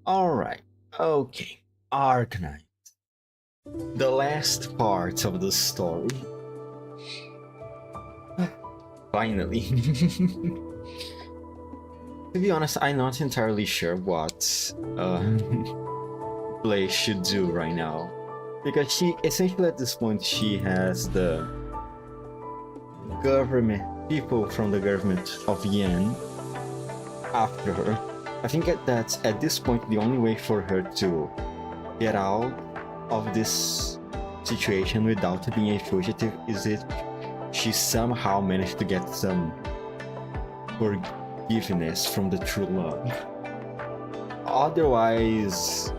Alright, okay. Arknights. The last part of the story. Finally. To be honest, I'm not entirely sure what Blaze should do right now. Because she, essentially at this point, she has the government, people from the government of Yen after her. I think that's at this point the only way for her to get out of this situation without being a fugitive is if she somehow managed to get some forgiveness from the true love. Otherwise,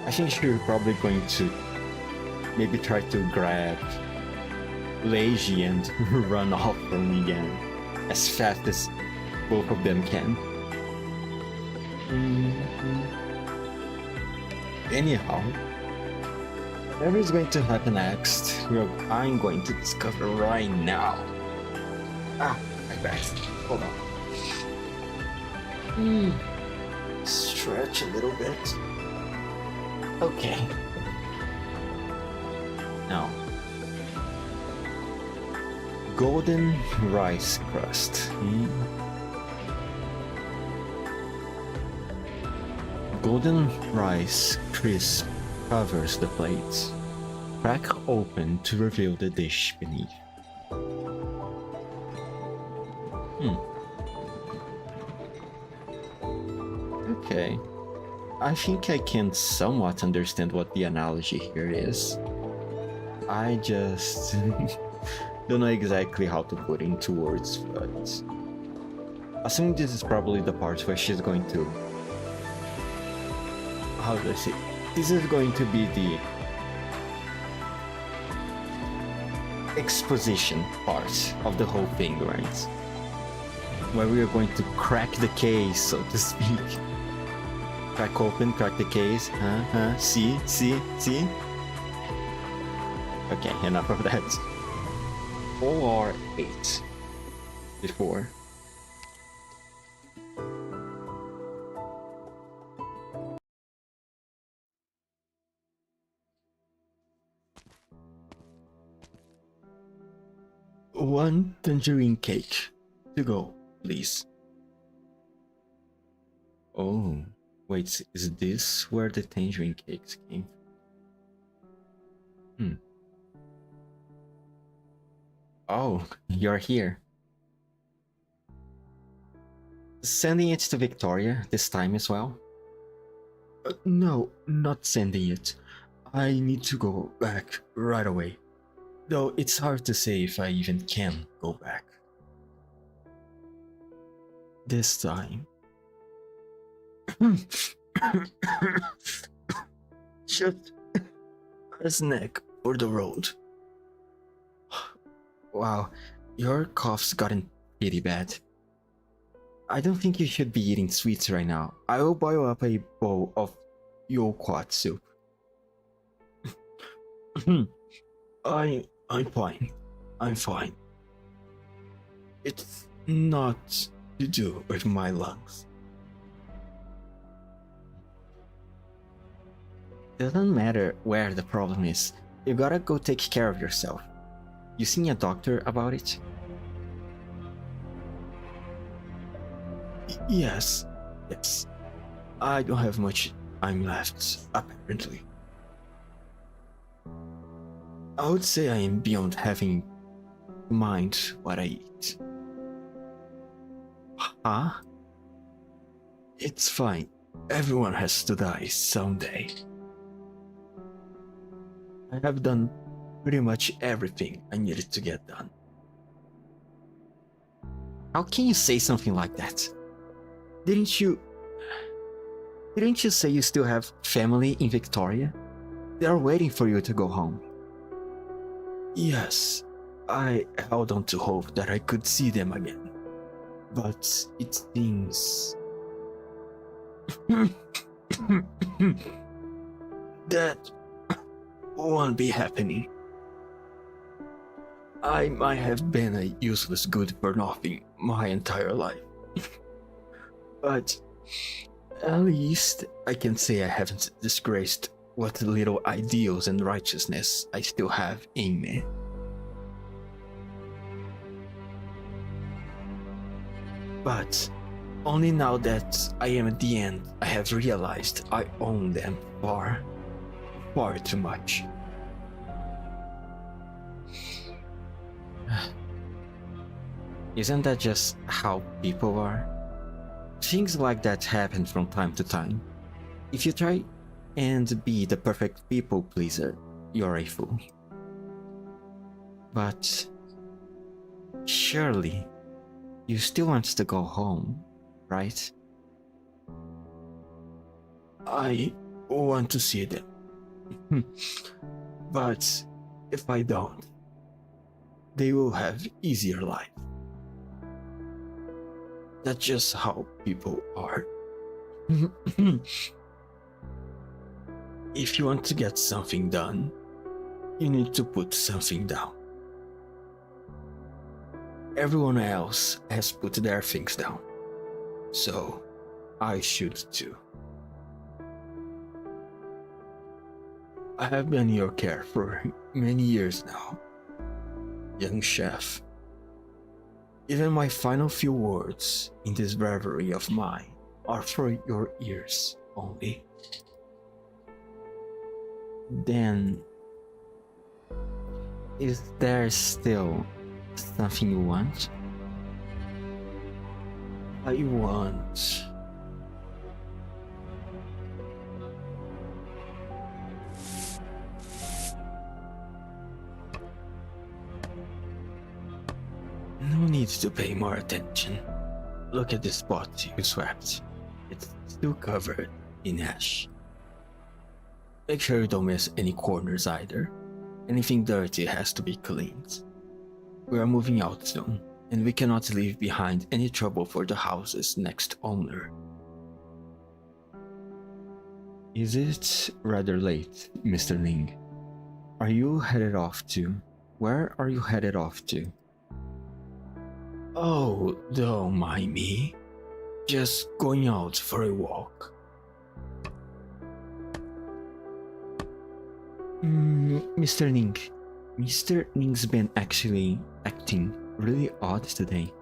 I think she's probably going to maybe try to grab Leiji and run off from Yen as fast as both of them can. Anyhow, whatever is going to happen next, I'm going to discover right now. My back. Hold on. Stretch a little bit. Okay. Now, golden rice crust. Golden rice crisp covers the plate. Crack open to reveal the dish beneath. Okay. I think I can somewhat understand what the analogy here is. I just don't know exactly how to put it into words, but assuming this is probably the part where she's going to... How do I say? This is going to be the exposition part of the whole thing, right? Where we are going to crack the case, so to speak. Crack open, crack the case. See? Okay, enough of that. 4 or 8 before. One tangerine cake to go, please. Oh, wait, is this where the tangerine cakes came from? Oh, you're here. Sending it to Victoria this time as well? No, not sending it. I need to go back right away. Though it's hard to say if I even can go back. This time. Just a snack for the road. Wow, your cough's gotten pretty bad. I don't think you should be eating sweets right now. I will boil up a bowl of yokwat soup. I'm fine. I'm fine. It's not to do with my lungs. Doesn't matter where the problem is. You gotta go take care of yourself. You seen a doctor about it? Yes. I don't have much time left, apparently. I would say I am beyond having to mind what I eat. Huh? It's fine. Everyone has to die someday. I have done pretty much everything I needed to get done. How can you say something like that? Didn't you say you still have family in Victoria? They are waiting for you to go home. Yes, I held on to hope that I could see them again. But it seems... that won't be happening. I might have been a useless good for nothing my entire life, But at least I can say I haven't disgraced what little ideals and righteousness I still have in me. But only now that I am at the end, I have realized I own them far too much. Isn't that just how people are? Things like that happen from time to time. If you try and be the perfect people pleaser, you're a fool. But surely you still want to go home, right? I want to see them. But if I don't, they will have easier life. That's just how people are. If you want to get something done, you need to put something down. Everyone else has put their things down, so I should too. I have been in your care for many years now, young chef. Even my final few words in this reverie of mine are for your ears only. Then, is there still something you want? I want... No need to pay more attention. Look at the spot you swept. It's still covered in ash. Make sure you don't miss any corners either. Anything dirty has to be cleaned. We are moving out soon, and we cannot leave behind any trouble for the house's next owner. Is it rather late, Mr. Ling? Are you headed off to? Where are you headed off to? Oh, don't mind me. Just going out for a walk. Mr. Ning. Mr. Ning's been actually acting really odd today.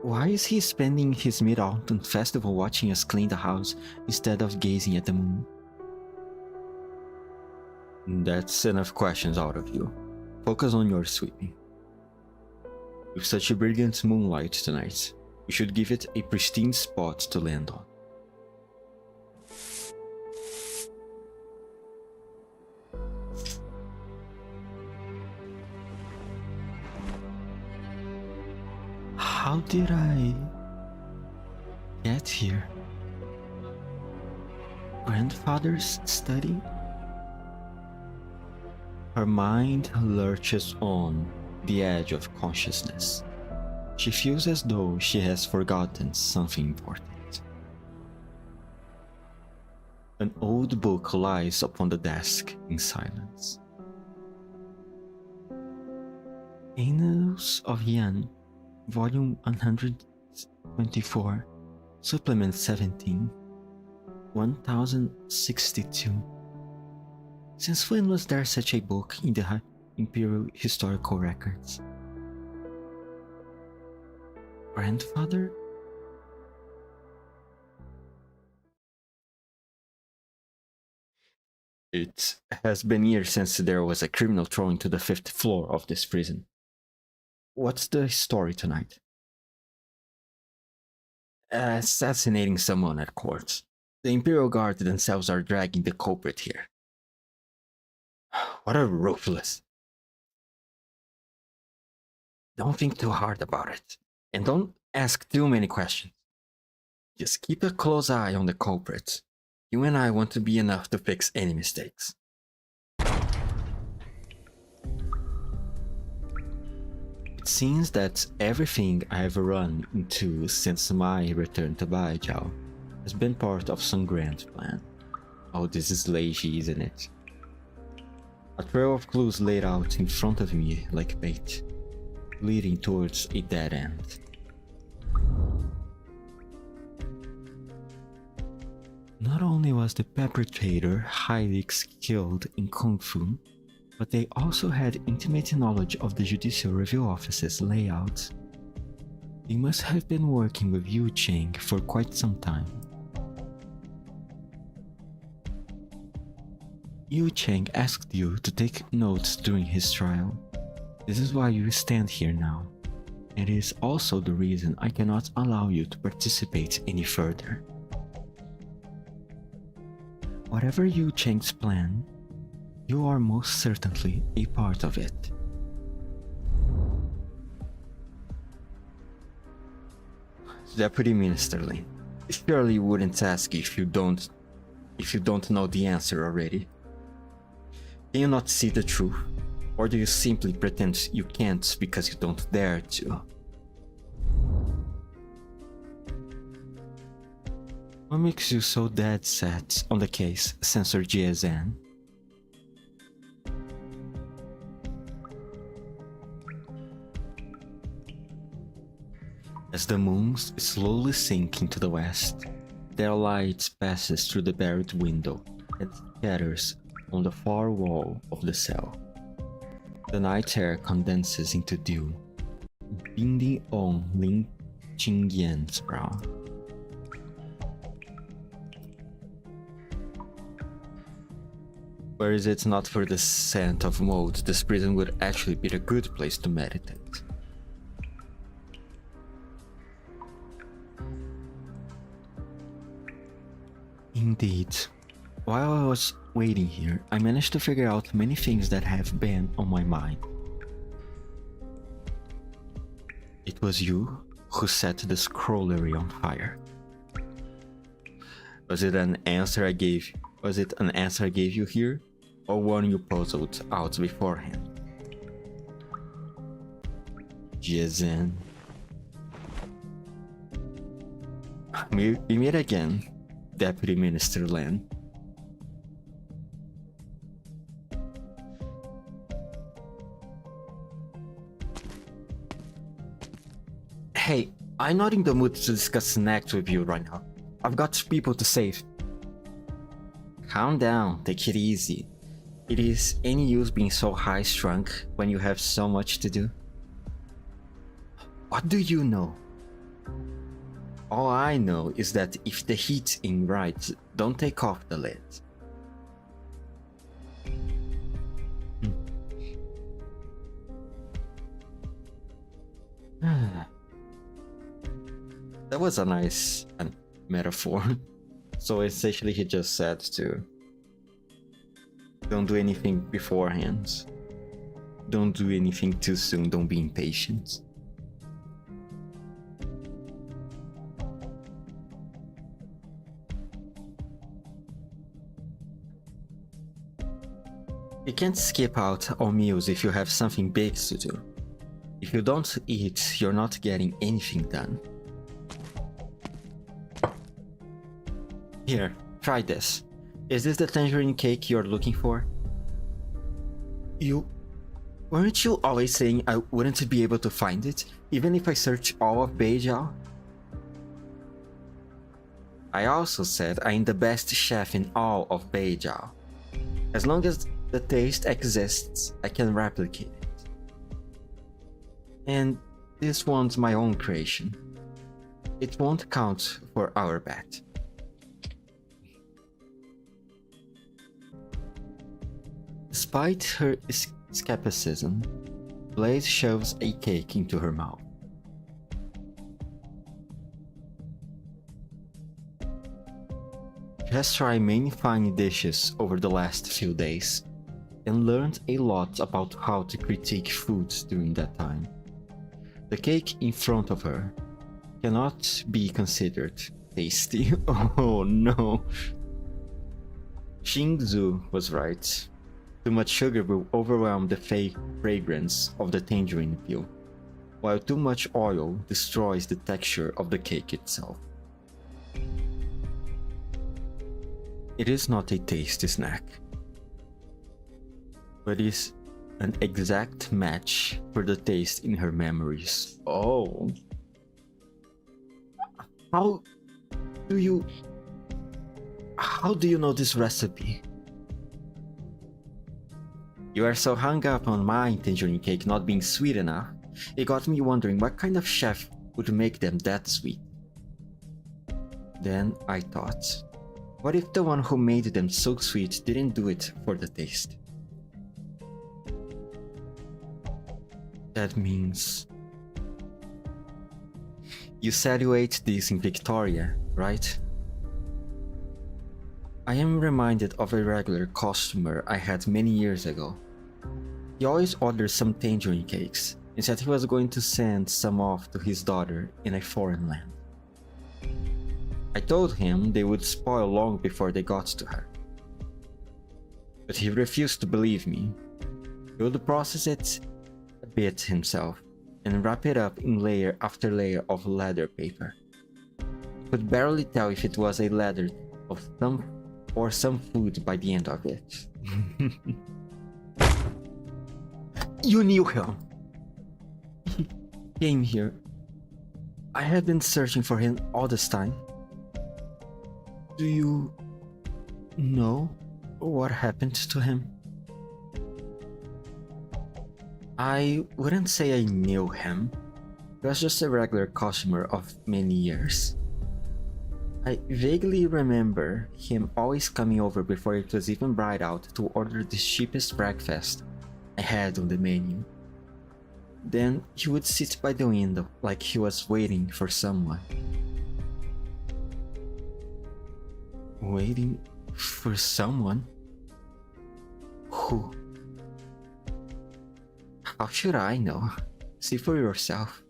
Why is he spending his Mid-Autumn festival watching us clean the house instead of gazing at the moon? That's enough questions out of you. Focus on your sweeping. With such a brilliant moonlight tonight, you should give it a pristine spot to land on. How did I get here? Grandfather's study? Her mind lurches on the edge of consciousness. She feels as though she has forgotten something important. An old book lies upon the desk in silence. Annals of Yan, Volume 124, Supplement 17, 1062. Since when was there such a book in the Imperial Historical Records? Grandfather? It has been years since there was a criminal thrown to the 5th floor of this prison. What's the story tonight? Assassinating someone at court. The Imperial Guard themselves are dragging the culprit here. What a ruthless. Don't think too hard about it, and don't ask too many questions. Just keep a close eye on the culprit. You and I want to be enough to fix any mistakes. It seems that everything I've run into since my return to Baijiao has been part of some grand plan. Oh, this is lazy, isn't it? A trail of clues laid out in front of me like bait, leading towards a dead end. Not only was the perpetrator highly skilled in Kung Fu, but they also had intimate knowledge of the Judicial Review Office's layout. They must have been working with Yu Cheng for quite some time. Yu Cheng asked you to take notes during his trial. This is why you stand here now. It is also the reason I cannot allow you to participate any further. Whatever Yu Cheng's plan, you are most certainly a part of it. Deputy Minister Lin, surely you wouldn't ask if you don't know the answer already. Can you not see the truth? Or do you simply pretend you can't because you don't dare to? What makes you so dead set on the case, Censor Jiezan? As the moon slowly sinks into the west, their light passes through the barred window and scatters on the far wall of the cell. The night air condenses into dew, binding on Lin Qingyan's brow. Were it not for the scent of mold, this prison would actually be a good place to meditate. Indeed. While I was waiting here, I managed to figure out many things that have been on my mind. It was you who set the scrollery on fire. Was it an answer I gave you here, or one you puzzled out beforehand? Jiezhen. We meet again, Deputy Minister Lin. Hey, I'm not in the mood to discuss snacks with you right now. I've got people to save. Calm down, take it easy. It is any use being so high-strung when you have so much to do? What do you know? All I know is that if the heat ain't right, don't take off the lid. That was a nice metaphor. So essentially he just said to don't do anything beforehand. Don't do anything too soon, don't be impatient. You can't skip out on meals if you have something big to do. If you don't eat, you're not getting anything done. Here, try this. Is this the tangerine cake you're looking for? Weren't you always saying I wouldn't be able to find it, even if I search all of Beijing? I also said I'm the best chef in all of Beijing. As long as the taste exists, I can replicate it. And this one's my own creation. It won't count for our bet. Despite her skepticism, Blaze shoves a cake into her mouth. She has tried many fine dishes over the last few days, and learned a lot about how to critique foods during that time. The cake in front of her cannot be considered tasty. Oh no. Xingzu was right. Too much sugar will overwhelm the fake fragrance of the tangerine peel, while too much oil destroys the texture of the cake itself. It is not a tasty snack, but is an exact match for the taste in her memories. Oh. How do you... How do you know this recipe? You are so hung up on my tangerine cake not being sweet enough, it got me wondering what kind of chef would make them that sweet. Then I thought, what if the one who made them so sweet didn't do it for the taste? That means... You said you ate this in Victoria, right? I am reminded of a regular customer I had many years ago. He always ordered some tangerine cakes and said he was going to send some off to his daughter in a foreign land. I told him they would spoil long before they got to her. But he refused to believe me. He would process it a bit himself and wrap it up in layer after layer of leather paper. I could barely tell if it was a leather of some food by the end of it. You knew him! He came here. I have been searching for him all this time. Do you know what happened to him? I wouldn't say I knew him. He was just a regular customer of many years. I vaguely remember him always coming over before it was even bright out to order the cheapest breakfast I had on the menu. Then he would sit by the window like he was waiting for someone. Waiting for someone? Who? How should I know? See for yourself.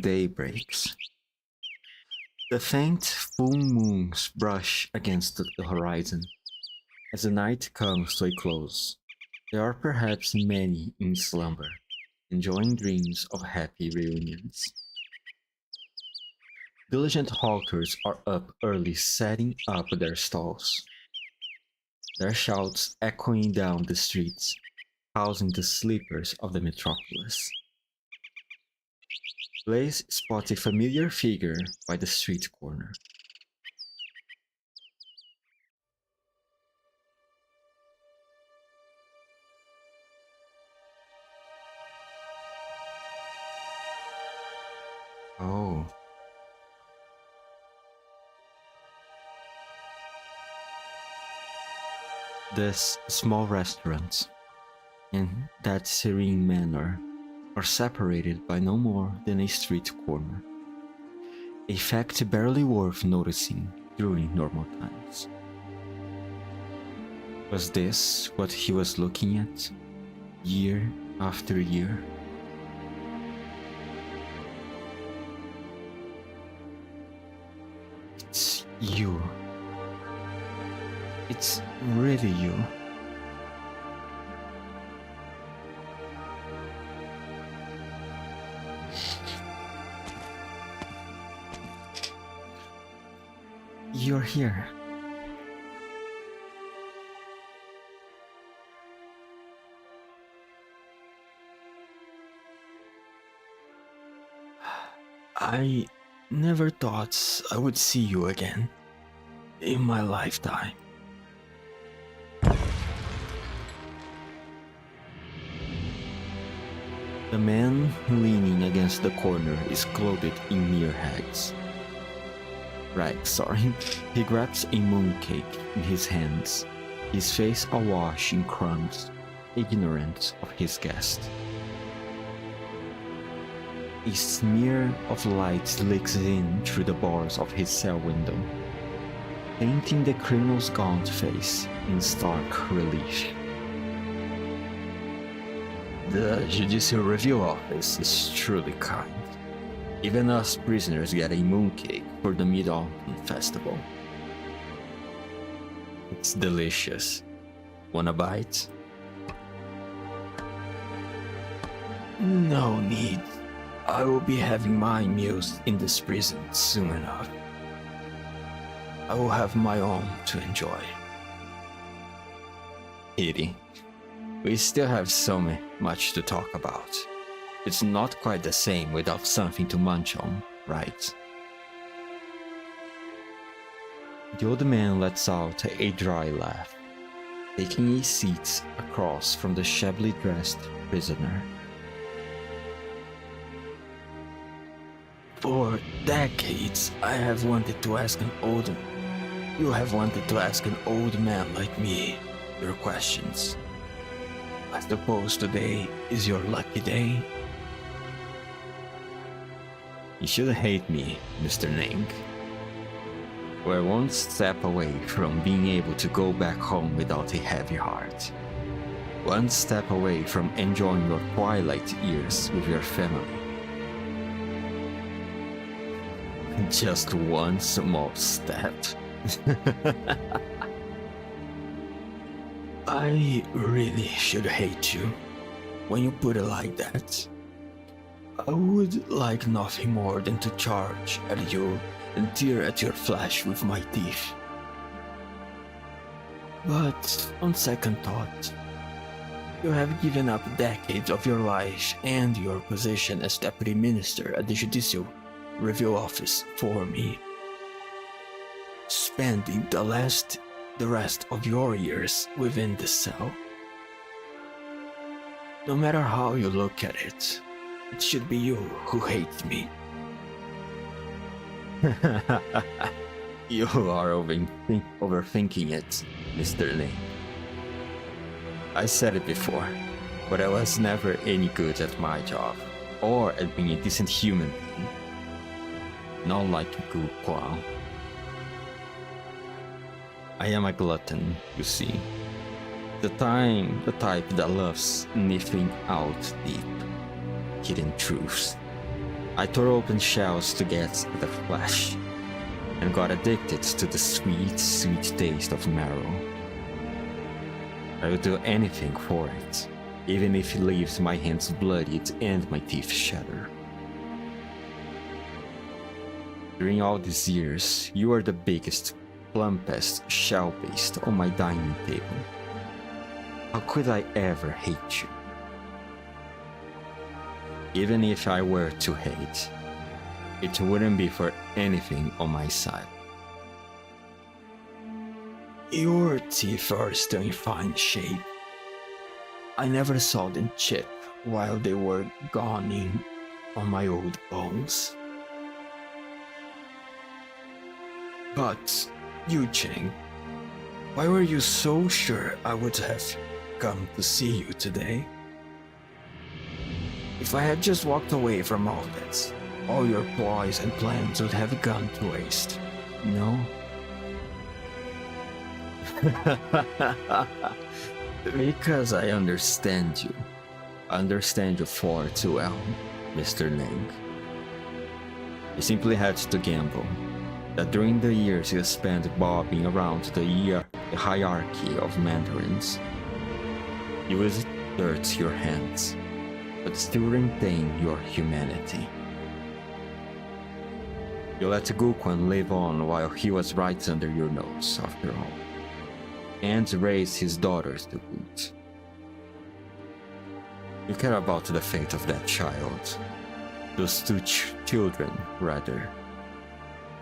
Day breaks. The faint full moons brush against the horizon. As the night comes to a close, there are perhaps many in slumber, enjoying dreams of happy reunions. Diligent hawkers are up early setting up their stalls, their shouts echoing down the streets, housing the sleepers of the metropolis. Blaze spots a familiar figure by the street corner. Oh. This small restaurant, in that serene manner, are separated by no more than a street corner, a fact barely worth noticing during normal times. Was this what he was looking at, year after year? It's you. It's really you. You're here. I never thought I would see you again in my lifetime. The man leaning against the corner is clothed in mere rags. He grabs a mooncake in his hands, his face awash in crumbs, ignorant of his guest. A smear of light leaks in through the bars of his cell window, painting the criminal's gaunt face in stark relief. The Judicial Review Office is truly kind. Even us prisoners get a mooncake for the Mid-Autumn Festival. It's delicious. Want a bite? No need. I will be having my meals in this prison soon enough. I will have my own to enjoy. Pity. We still have so much to talk about. It's not quite the same without something to munch on, right? The old man lets out a dry laugh, taking a seat across from the shabbily dressed prisoner. For decades, I have wanted to ask You have wanted to ask an old man like me your questions. I suppose today is your lucky day. You should hate me, Mr. Ning. We're one step away from being able to go back home without a heavy heart. One step away from enjoying your twilight years with your family. Just one small step. I really should hate you when you put it like that. I would like nothing more than to charge at you and tear at your flesh with my teeth. But on second thought, you have given up decades of your life and your position as Deputy Minister at the Judicial Review Office for me, spending the rest of your years within the cell. No matter how you look at it, it should be you who hates me. You are overthinking it, Mr. Ling. I said it before, but I was never any good at my job, or at being a decent human being. Not like Gu Kuang. I am a glutton, you see. The type that loves sniffing out deep, hidden truths. I tore open shells to get the flesh, and got addicted to the sweet, sweet taste of marrow. I would do anything for it, even if it leaves my hands bloodied and my teeth shattered. During all these years, you are the biggest, plumpest shell paste on my dining table. How could I ever hate you? Even if I were to hate, it wouldn't be for anything on my side. Your teeth are still in fine shape. I never saw them chip while they were gawning on my old bones. But, Yu Cheng, why were you so sure I would have come to see you today? If I had just walked away from all this, all your ploys and plans would have gone to waste, no? Because I understand you. I understand you far too well, Mr. Ning. You simply had to gamble. That during the years you spent bobbing around the hierarchy of Mandarins, you would dirt your hands, but still retain your humanity. You let Guquan live on while he was right under your nose, after all, and raised his daughters to boot. You care about the fate of that child, those two children, rather.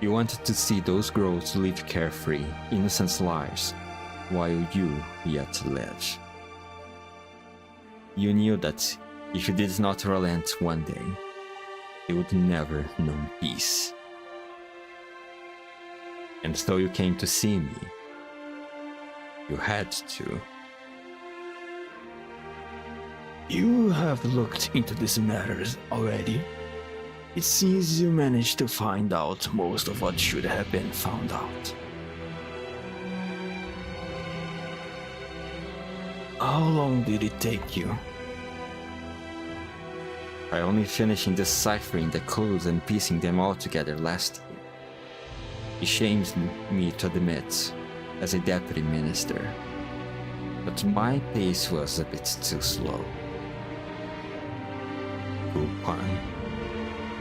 You wanted to see those girls live carefree, innocent lives, while you yet live. You knew that if you did not relent one day, you would never know peace. And so you came to see me. You had to. You have looked into these matters already. It seems you managed to find out most of what should have been found out. How long did it take you? I only finished deciphering the clues and piecing them all together last year. It shames me to admit, as a deputy minister, but my pace was a bit too slow. Gupan,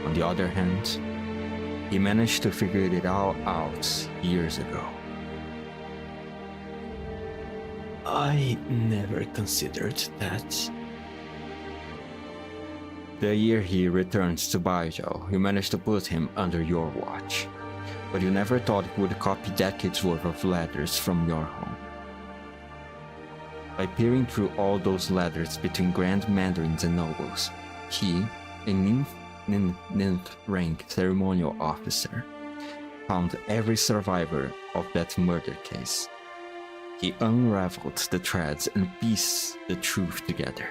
on the other hand, he managed to figure it all out years ago. I never considered that. The year he returned to Baijiao, you managed to put him under your watch, but you never thought he would copy decades worth of letters from your home. By peering through all those letters between Grand Mandarins and nobles, he, a ninth rank ceremonial officer, found every survivor of that murder case. He unraveled the threads and pieced the truth together.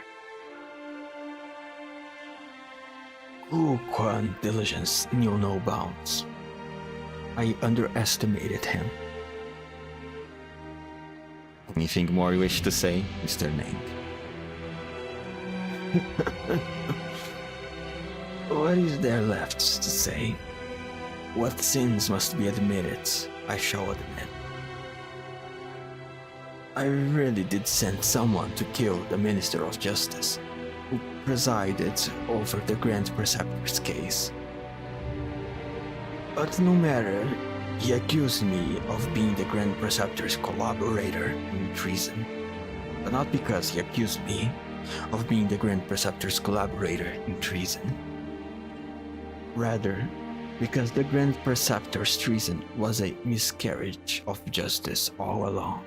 Gu Quan's diligence knew no bounds. I underestimated him. Anything more you wish to say, Mr. Nang? What is there left to say? What sins must be admitted, I shall admit. I really did send someone to kill the Minister of Justice, who presided over the Grand Preceptor's case. But no matter, he accused me of being the Grand Preceptor's collaborator in treason. But not because he accused me of being the Grand Preceptor's collaborator in treason. Rather, because the Grand Preceptor's treason was a miscarriage of justice all along.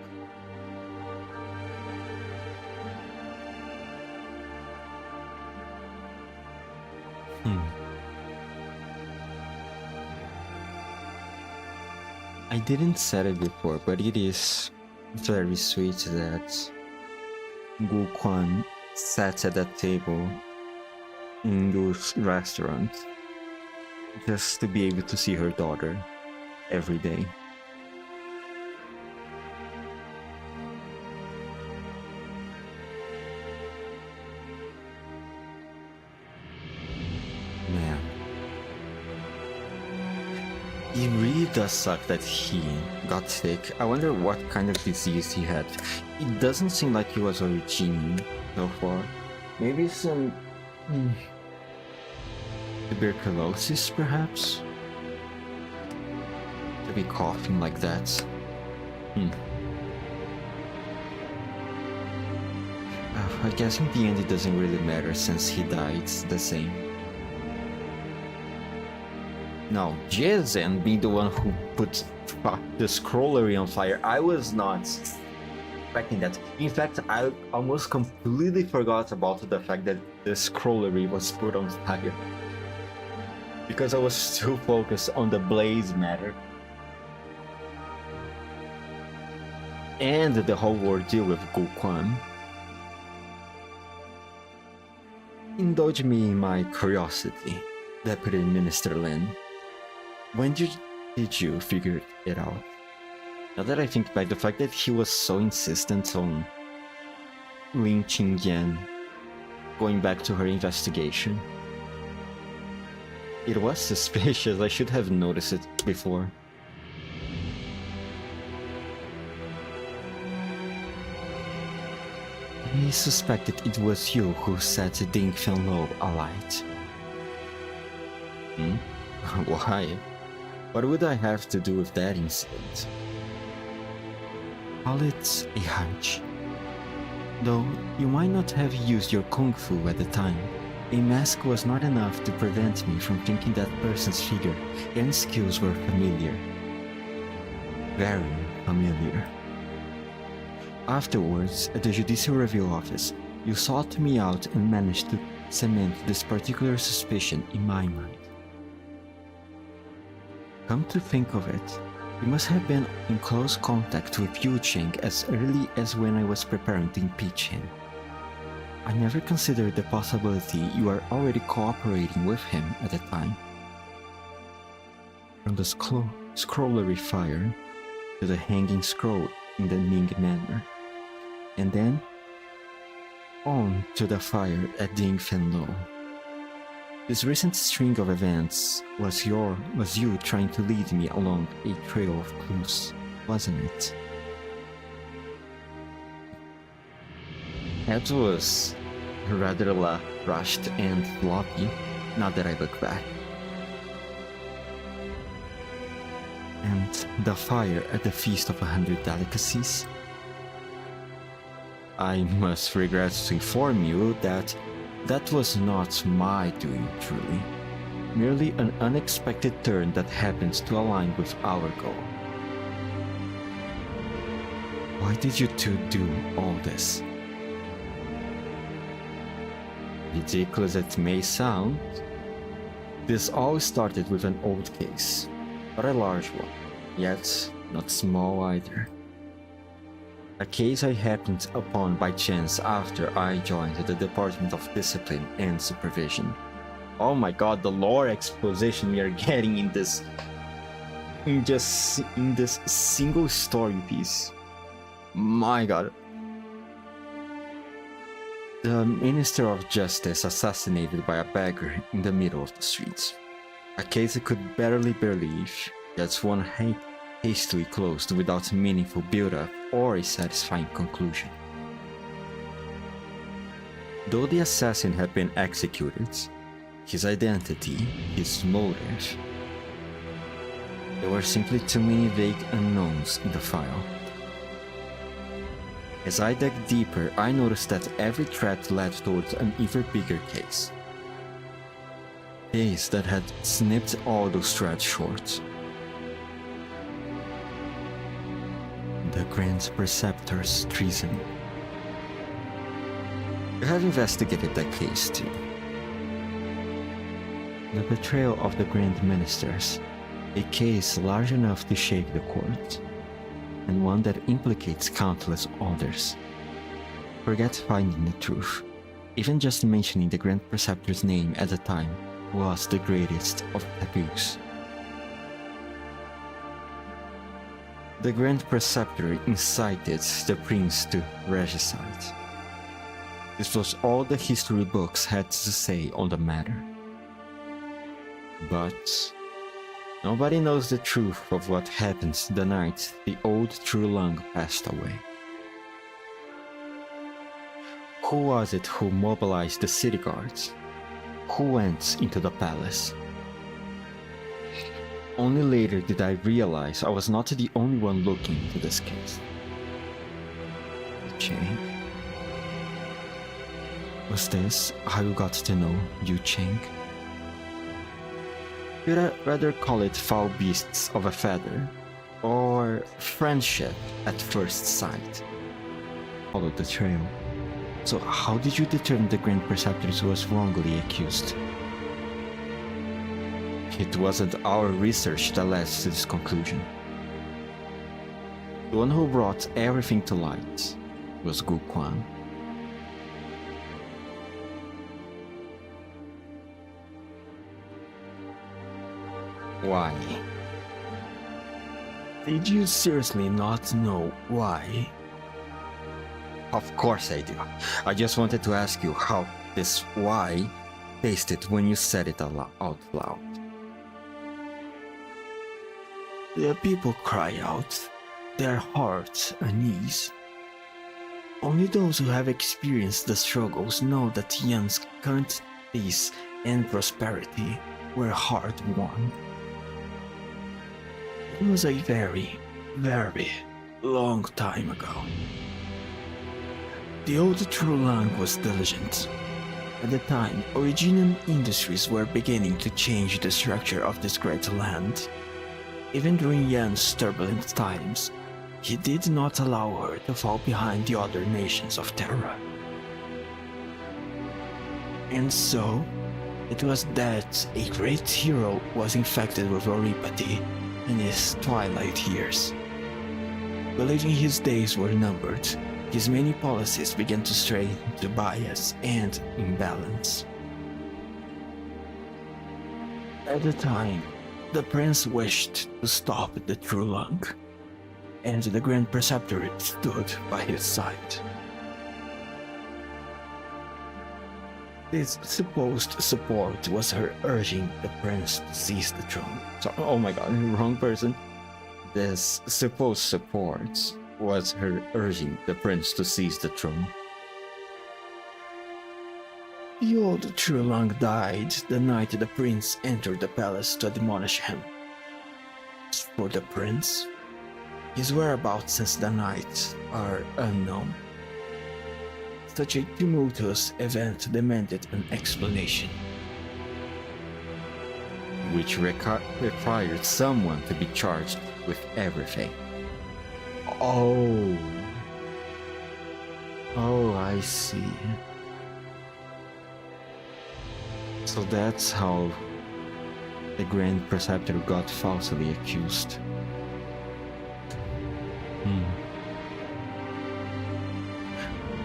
I didn't say it before, but it is very sweet that Gu Quan sat at that table in Gu's restaurant just to be able to see her daughter every day. Man. It really does suck that he got sick. I wonder what kind of disease he had. It doesn't seem like he was a genie so far. Maybe some tuberculosis, perhaps? To be coughing like that. I guess in the end it doesn't really matter since he died the same. Now, Jizen being the one who put the scrollery on fire, I was not expecting that. In fact, I almost completely forgot about the fact that the scrollery was put on fire. Because I was too focused on the blaze matter. And the whole ordeal with Gu Quan. Indulge me in my curiosity, Deputy Minister Lin. When did you figure it out? Now that I think back, the fact that he was so insistent on Lin Qingyan going back to her investigation. It was suspicious, I should have noticed it before. I suspected it was you who set Ding Fenlo alight. Why? What would I have to do with that incident? Call it a hunch. Though you might not have used your kung fu at the time, a mask was not enough to prevent me from thinking that person's figure and skills were familiar. Very familiar. Afterwards, at the Judicial Review Office, you sought me out and managed to cement this particular suspicion in my mind. Come to think of it, you must have been in close contact with Yu Cheng as early as when I was preparing to impeach him. I never considered the possibility you are already cooperating with him at the time. From the scrollery fire to the hanging scroll in the Ning Manor, and then on to the fire at Ding Fenlo. This recent string of events was you trying to lead me along a trail of clues, wasn't it? That was rather rushed and sloppy, now that I look back. And the fire at the Feast of 100 Delicacies? I must regret to inform you that that was not my doing truly, merely an unexpected turn that happened to align with our goal. Why did you two do all this? Ridiculous as it may sound, this all started with an old case, but a large one, yet not small either. A case I happened upon by chance after I joined the Department of Discipline and Supervision. Oh my god, the lore exposition we are getting in this single story piece. My god. The Minister of Justice assassinated by a beggar in the middle of the streets. A case I could barely believe, yet one hastily closed without meaningful build-up or a satisfying conclusion. Though the assassin had been executed, his identity, his motive, there were simply too many vague unknowns in the file. As I dug deeper, I noticed that every thread led towards an even bigger case. A case that had snipped all those threads short. The Grand Preceptor's treason. I have investigated that case too. The betrayal of the Grand Ministers, a case large enough to shake the court, and one that implicates countless others. Forget finding the truth. Even just mentioning the Grand Preceptor's name at the time was the greatest of taboos. The Grand Preceptor incited the prince to regicide. This was all the history books had to say on the matter. But nobody knows the truth of what happened the night the old Trulung passed away. Who was it who mobilized the city guards? Who went into the palace? Only later did I realize I was not the only one looking into this case. Chang? Was this how you got to know Yu Chang? Should I rather call it foul beasts of a feather, or friendship at first sight? Followed the trail. So how did you determine the Grand Preceptor was wrongly accused? It wasn't our research that led to this conclusion. The one who brought everything to light was Gu Quan. Why? Did you seriously not know why? Of course I do. I just wanted to ask you how this why tasted when you said it out loud. The people cry out, their hearts unease. Only those who have experienced the struggles know that Yan's current peace and prosperity were hard-won. It was a very, very long time ago. The old Trulung was diligent. At the time, Originian industries were beginning to change the structure of this great land. Even during Yan's turbulent times, he did not allow her to fall behind the other nations of Terra. And so, it was that a great hero was infected with oripathy in his twilight years. Believing his days were numbered, his many policies began to stray into bias and imbalance. At the time, the prince wished to stop the Trulung, and the Grand Preceptor stood by his side. This supposed support was her urging the prince to seize the throne. So, oh my god, wrong person. This supposed support was her urging the prince to seize the throne. The old Trulung died the night the prince entered the palace to admonish him. As for the prince, his whereabouts since the night are unknown. Such a tumultuous event demanded an explanation, which required someone to be charged with everything. Oh. Oh, I see. So that's how the Grand Preceptor got falsely accused.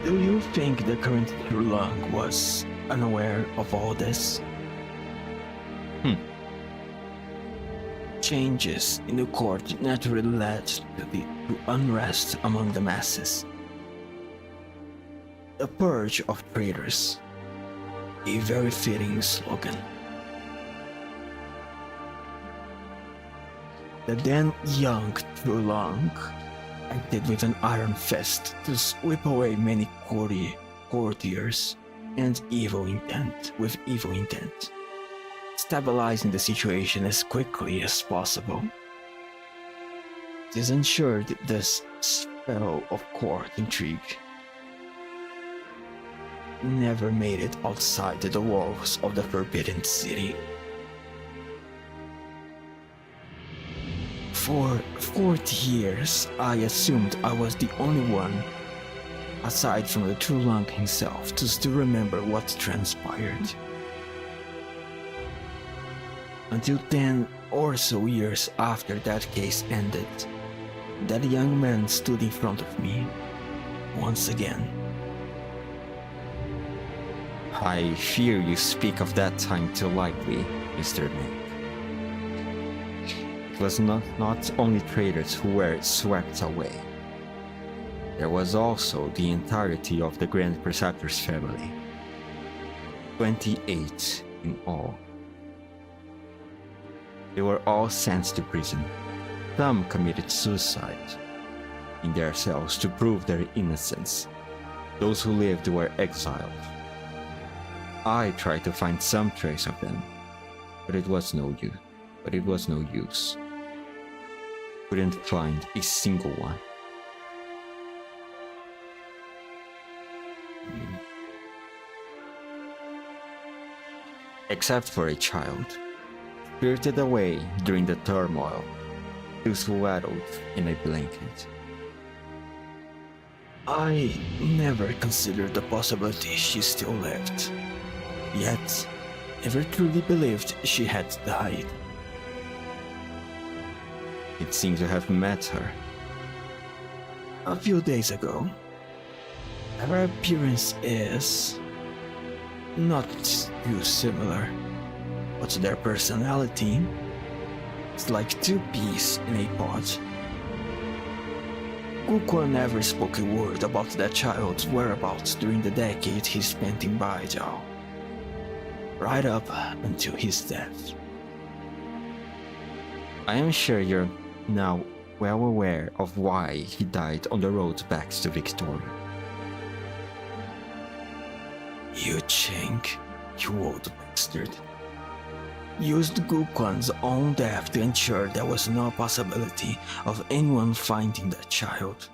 Do you think the current Trulong was unaware of all this? Changes in the court naturally led to unrest among the masses. The purge of traitors, a very fitting slogan. The then young Trulong acted with an iron fist to sweep away many courtiers and evil intent, stabilizing the situation as quickly as possible. This ensured this spell of court intrigue never made it outside the walls of the Forbidden City. For 40 years, I assumed I was the only one, aside from the Trulong himself, to still remember what transpired. Until 10 or so years after that case ended, that young man stood in front of me, once again. I fear you speak of that time too lightly, Mr. Nick. It was not only traitors who were swept away. There was also the entirety of the Grand Preceptor's family. 28 in all. They were all sent to prison. Some committed suicide in their cells to prove their innocence. Those who lived were exiled. I tried to find some trace of them, but it was no use. Couldn't find a single one. Except for a child, spirited away during the turmoil, swaddled in a blanket. I never considered the possibility she still lived, yet never truly believed she had died. It seems you have met her. A few days ago. Her appearance is not too similar, but their personality is like two peas in a pod. Gukwa never spoke a word about that child's whereabouts during the decade he spent in Baijiao, right up until his death. I am sure you're now well aware of why he died on the road back to Victoria. You Chink, you old bastard. Used Gukwan's own death to ensure there was no possibility of anyone finding that child,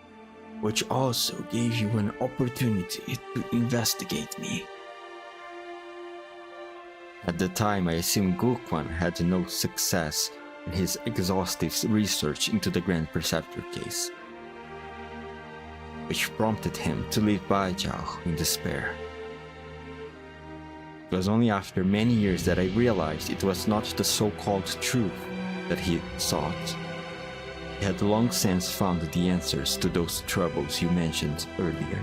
which also gave you an opportunity to investigate me. At the time, I assumed Gukwan had no success in his exhaustive research into the Grand Preceptor case, which prompted him to leave Baijiao in despair. It was only after many years that I realized it was not the so-called truth that he sought. He had long since found the answers to those troubles you mentioned earlier.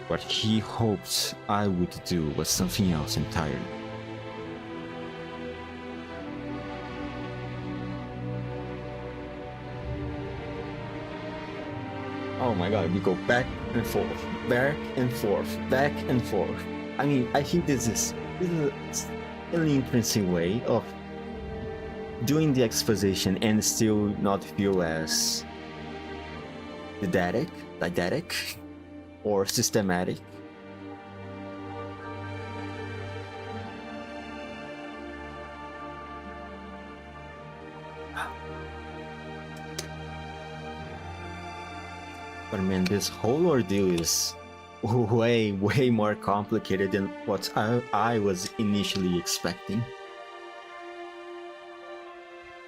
What he hoped I would do was something else entirely. Oh my god, we go back and forth, back and forth, back and forth. I mean, I think this is an interesting way of doing the exposition and still not feel as didactic, or systematic. But man, this whole ordeal is way more complicated than what I was initially expecting.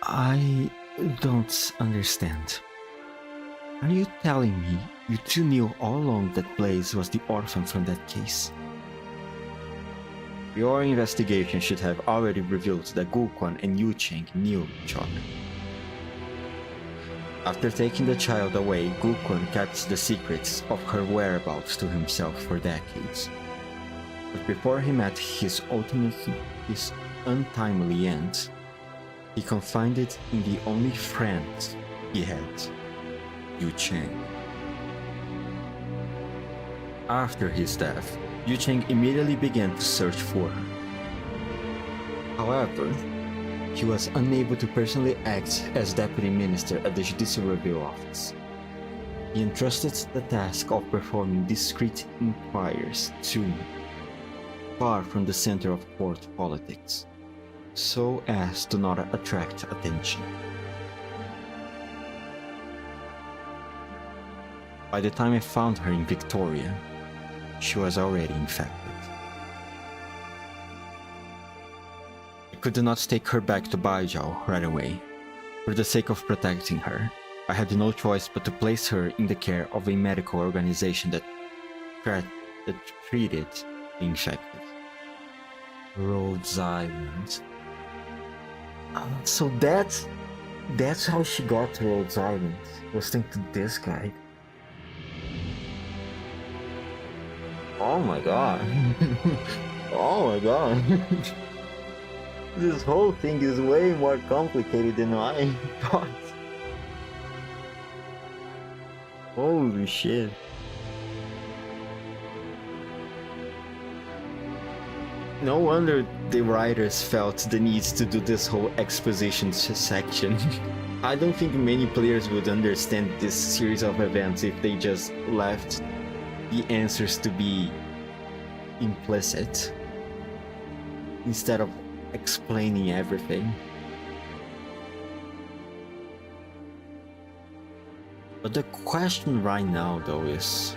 I don't understand. Are you telling me you two knew all along that Blaze was the orphan from that case? Your investigation should have already revealed that Gukwan and Yu Cheng knew each other. After taking the child away, Gukwan kept the secrets of her whereabouts to himself for decades. But before he met his untimely end, he confided in the only friend he had, Yu Cheng. After his death, Yu Cheng immediately began to search for her. However, he was unable to personally act as deputy minister at the judicial review office. He entrusted the task of performing discreet inquiries to me, far from the center of court politics, so as to not attract attention. By the time I found her in Victoria, she was already infected. I could not take her back to Baijiao right away. For the sake of protecting her, I had no choice but to place her in the care of a medical organization that treated the infected. Rhodes Island. So that's how she got to Rhodes Island, was thanks to this guy. Oh my god. Oh my god. This whole thing is way more complicated than I thought. Holy shit. No wonder the writers felt the need to do this whole exposition section. I don't think many players would understand this series of events if they just left the answers to be implicit instead of explaining everything. But the question right now though is,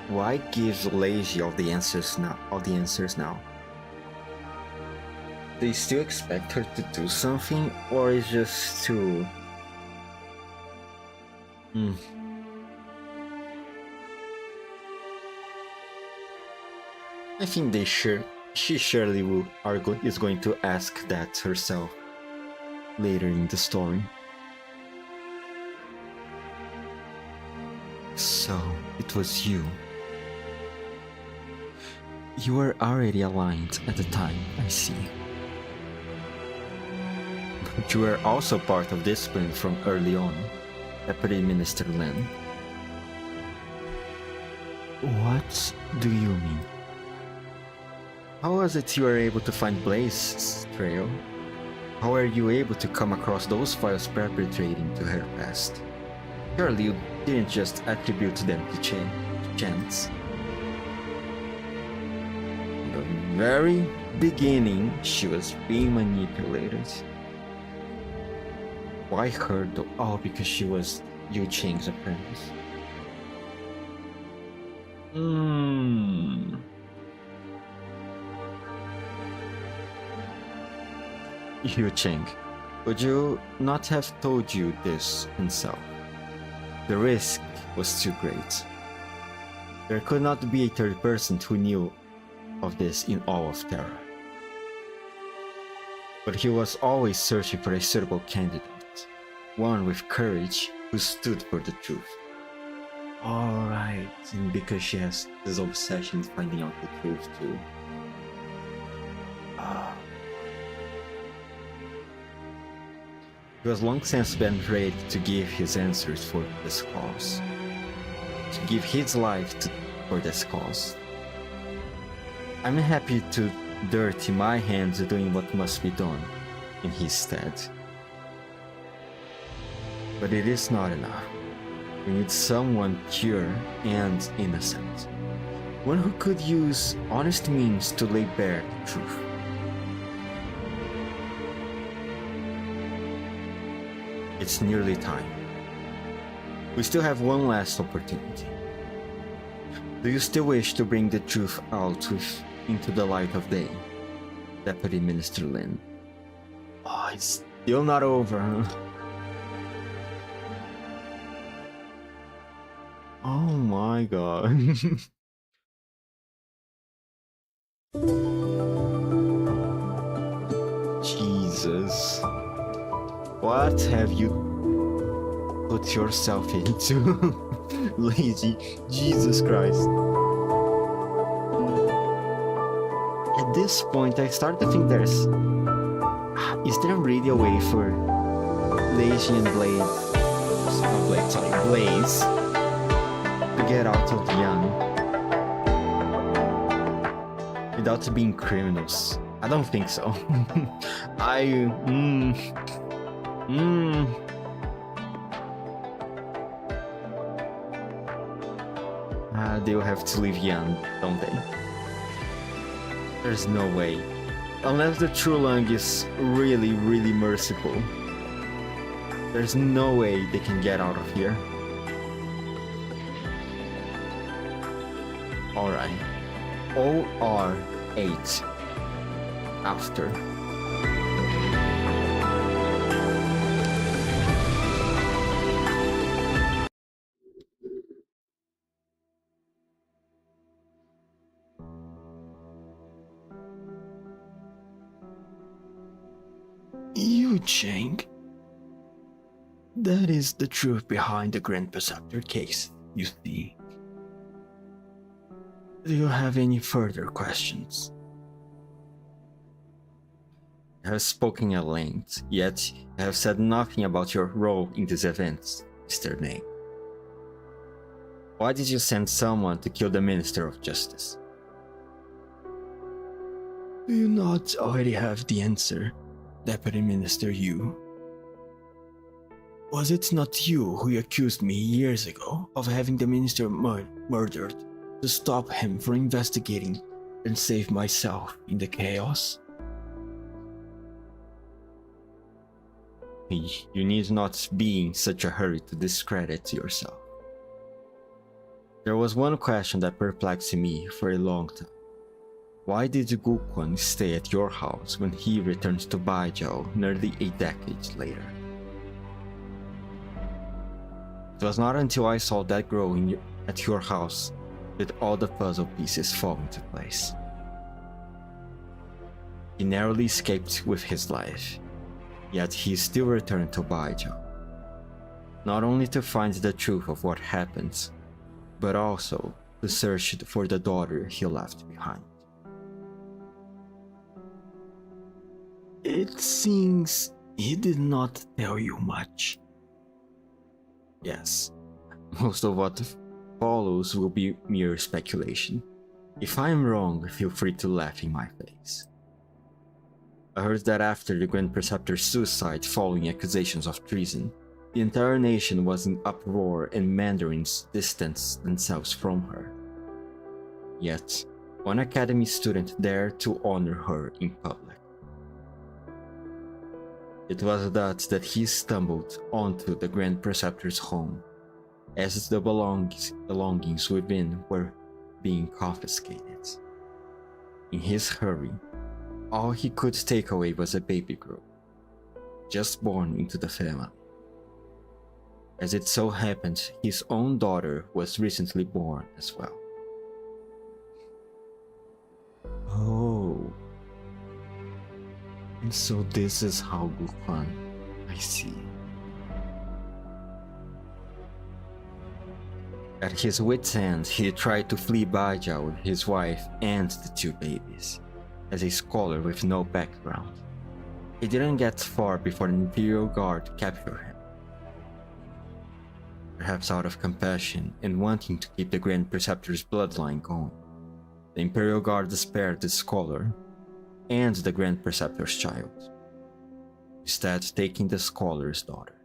why give Lazy all the answers now? They still expect her to do something, or is just to I think she surely is going to ask that herself later in the story. So, it was you. You were already aligned at the time, I see. But you were also part of this plan from early on, Deputy Minister Len. What do you mean? How was it you were able to find Blaze's trail? How were you able to come across those files perpetrating to her past? Surely you didn't just attribute them to chance. In the very beginning, she was being manipulated. Why her though? Oh, because she was Yu Cheng's apprentice. Yu Cheng, would you not have told you this himself? The risk was too great. There could not be a third person who knew of this in all of Terra. But he was always searching for a suitable candidate, one with courage who stood for the truth. Alright, and because she has this obsession with finding out the truth too. He was long since been ready to give his answers for this cause. To give his life for this cause. I'm happy to dirty my hands doing what must be done in his stead. But it is not enough. We need someone pure and innocent. One who could use honest means to lay bare the truth. It's nearly time. We still have one last opportunity. Do you still wish to bring the truth out into the light of day, Deputy Minister Lin? Oh, it's still not over, huh? Oh my god. Jesus. What have you put yourself into? Lady, Jesus Christ. At this point, I start to think is there really a way for Lady and Blaze to get out of Yan without being criminals? I don't think so. They'll have to leave Yan, don't they? There's no way. Unless the True Lung is really, really merciful. There's no way they can get out of here. Alright. OR8. After. You, Cheng. That is the truth behind the Grand Preceptor case, you see. Do you have any further questions? I have spoken at length, yet I have said nothing about your role in these events, Mr. Name. Why did you send someone to kill the Minister of Justice? Do you not already have the answer, Deputy Minister Yu? Was it not you who accused me years ago of having the Minister murdered to stop him from investigating and save myself in the chaos? You need not be in such a hurry to discredit yourself. There was one question that perplexed me for a long time. Why did Gukwan stay at your house when he returned to Baijiao nearly a decade later? It was not until I saw that growing at your house did all the puzzle pieces fall into place. He narrowly escaped with his life, yet he still returned to Baijiao, not only to find the truth of what happened, but also to search for the daughter he left behind. It seems he did not tell you much. Yes, most of what follows will be mere speculation. If I am wrong, feel free to laugh in my face. I heard that after the Grand Preceptor's suicide following accusations of treason, the entire nation was in uproar and Mandarins distanced themselves from her. Yet, one academy student dared to honor her in public. It was thus that he stumbled onto the Grand Preceptor's home, as the belongings within were being confiscated. In his hurry, all he could take away was a baby girl, just born into the family. As it so happened, his own daughter was recently born as well. Oh. And so this is how Gukwan, I see. At his wit's end, he tried to flee Baijiao with his wife and the two babies, as a scholar with no background. He didn't get far before an Imperial Guard captured him. Perhaps out of compassion and wanting to keep the Grand Preceptor's bloodline going, the Imperial Guard spared the scholar and the Grand Preceptor's child, instead taking the scholar's daughter.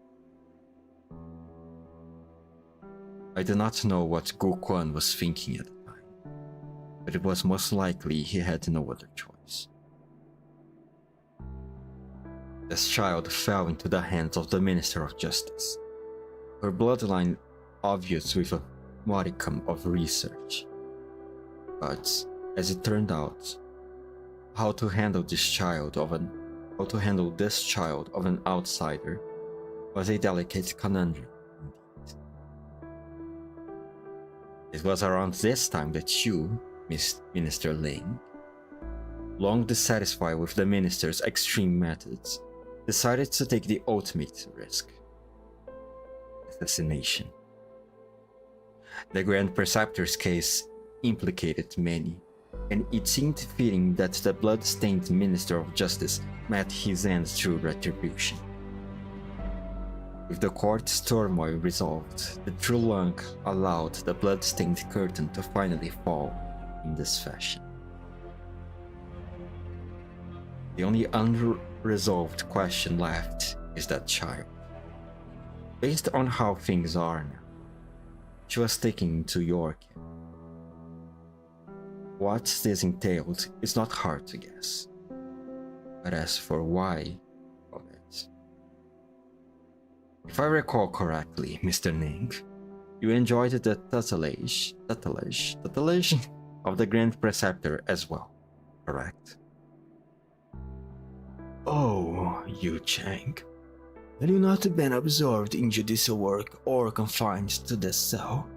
I do not know what Gukwan was thinking at the time, but it was most likely he had no other choice. This child fell into the hands of the Minister of Justice. Her bloodline obvious with a modicum of research. But as it turned out, how to handle this child of an outsider was a delicate conundrum. It was around this time that you, Miss Minister Lane, long dissatisfied with the minister's extreme methods, decided to take the ultimate risk: assassination. The Grand Preceptor's case implicated many, and it seemed fitting that the blood-stained Minister of Justice met his end through retribution. With the court's turmoil resolved, the True Lung allowed the blood-stained curtain to finally fall in this fashion. The only unresolved question left is that child. Based on how things are now, she was taken into your care. What this entailed is not hard to guess, but as for why of it. If I recall correctly, Mr. Ning, you enjoyed the tutelage of the Grand Preceptor as well, correct? Oh, Yu Cheng. Had you not been absorbed in judicial work or confined to this cell,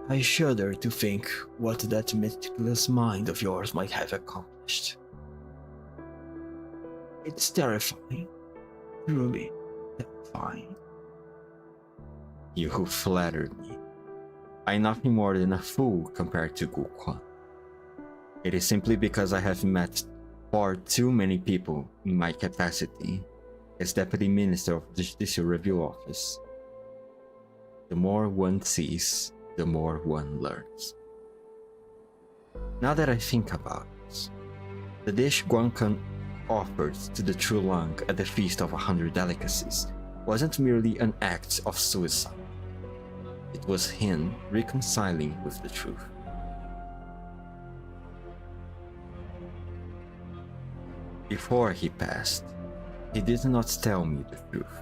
I shudder to think what that meticulous mind of yours might have accomplished. It's terrifying. Truly terrifying. You who flattered me. I am nothing more than a fool compared to Gu Quan. It is simply because I have met far too many people in my capacity as Deputy Minister of the Judicial Review Office. The more one sees, the more one learns. Now that I think about it, the dish Guancan offered to the True Lung at the Feast of 100 Delicacies wasn't merely an act of suicide. It was him reconciling with the truth. Before he passed, he did not tell me the truth,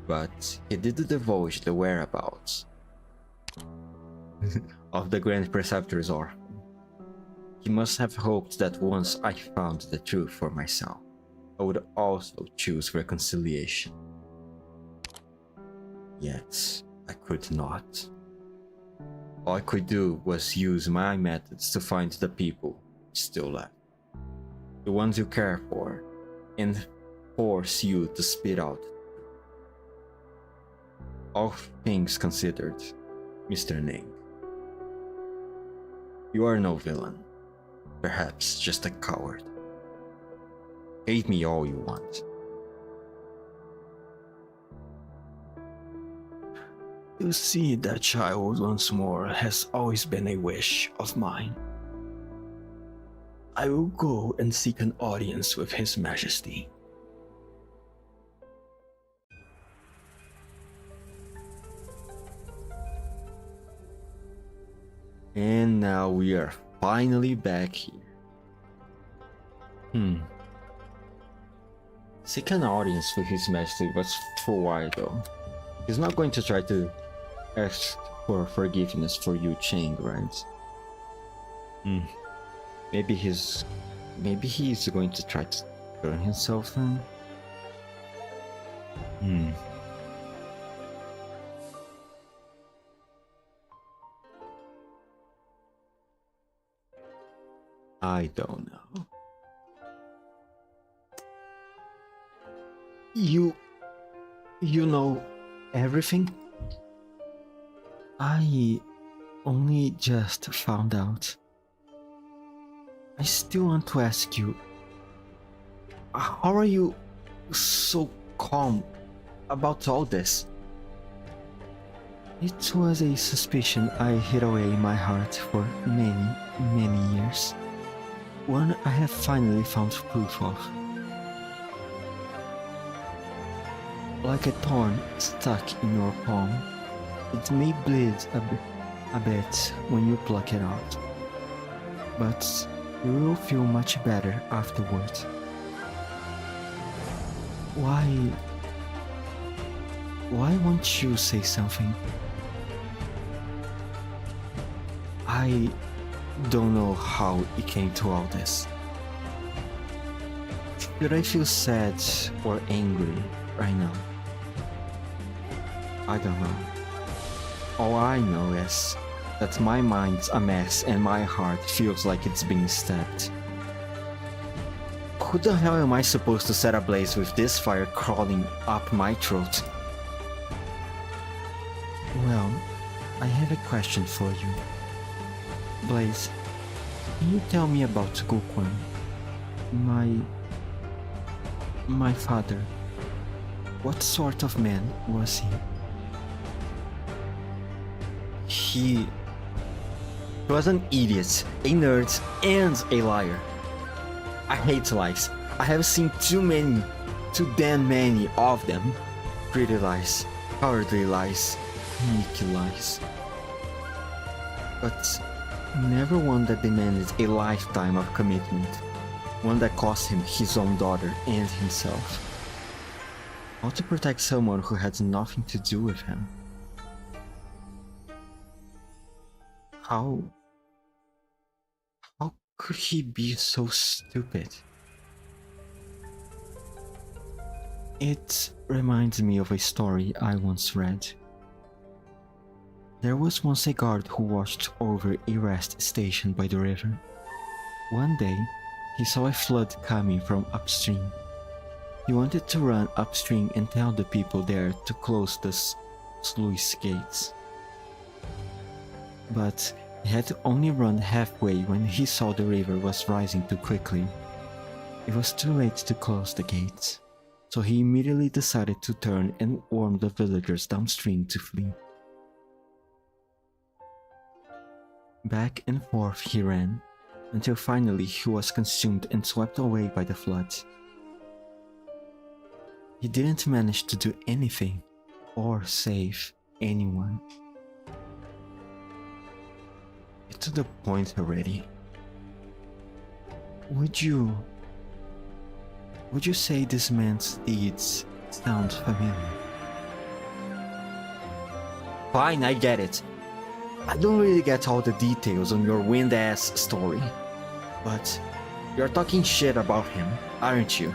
but he did divulge the whereabouts of the Grand Preceptor's orphan. He must have hoped that once I found the truth for myself, I would also choose reconciliation. Yet, I could not. All I could do was use my methods to find the people still left, the ones you care for, and force you to spit out. All things considered, Mr. Ning, you are no villain, perhaps just a coward. Hate me all you want. To see that child once more has always been a wish of mine. I will go and seek an audience with His Majesty. And now we are finally back here. Seek an audience with His Majesty, but for why though? He's not going to try to ask for forgiveness for Yu Cheng, right? Maybe he's going to try to burn himself then? I don't know. You know everything? I only just found out. I still want to ask you, how are you so calm about all this? It was a suspicion I hid away in my heart for many, many years. One I have finally found proof of. Like a thorn stuck in your palm, it may bleed a bit when you pluck it out, but you will feel much better afterwards. why won't you say something? I don't know how it came to all this. Should I feel sad or angry right now? I don't know. All I know is that my mind's a mess and my heart feels like it's being stabbed. Who the hell am I supposed to set ablaze with this fire crawling up my throat? Well, I have a question for you. Blaze, can you tell me about Gukwan? My father. What sort of man was he? He was an idiot, a nerd, and a liar. I hate lies. I have seen too damn many of them. Pretty lies, cowardly lies, sneaky lies. But never one that demanded a lifetime of commitment. One that cost him his own daughter and himself. All to protect someone who had nothing to do with him. How could he be so stupid? It reminds me of a story I once read. There was once a guard who watched over a rest station by the river. One day, he saw a flood coming from upstream. He wanted to run upstream and tell the people there to close the sluice gates. But he had to only run halfway when he saw the river was rising too quickly. It was too late to close the gates, so he immediately decided to turn and warn the villagers downstream to flee. Back and forth he ran, until finally he was consumed and swept away by the flood. He didn't manage to do anything or save anyone. Get to the point already. Would you say this man's deeds sound familiar? Fine, I get it. I don't really get all the details on your wind-ass story. But you're talking shit about him, aren't you?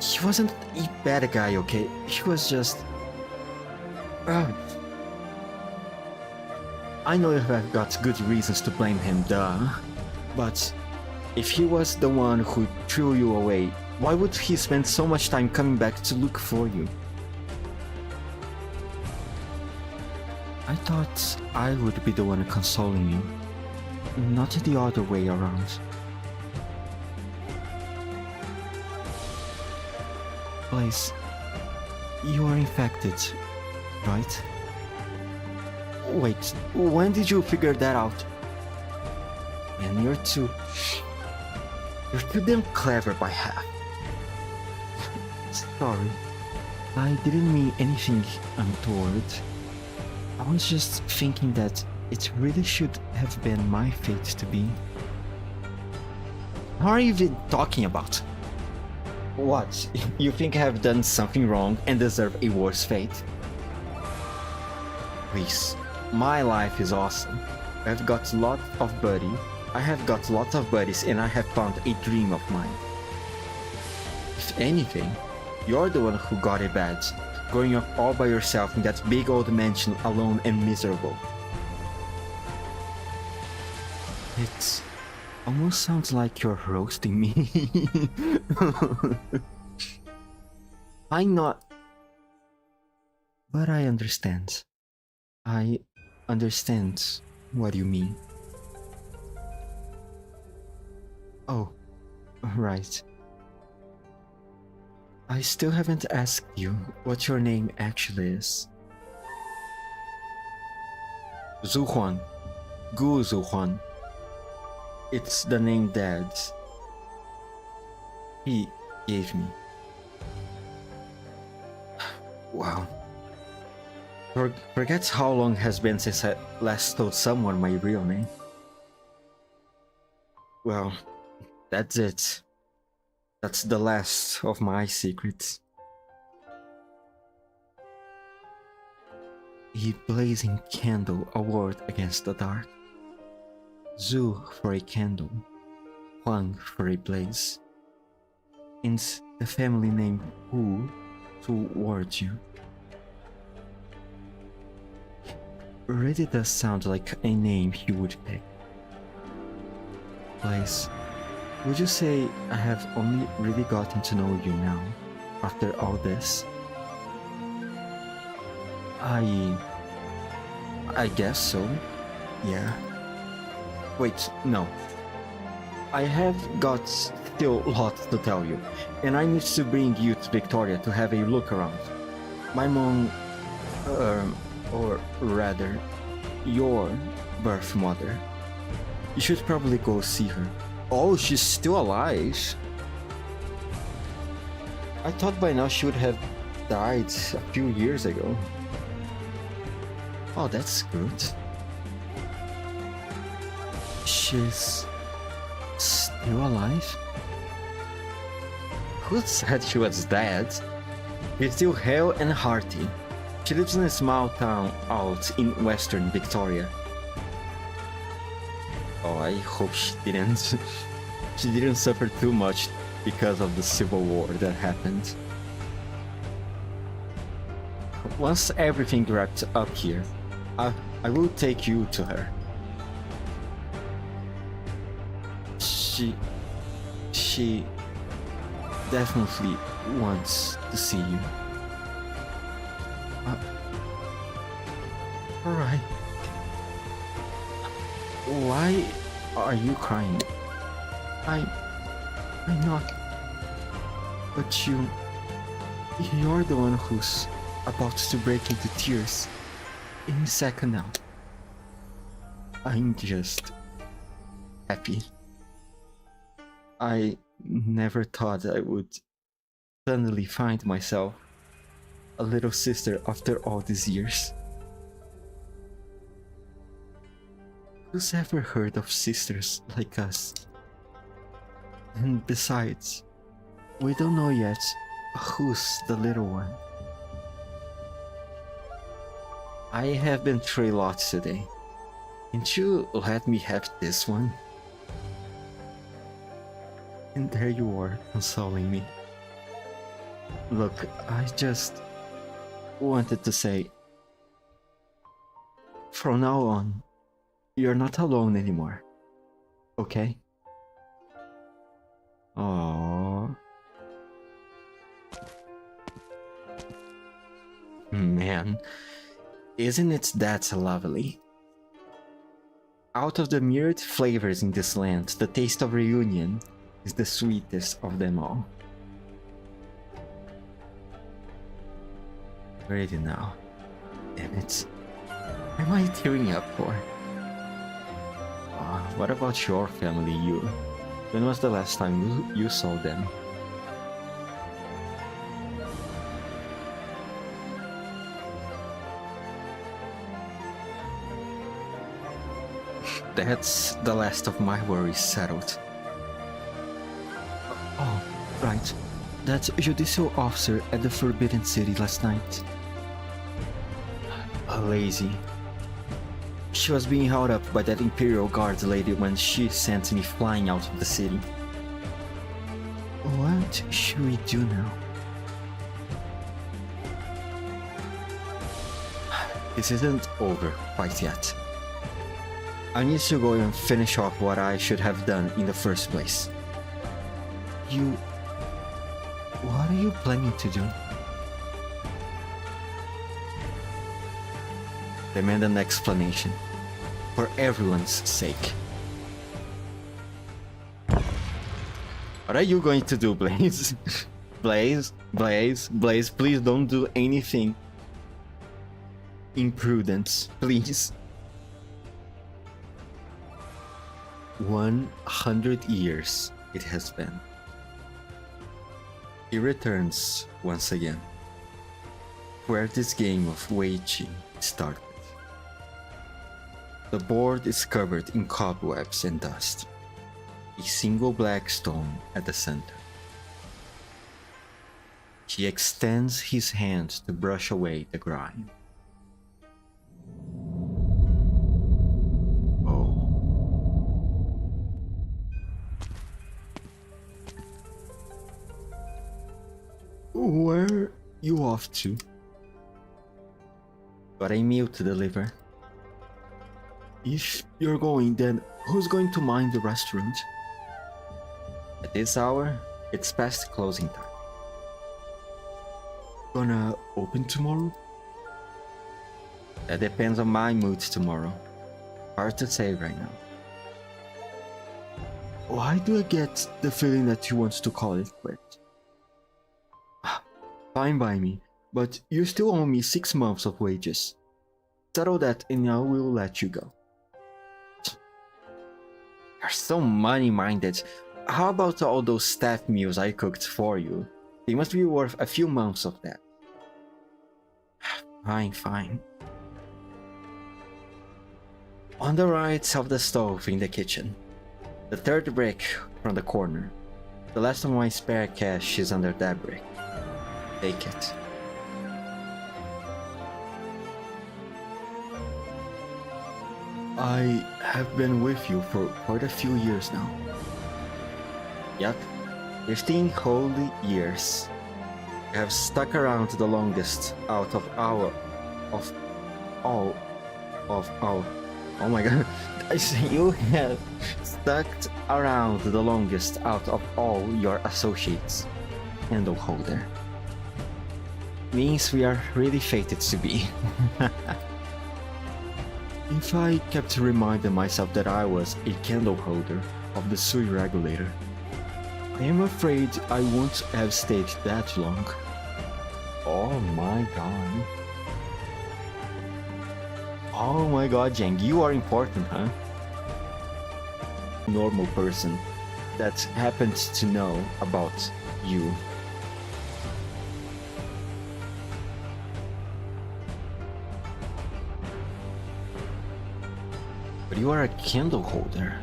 He wasn't a bad guy, okay? He was just... I know I've got good reasons to blame him, duh. But if he was the one who threw you away, why would he spend so much time coming back to look for you? I thought I would be the one consoling you, not the other way around. Blaze, you are infected, right? Wait, when did you figure that out? And you're too damn clever by half. Sorry, I didn't mean anything untoward. I was just thinking that it really should have been my fate to be. What are you even talking about? What? You think I have done something wrong and deserve a worse fate? Please, my life is awesome. I have got lots of buddies and I have found a dream of mine. If anything, you're the one who got it bad. Growing up all by yourself in that big old mansion alone and miserable. It almost sounds like you're roasting me. I'm not... But I understand. I understand what you mean. Oh, right. I still haven't asked you what your name actually is. Zuhuan. Gu Zuhuan. It's the name Dad he gave me. Wow. Forget how long has been since I last told someone my real name. Well, that's it. That's the last of my secrets. A blazing candle, a word against the dark. Zu for a candle, Huang for a blaze. And the family name Hu towards you. Really does sound like a name he would pick. Blaze, would you say I have only really gotten to know you now, after all this? I guess so. Yeah. Wait, no. I have got still lots to tell you, and I need to bring you to Victoria to have a look around. My mom, or rather, your birth mother. You should probably go see her. Oh, she's still alive? I thought by now she would have died a few years ago. Oh, that's good. She's still alive? Who said she was dead? She's still hale and hearty. She lives in a small town out in western Victoria. Oh, I hope she didn't. She didn't suffer too much because of the civil war that happened. Once everything wrapped up here, I will take you to her. She definitely wants to see you. Alright. Why are you crying? I'm not. But you're the one who's about to break into tears any second now. I'm just happy. I never thought I would suddenly find myself a little sister after all these years. Who's ever heard of sisters like us? And besides, we don't know yet who's the little one. I have been through a lot today. Can't you let me have this one? And there you are, consoling me. Look, I just wanted to say, from now on, you're not alone anymore. Okay? Aww. Man, isn't it that lovely? Out of the myriad flavors in this land, the taste of reunion is the sweetest of them all. Ready now. Damn it. Am I tearing up for? What about your family, you? When was the last time you saw them? That's the last of my worries settled. Oh, right. That judicial officer at the Forbidden City last night. Lazy. She was being held up by that Imperial Guard lady when she sent me flying out of the city. What should we do now? This isn't over quite yet. I need to go and finish off what I should have done in the first place. What are you planning to do? Demand an explanation. For everyone's sake. What are you going to do, Blaze? Blaze, please don't do anything imprudent, please. 100 years it has been. He returns once again, where this game of Wei Qi started. The board is covered in cobwebs and dust, a single black stone at the center. He extends his hand to brush away the grime. Where you off to? Got a meal to deliver. If you're going, then who's going to mind the restaurant? At this hour, it's past closing time. Gonna open tomorrow? That depends on my mood tomorrow. Hard to say right now. Why do I get the feeling that you want to call it quits? Fine by me, but you still owe me 6 months of wages. Settle that and I will let you go. You're so money-minded. How about all those staff meals I cooked for you? They must be worth a few months of that. Fine. On the right of the stove in the kitchen. The third brick from the corner. The last of my spare cash is under that brick. Take it. I have been with you for quite a few years now. Yep, 15 whole years. You have stuck around the longest out of all. Oh my god. You have stuck around the longest out of all your associates. Candle holder. Means we are really fated to be. If I kept reminding myself that I was a candle holder of the sewage regulator, I am afraid I won't have stayed that long. Oh my god. Oh my god, Jang, you are important, huh? Normal person that happens to know about you. But you are a candle holder.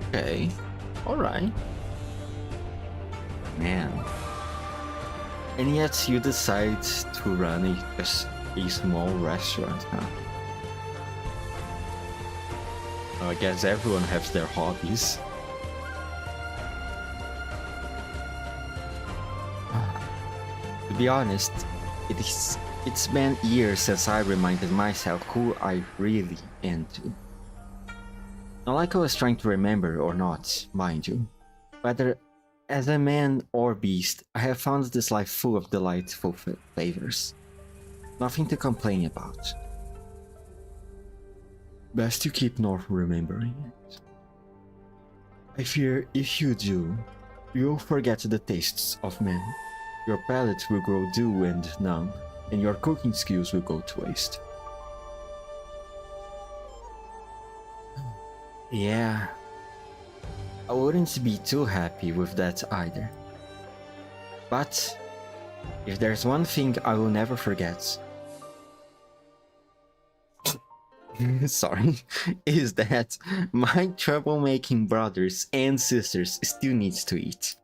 Okay, alright. Man. And yet you decide to run a small restaurant, huh? I guess everyone has their hobbies. To be honest, it's been years since I reminded myself who I really am to. Not like I was trying to remember or not, mind you. Whether as a man or beast, I have found this life full of delightful flavors. Nothing to complain about. Best to keep not remembering it. I fear if you do, you'll forget the tastes of men. Your palate will grow dull and numb, and your cooking skills will go to waste. Yeah, I wouldn't be too happy with that either. But if there's one thing I will never forget, sorry, is that my troublemaking brothers and sisters still needs to eat.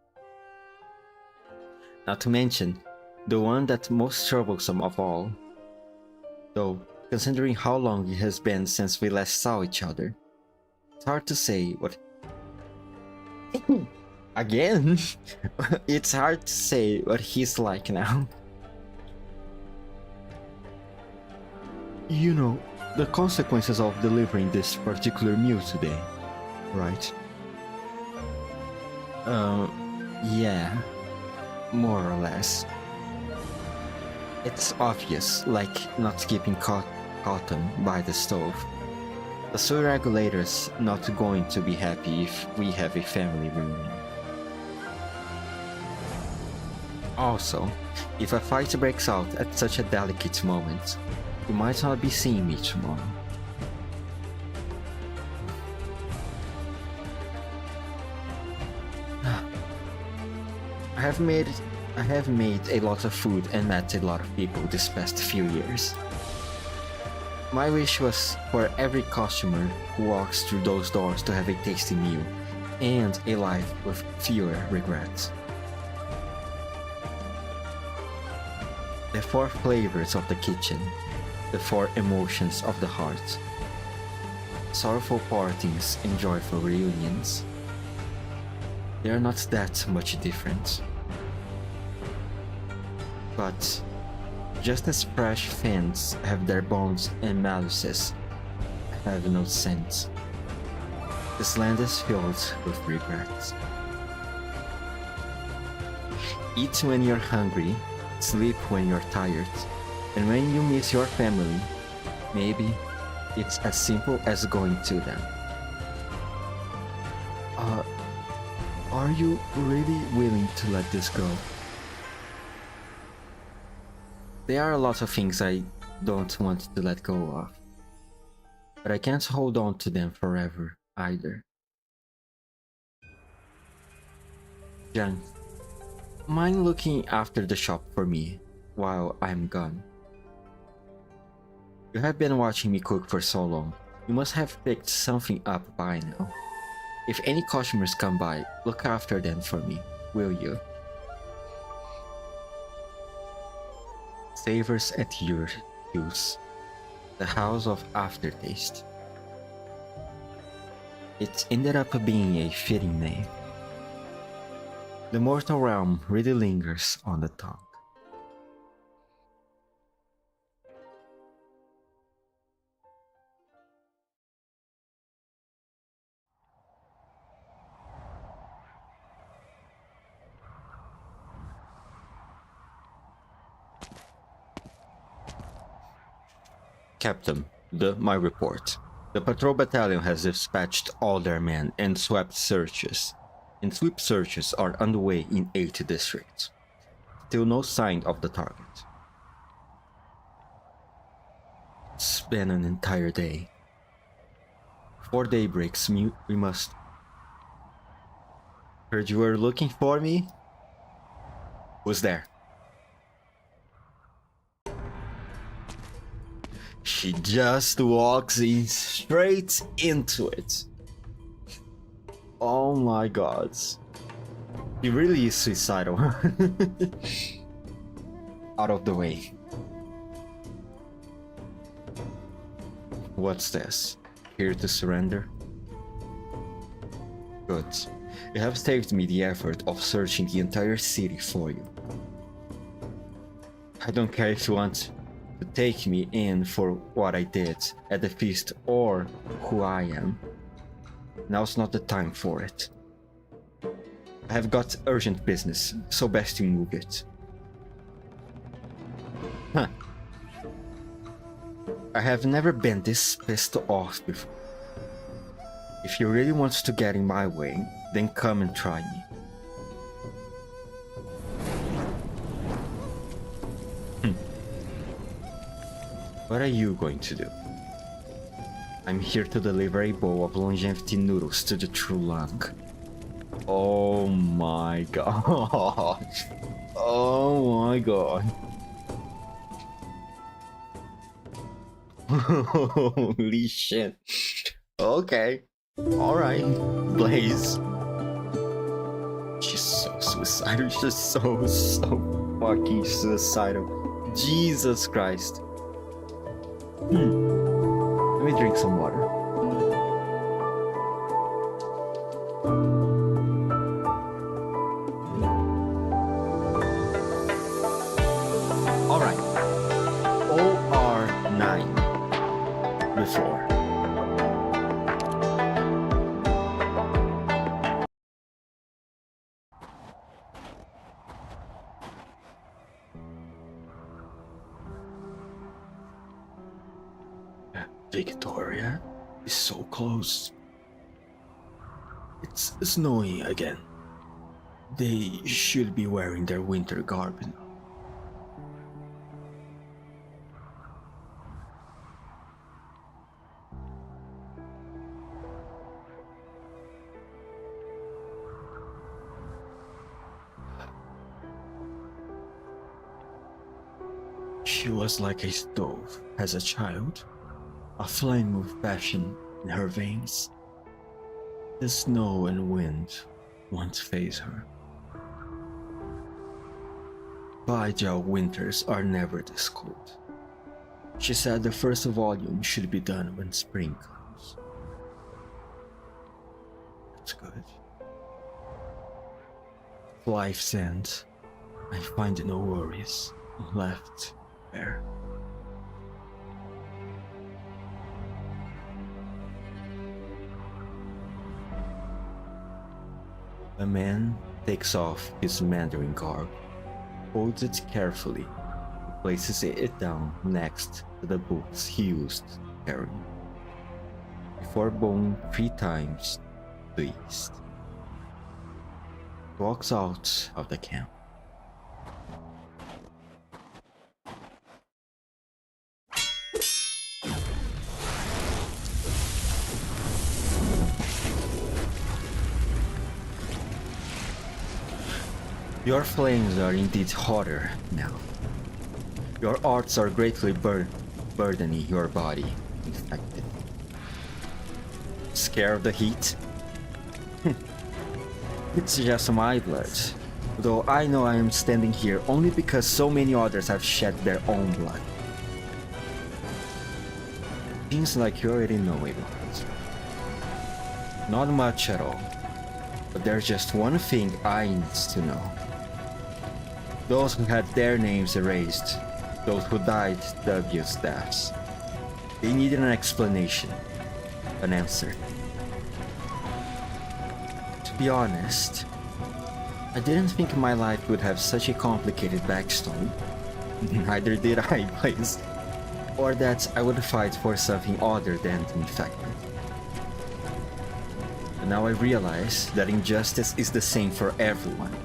Not to mention, the one that's most troublesome of all. Though, considering how long it has been since we last saw each other, it's hard to say what... Again? It's hard to say what he's like now. You know, the consequences of delivering this particular meal today, right? Yeah, more or less. It's obvious, like not keeping cotton by the stove. The sewer regulator's not going to be happy if we have a family reunion. Also, if a fight breaks out at such a delicate moment, you might not be seeing me tomorrow. I have made a lot of food and met a lot of people this past few years. My wish was for every customer who walks through those doors to have a tasty meal and a life with fewer regrets. The 4 flavors of the kitchen, the 4 emotions of the heart, sorrowful partings and joyful reunions. They are not that much different. But just as fresh fins have their bones and malices have no sense, this land is filled with regrets. Eat when you're hungry, sleep when you're tired, and when you miss your family, maybe it's as simple as going to them. Are you really willing to let this go? There are a lot of things I don't want to let go of, but I can't hold on to them forever either. Jan, mind looking after the shop for me while I'm gone? You have been watching me cook for so long, you must have picked something up by now. If any customers come by, look after them for me, will you? Savors at your use. The House of Aftertaste. It ended up being a fitting name. The mortal realm really lingers on the tongue. Captain, my report. The patrol battalion has dispatched all their men and sweep searches are underway in 8 districts. Still no sign of the target. It's been an entire day. Before day breaks, we must... Heard you were looking for me? Who's there? She just walks in straight into it. Oh my god. He really is suicidal. Out of the way. What's this? Here to surrender? Good. You have saved me the effort of searching the entire city for you. I don't care if you want to take me in for what I did at the feast or who I am. Now's not the time for it. I have got urgent business, so best you move it. Huh. I have never been this pissed off before. If you really want to get in my way, then come and try me. What are you going to do? I'm here to deliver a bowl of longevity noodles to the true lung. Oh my god. Oh my god. Holy shit. Okay. Alright. Blaze. She's so suicidal. She's so fucking suicidal. Jesus Christ. Let me drink some water. Alright. OR9. Before. Victoria is so close. It's snowing again. They should be wearing their winter garb now. She was like a stove as a child, a flame of passion in her veins. The snow and wind won't faze her. Bajau winters are never this cold. She said the first volume should be done when spring comes. That's good. Life's end, I find no worries. left there. The man takes off his Mandarin garb, folds it carefully, and places it down next to the books he used carrying, before bowing 3 times to the east. He walks out of the camp. Your flames are indeed hotter now. Your arts are greatly burdening your body, infected. Scared of the heat? It's just my blood. Though I know I am standing here only because so many others have shed their own blood. Seems like you already know it. Not much at all. But there's just one thing I need to know. Those who had their names erased, those who died dubious deaths, they needed an explanation, an answer. To be honest, I didn't think my life would have such a complicated backstory. Neither did I, Blaze. Or that I would fight for something other than the infected. But now I realize that injustice is the same for everyone.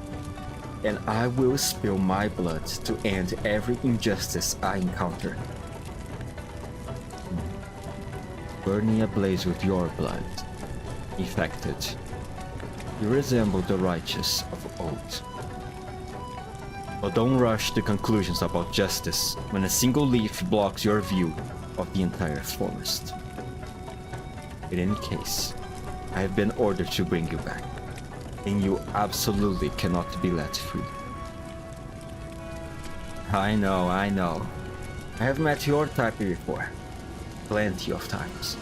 And I will spill my blood to end every injustice I encounter. Burning ablaze with your blood, infected, you resemble the righteous of old. But don't rush to conclusions about justice when a single leaf blocks your view of the entire forest. In any case, I have been ordered to bring you back, and you absolutely cannot be let free. I know. I have met your type before. Plenty of times.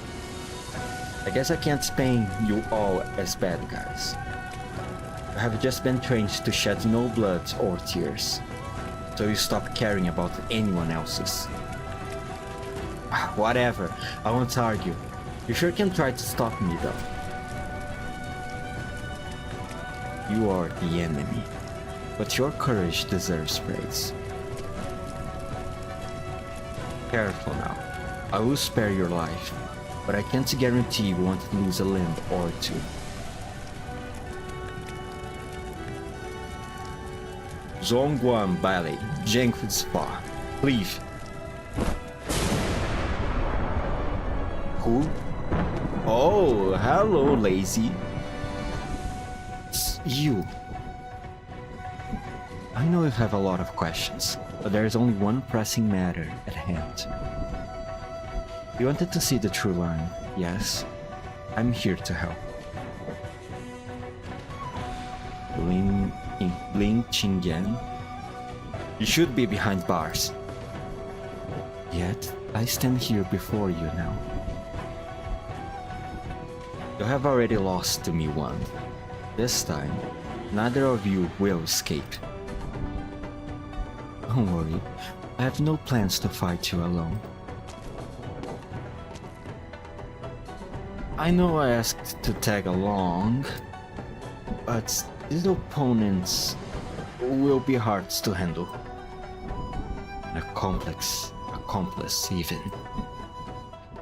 I guess I can't paint you all as bad guys. I have just been trained to shed no blood or tears, so you stop caring about anyone else's. Whatever, I won't argue. You sure can try to stop me though. You are the enemy, but your courage deserves praise. Careful now. I will spare your life, but I can't guarantee you won't lose a limb or two. Zongguan Ballet, Jenkins Spa, leave. Who? Oh, hello, lazy. It's you. I know you have a lot of questions, but there is only one pressing matter at hand. You wanted to see the true line, yes? I'm here to help. Ling Qingyan? You should be behind bars. Yet, I stand here before you now. You have already lost to me one. This time, neither of you will escape. Don't worry, I have no plans to fight you alone. I know I asked to tag along, but these opponents will be hard to handle. A complex accomplice even.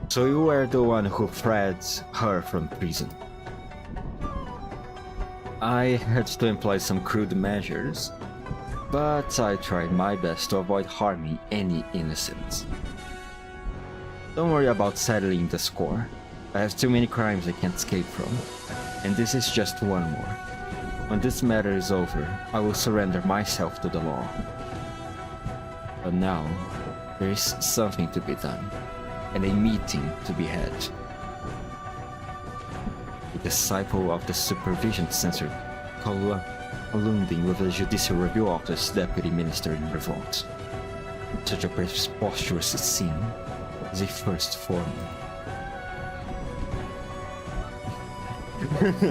So you were the one who freed her from prison. I had to employ some crude measures, but I tried my best to avoid harming any innocents. Don't worry about settling the score. I have too many crimes I can't escape from, and this is just one more. When this matter is over, I will surrender myself to the law. But now, there is something to be done, and a meeting to be had. A disciple of the supervision censor colluding with the Judicial Review Office Deputy Minister in revolt. Such a preposterous scene is a first for me.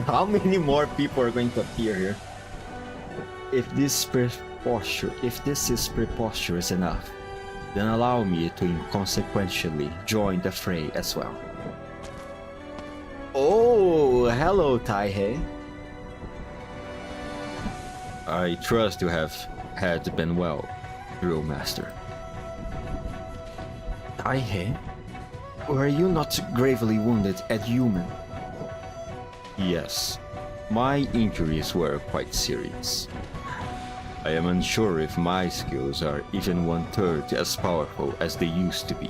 How many more people are going to appear here? If this if this is preposterous enough, then allow me to inconsequentially join the fray as well. Oh, hello, Taihe. I trust you have been well, Drill Master. Taihe? Were you not gravely wounded at Human? Yes, my injuries were quite serious. I am unsure if my skills are even 1/3 as powerful as they used to be.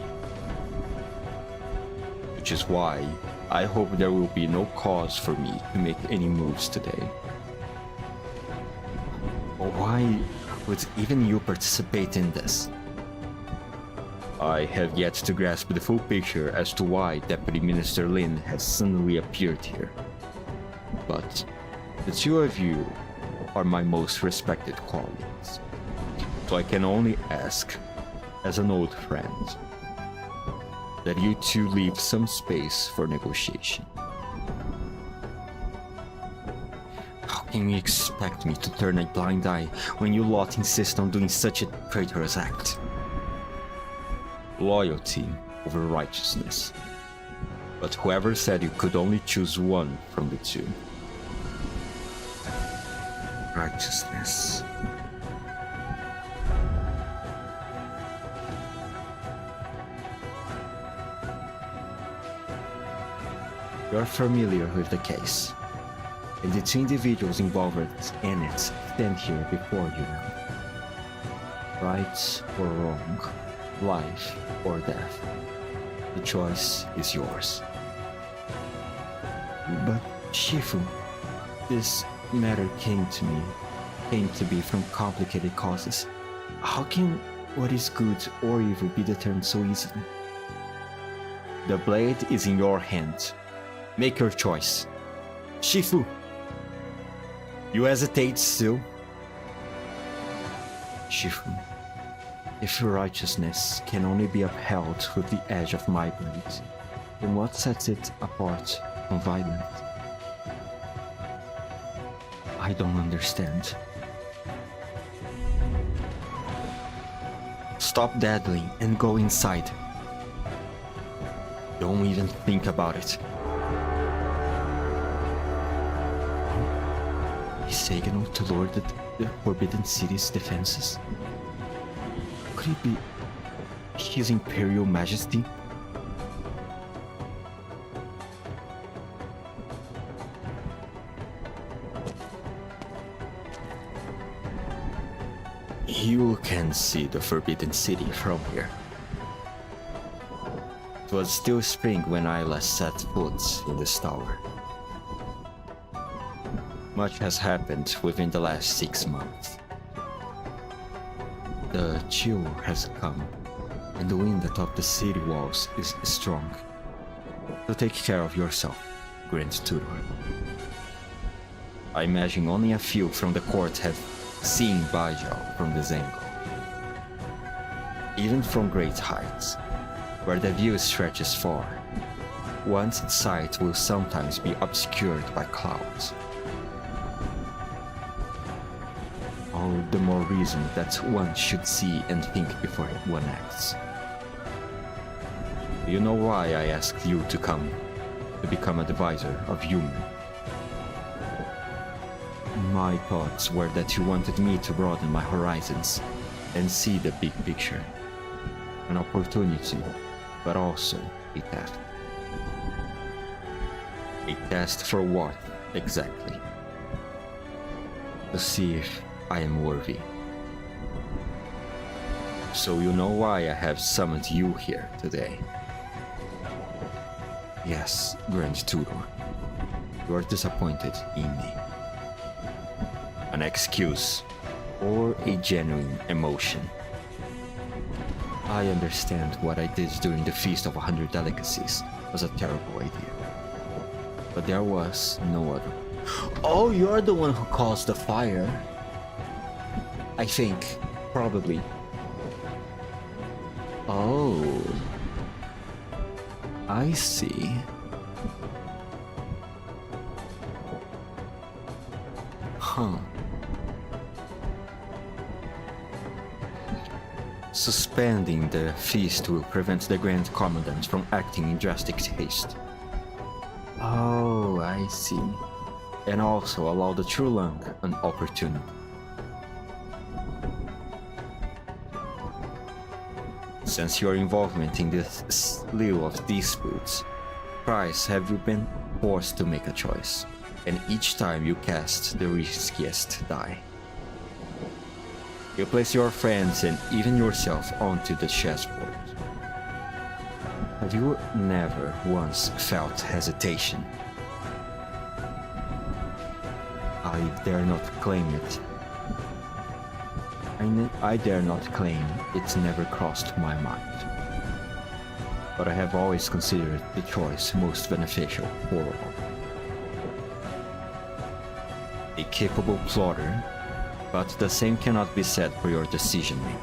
Which is why I hope there will be no cause for me to make any moves today. Why would even you participate in this? I have yet to grasp the full picture as to why Deputy Minister Lin has suddenly appeared here. But the two of you are my most respected colleagues, so I can only ask, as an old friend, that you two leave some space for negotiation. How can you expect me to turn a blind eye when you lot insist on doing such a traitorous act? Loyalty over righteousness. But whoever said you could only choose one from the two? Righteousness. You're familiar with the case, and the two individuals involved in it stand here before you now. Right or wrong, life or death, the choice is yours. But Shifu, this matter came to be from complicated causes. How can what is good or evil be determined so easily? The blade is in your hand. Make your choice. Shifu! You hesitate still? Shifu, if your righteousness can only be upheld with the edge of my blade, then what sets it apart from violence? I don't understand. Stop daddling and go inside. Don't even think about it. A signal to lower the Forbidden City's defenses? Could it be His Imperial Majesty? You can see the Forbidden City from here. It was still spring when I last set foot in this tower. Much has happened within the last 6 months. The chill has come, and the wind atop the city walls is strong. So take care of yourself, Grand Tutor. I imagine only a few from the court have seen Bajau from this angle. Even from great heights, where the view stretches far, one's sight will sometimes be obscured by clouds. All the more reason that one should see and think before one acts. You know why I asked you to come, to become an advisor of Human? My thoughts were that you wanted me to broaden my horizons and see the big picture. An opportunity, but also a test. A test for what, exactly? To see if I am worthy. So you know why I have summoned you here today. Yes, Grand Tutor, you are disappointed in me. An excuse, or a genuine emotion. I understand what I did during the Feast of 100 Delicacies was a terrible idea. But there was no other. Oh, you're the one who caused the fire. I think, probably. Oh. I see. Huh. Suspending the feast will prevent the Grand Commandant from acting in drastic haste. Oh, I see. And also allow the True Lung an opportunity. Since your involvement in this slew of disputes, thrice have you been forced to make a choice, and each time you cast the riskiest die. You place your friends and even yourself onto the chessboard. Have you never once felt hesitation? I dare not claim it. I dare not claim it never crossed my mind. But I have always considered the choice most beneficial for all. A capable plotter, but the same cannot be said for your decision-making.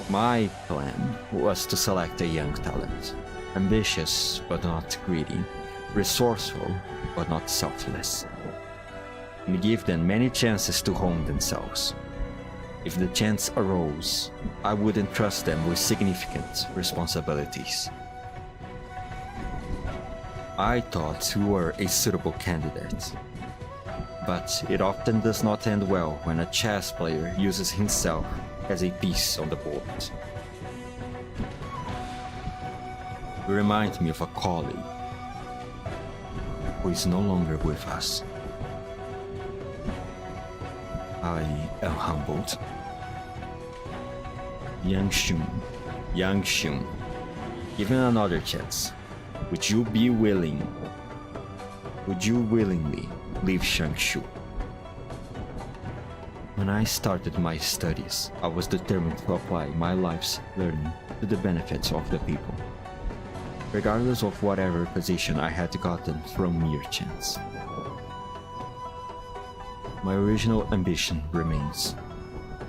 My plan was to select a young talent, ambitious but not greedy, resourceful but not selfless, and give them many chances to hone themselves. If the chance arose, I would entrust them with significant responsibilities. I thought you were a suitable candidate, but it often does not end well when a chess player uses himself as a piece on the board. You remind me of a colleague who is no longer with us. I am humbled. Yang Shun, given another chance, would you willingly leave Shangshu? When I started my studies, I was determined to apply my life's learning to the benefits of the people, regardless of whatever position I had gotten from mere chance. My original ambition remains,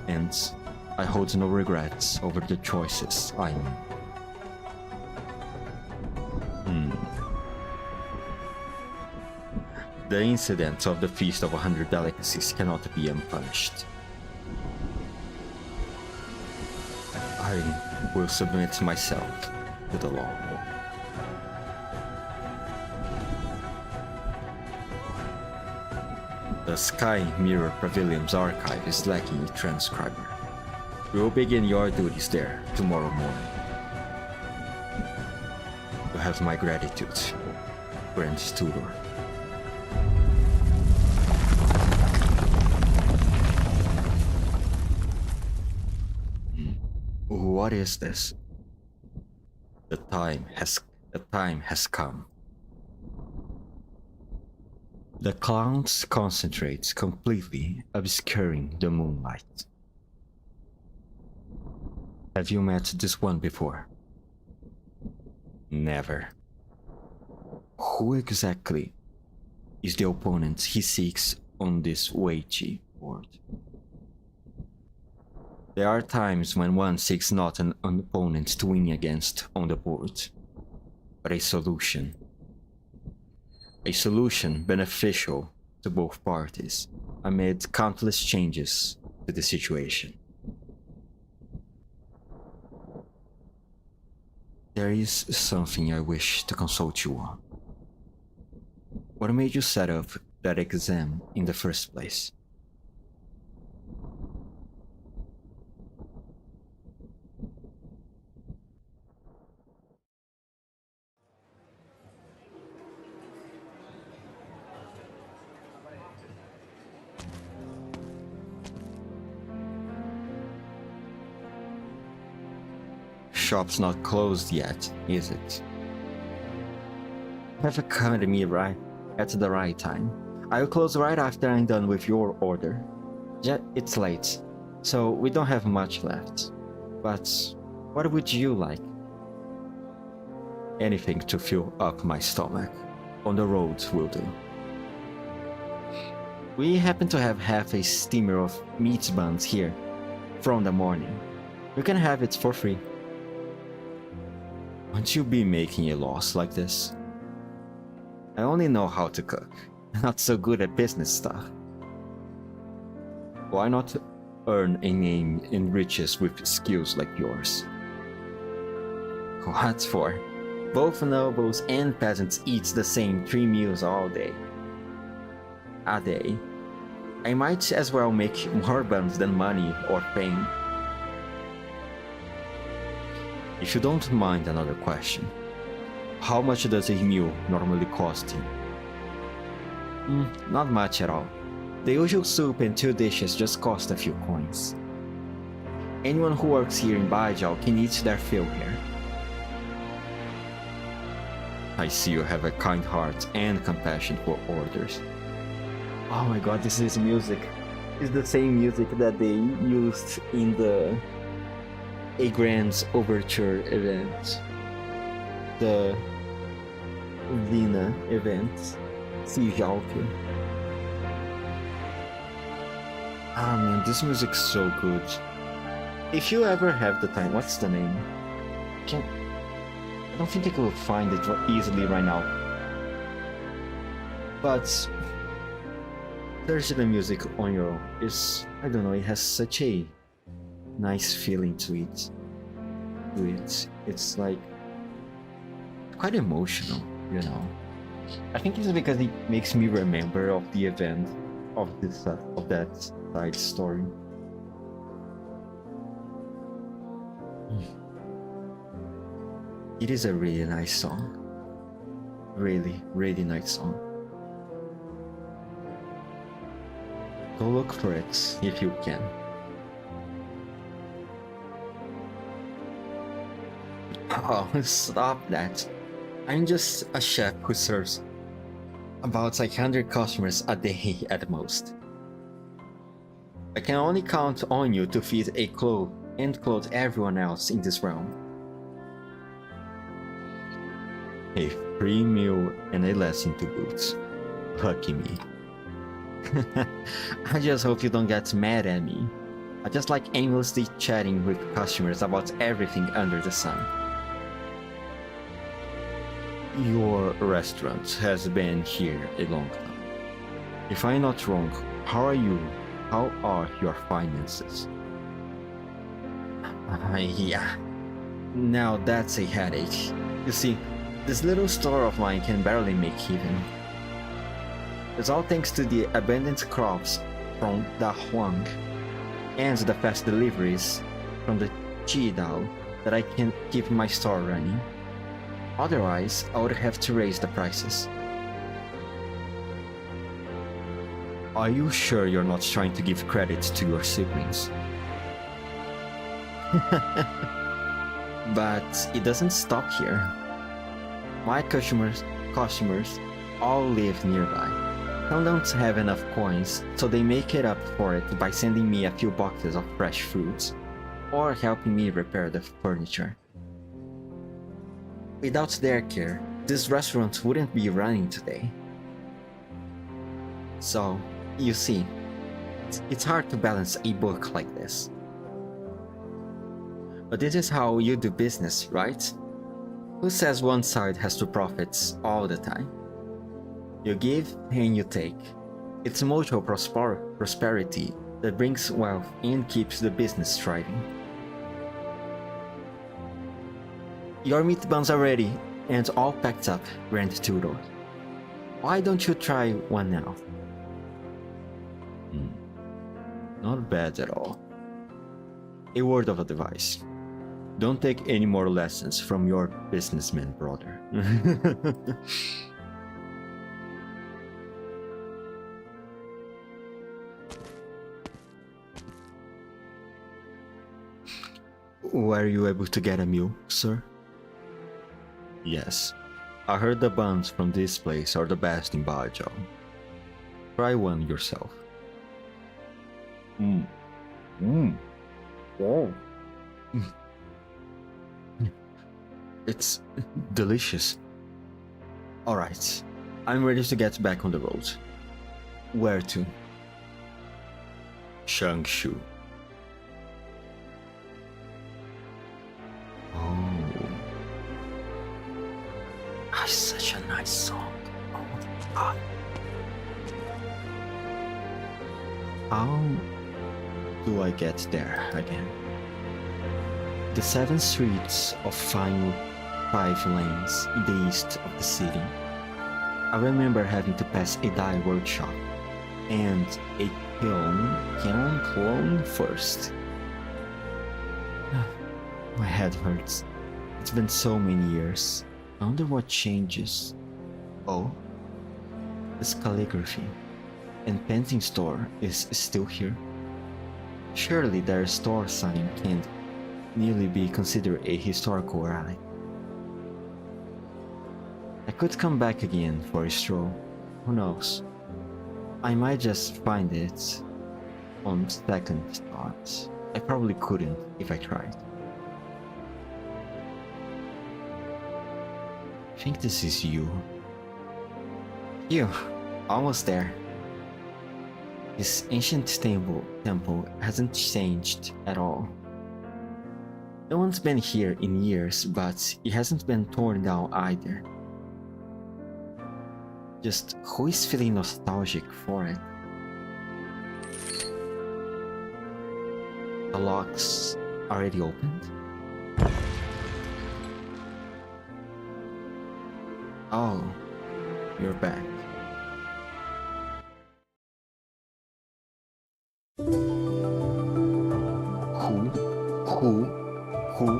and I hold no regrets over the choices I made. The incident of the Feast of 100 Delicacies cannot be unpunished. I will submit myself to the law. The Sky Mirror Pavilion's archive is lacking a transcriber. We will begin your duties there tomorrow morning. You have my gratitude, Grand Tutor. What is this? The time has come. The clouds concentrate, completely obscuring the moonlight. Have you met this one before? Never. Who exactly is the opponent he seeks on this Weiqi board? There are times when one seeks not an opponent to win against on the board, but a solution. A solution beneficial to both parties amid countless changes to the situation. There is something I wish to consult you on. What made you set up that exam in the first place? Shop's not closed yet, is it? Have come to me right at the right time. I'll close right after I'm done with your order. It's late, so we don't have much left. But what would you like? Anything to fill up my stomach. On the road will do. We happen to have half a steamer of meat buns here from the morning. You can have it for free. Won't you be making a loss like this? I only know how to cook, not so good at business stuff. Why not earn a name and riches with skills like yours. What for? Both nobles and peasants eat the same 3 meals all day. A day. I might as well make more buns than money or fame. If you don't mind another question, how much does a meal normally cost you? Not much at all. The usual soup and 2 dishes just cost a few coins. Anyone who works here in Bajau can eat their fill here. I see you have a kind heart and compassion for others. Oh my god, this is music. It's the same music that they used in the A Grand's Overture event. The Vina event. Sijalka. Ah man, this music's so good. If you ever have the time, what's the name? I don't think I could find it easily right now. But search the music on your own. I don't know, it has such a nice feeling to it. It's like quite emotional, you know. I think it's because it makes me remember of the event of that side story. It is a really nice song. Really, really nice song. Go look for it if you can. Oh, stop that. I'm just a chef who serves about 100 customers a day at most. I can only count on you to feed and clothe everyone else in this realm. A free meal and a lesson to boot. Lucky me. I just hope you don't get mad at me. I just like aimlessly chatting with customers about everything under the sun. Your restaurant has been here a long time. If I'm not wrong, how are your finances? Yeah. Now that's a headache. You see, this little store of mine can barely make even. It's all thanks to the abundant crops from Da Huang and the fast deliveries from the Qidao that I can keep my store running. Otherwise, I would have to raise the prices. Are you sure you're not trying to give credit to your siblings? But it doesn't stop here. My customers all live nearby. Some don't have enough coins, so they make it up for it by sending me a few boxes of fresh fruits, or helping me repair the furniture. Without their care, this restaurant wouldn't be running today. So, you see, it's hard to balance a book like this. But this is how you do business, right? Who says one side has to profit all the time? You give and you take. It's mutual prosperity that brings wealth and keeps the business thriving. Your meat buns are ready and all packed up, Grand Tudor. Why don't you try one now? Not bad at all. A word of advice. Don't take any more lessons from your businessman brother. Were you able to get a meal, sir? Yes. I heard the buns from this place are the best in Bajau. Try one yourself. Wow. It's delicious. Alright, I'm ready to get back on the road. Where to? Shangshu. Oh. It's such a nice song. Oh my god. do I get there again? The 7 streets of 5 lanes in the east of the city. I remember having to pass a dye workshop and a kiln clone first. My head hurts. It's been so many years. I wonder what changes. Oh, this calligraphy and painting store is still here. Surely their store sign can't nearly be considered a historical relic. I could come back again for a stroll. Who knows? I might just find it on second thought. I probably couldn't if I tried. I think this is you. You, almost there. This ancient temple hasn't changed at all. No one's been here in years, but it hasn't been torn down either. Just who is feeling nostalgic for it? The lock's already opened? Oh, you're back. Who?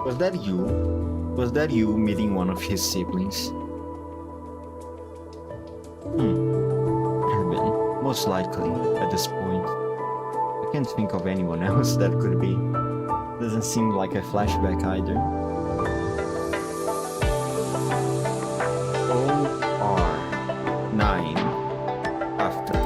Was that you? Was that you meeting one of his siblings? Have been. Most likely, at this point. I can't think of anyone else that could be. Doesn't seem like a flashback either. OR9 after.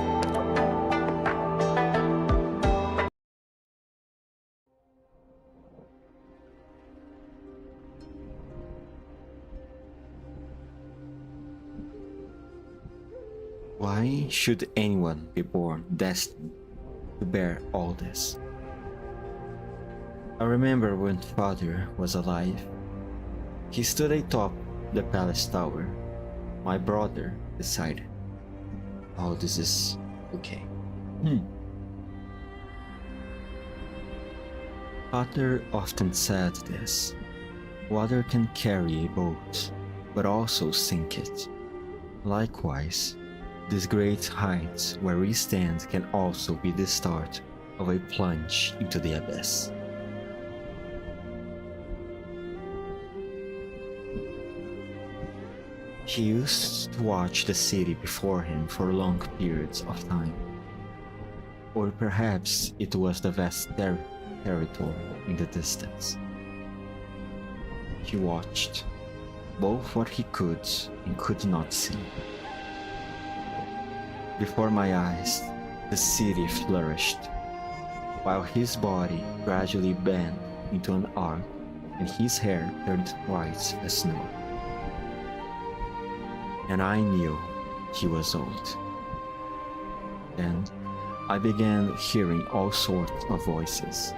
Why should anyone be born destined to bear all this? I remember when father was alive. He stood atop the palace tower. My brother decided, oh, this is okay. Father often said this. Water can carry a boat, but also sink it. Likewise, this great height where we stand can also be the start of a plunge into the abyss. He used to watch the city before him for long periods of time. Or perhaps it was the vast territory in the distance. He watched both what he could and could not see. Before my eyes, the city flourished, while his body gradually bent into an arc and his hair turned white as snow. And I knew he was old. Then I began hearing all sorts of voices.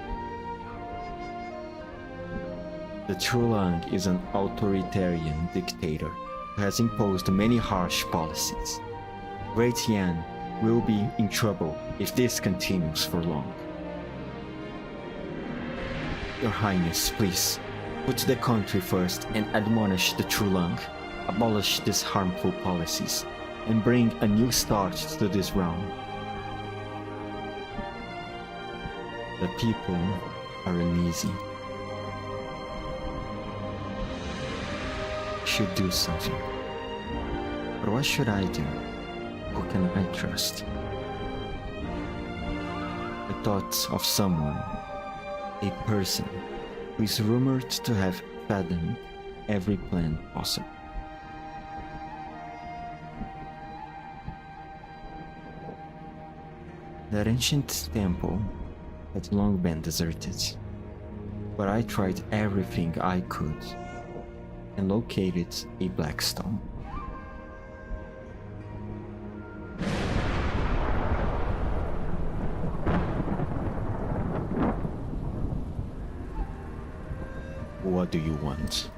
The Trulang is an authoritarian dictator who has imposed many harsh policies. Great Yan will be in trouble if this continues for long. Your Highness, please, put the country first and admonish the Trulang, abolish these harmful policies, and bring a new start to this realm. The people are uneasy. Should do something. But what should I do? Who can I trust? I thought of someone, a person who is rumored to have fathomed every plan possible. That ancient temple had long been deserted, but I tried everything I could and located a black stone. What do you want?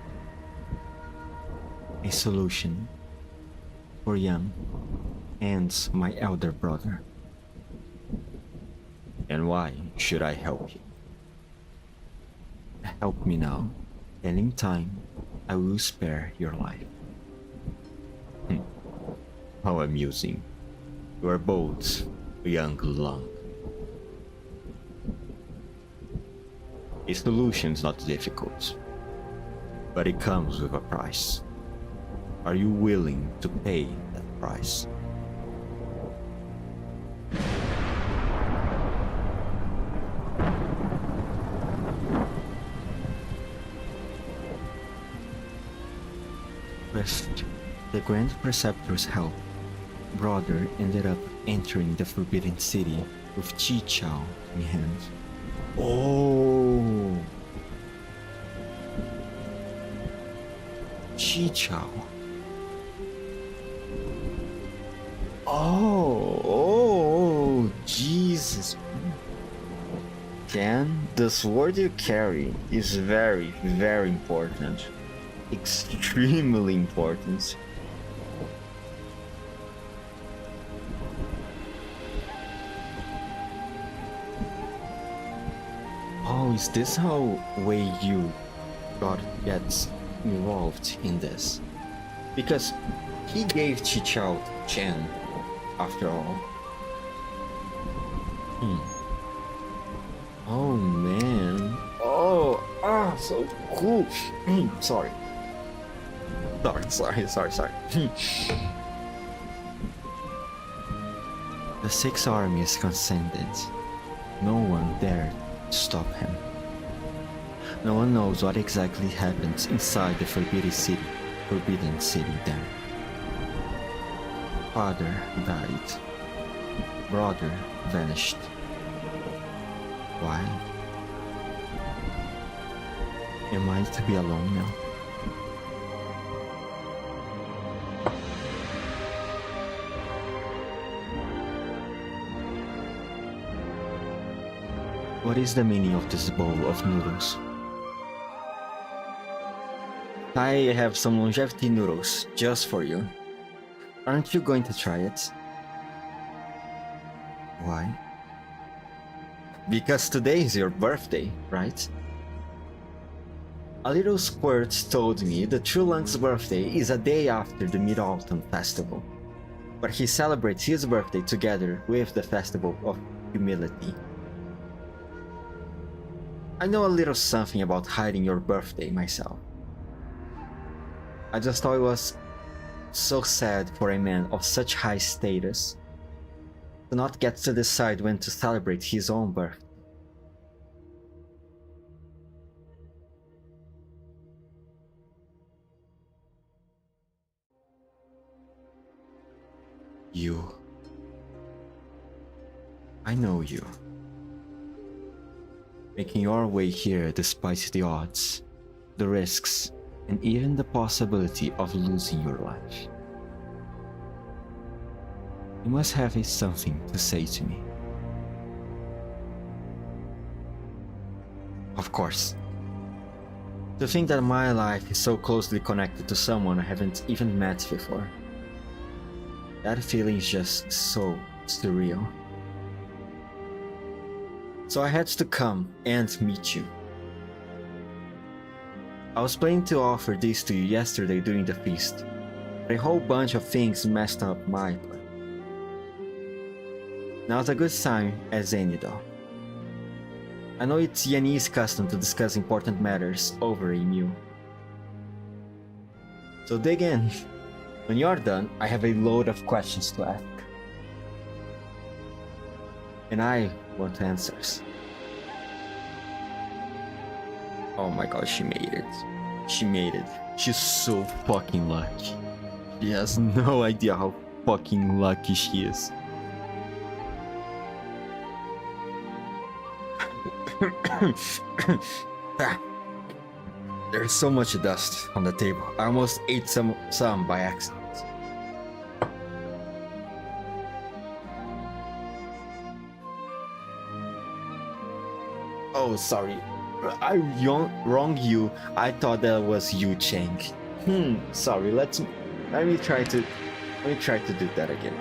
A solution for Yan and my elder brother. And why should I help you? Help me now, and in time, I will spare your life. How amusing. You are both young lung. A solution's not difficult, but it comes with a price. Are you willing to pay that price? With the Grand Preceptor's help, Brother ended up entering the Forbidden City with Chi Chao in hand. Oh! Chi Chao. Oh, Jesus. Dan, the sword you carry is very, very important. Extremely important. Oh, is this how Wei Yu gets involved in this? Because he gave Chi Chao to Chen, after all. Oh man. Oh, so cool. Sorry. Sorry. The six armies consented. No one dared stop him. No one knows what exactly happened inside the Forbidden City then. Father died. Brother vanished. Why? Am I to be alone now? What is the meaning of this bowl of noodles? I have some longevity noodles just for you. Aren't you going to try it? Why? Because today is your birthday, right? A little squirt told me the True Lung's birthday is a day after the Mid-Autumn Festival, but he celebrates his birthday together with the Festival of Humility. I know a little something about hiding your birthday myself. I just thought it was so sad for a man of such high status to not get to decide when to celebrate his own birthday. You. I know you. Making your way here despite the odds, the risks, and even the possibility of losing your life. You must have something to say to me. Of course. To think that my life is so closely connected to someone I haven't even met before. That feeling is just so surreal. So I had to come and meet you. I was planning to offer this to you yesterday during the feast, but a whole bunch of things messed up my plan. Now's a good time as any though. I know it's Yanni's custom to discuss important matters over a meal. So dig in. When you're done, I have a load of questions to ask. And I want answers. Oh my god, she made it. She made it. She's so fucking lucky. She has no idea how fucking lucky she is. There's so much dust on the table. I almost ate some by accident. Oh, sorry. I wronged you. I thought that was you, Cheng. Sorry. Let me try to do that again.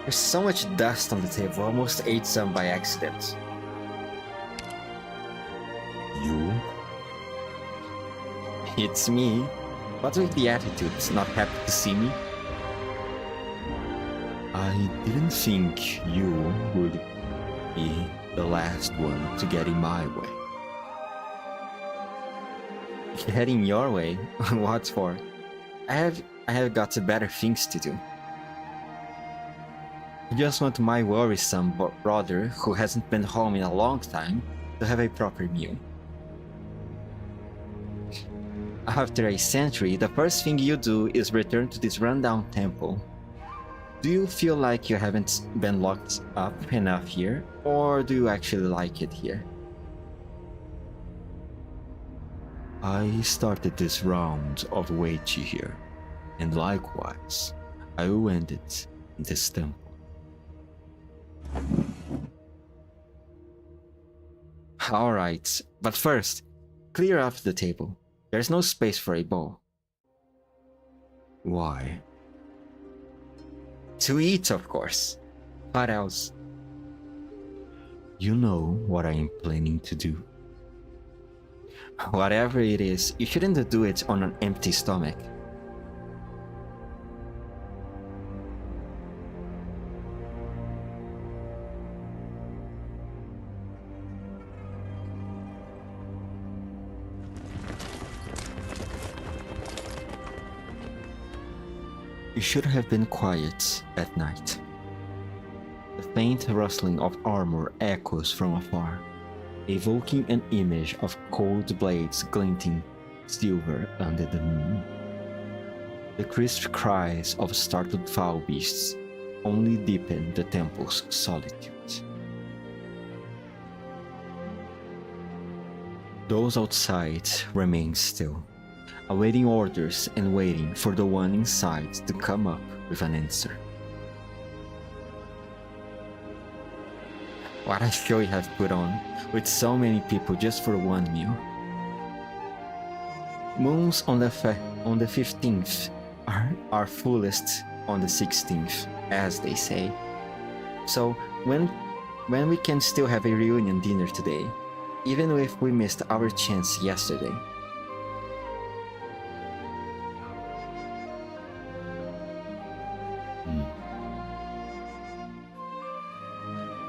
There's so much dust on the table, I almost ate some by accident. You? It's me. But with the attitude, not happy to see me. I didn't think you would be the last one to get in my way. Getting your way? What for? I have got better things to do. I just want my worrisome brother, who hasn't been home in a long time, to have a proper meal. After a century, the first thing you do is return to this rundown temple. Do you feel like you haven't been locked up enough here, or do you actually like it here? I started this round of Weichi here, and likewise, I will end it in this temple. Alright, but first, clear off the table. There's no space for a bowl. Why? To eat, of course. What else? You know what I am planning to do. Whatever it is, you shouldn't do it on an empty stomach. You should have been quiet at night. The faint rustling of armor echoes from afar, evoking an image of cold blades glinting silver under the moon. The crisp cries of startled foul beasts only deepen the temple's solitude. Those outside remain still, awaiting orders and waiting for the one inside to come up with an answer. What a show you have put on, with so many people just for one meal. Moons on the 15th are fullest on the 16th, as they say. So when we can still have a reunion dinner today, even if we missed our chance yesterday.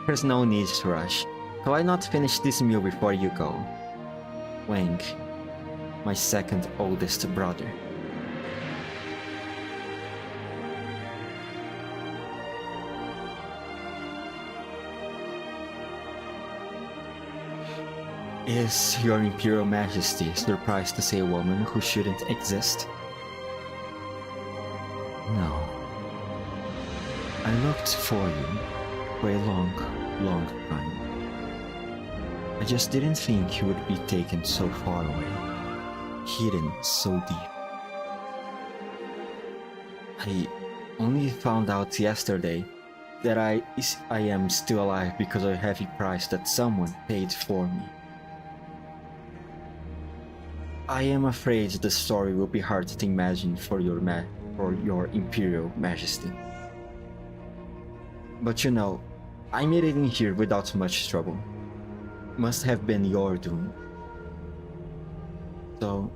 There's no need to rush. Why not finish this meal before you go? Wang, my second oldest brother. Is your Imperial Majesty surprised to see a woman who shouldn't exist? No. I looked for you for a long time. I just didn't think you would be taken so far away, hidden so deep. I only found out yesterday that I am still alive because of a heavy price that someone paid for me. I am afraid the story will be hard to imagine for your Imperial Majesty. But you know, I made it in here without much trouble. Must have been your doing. So,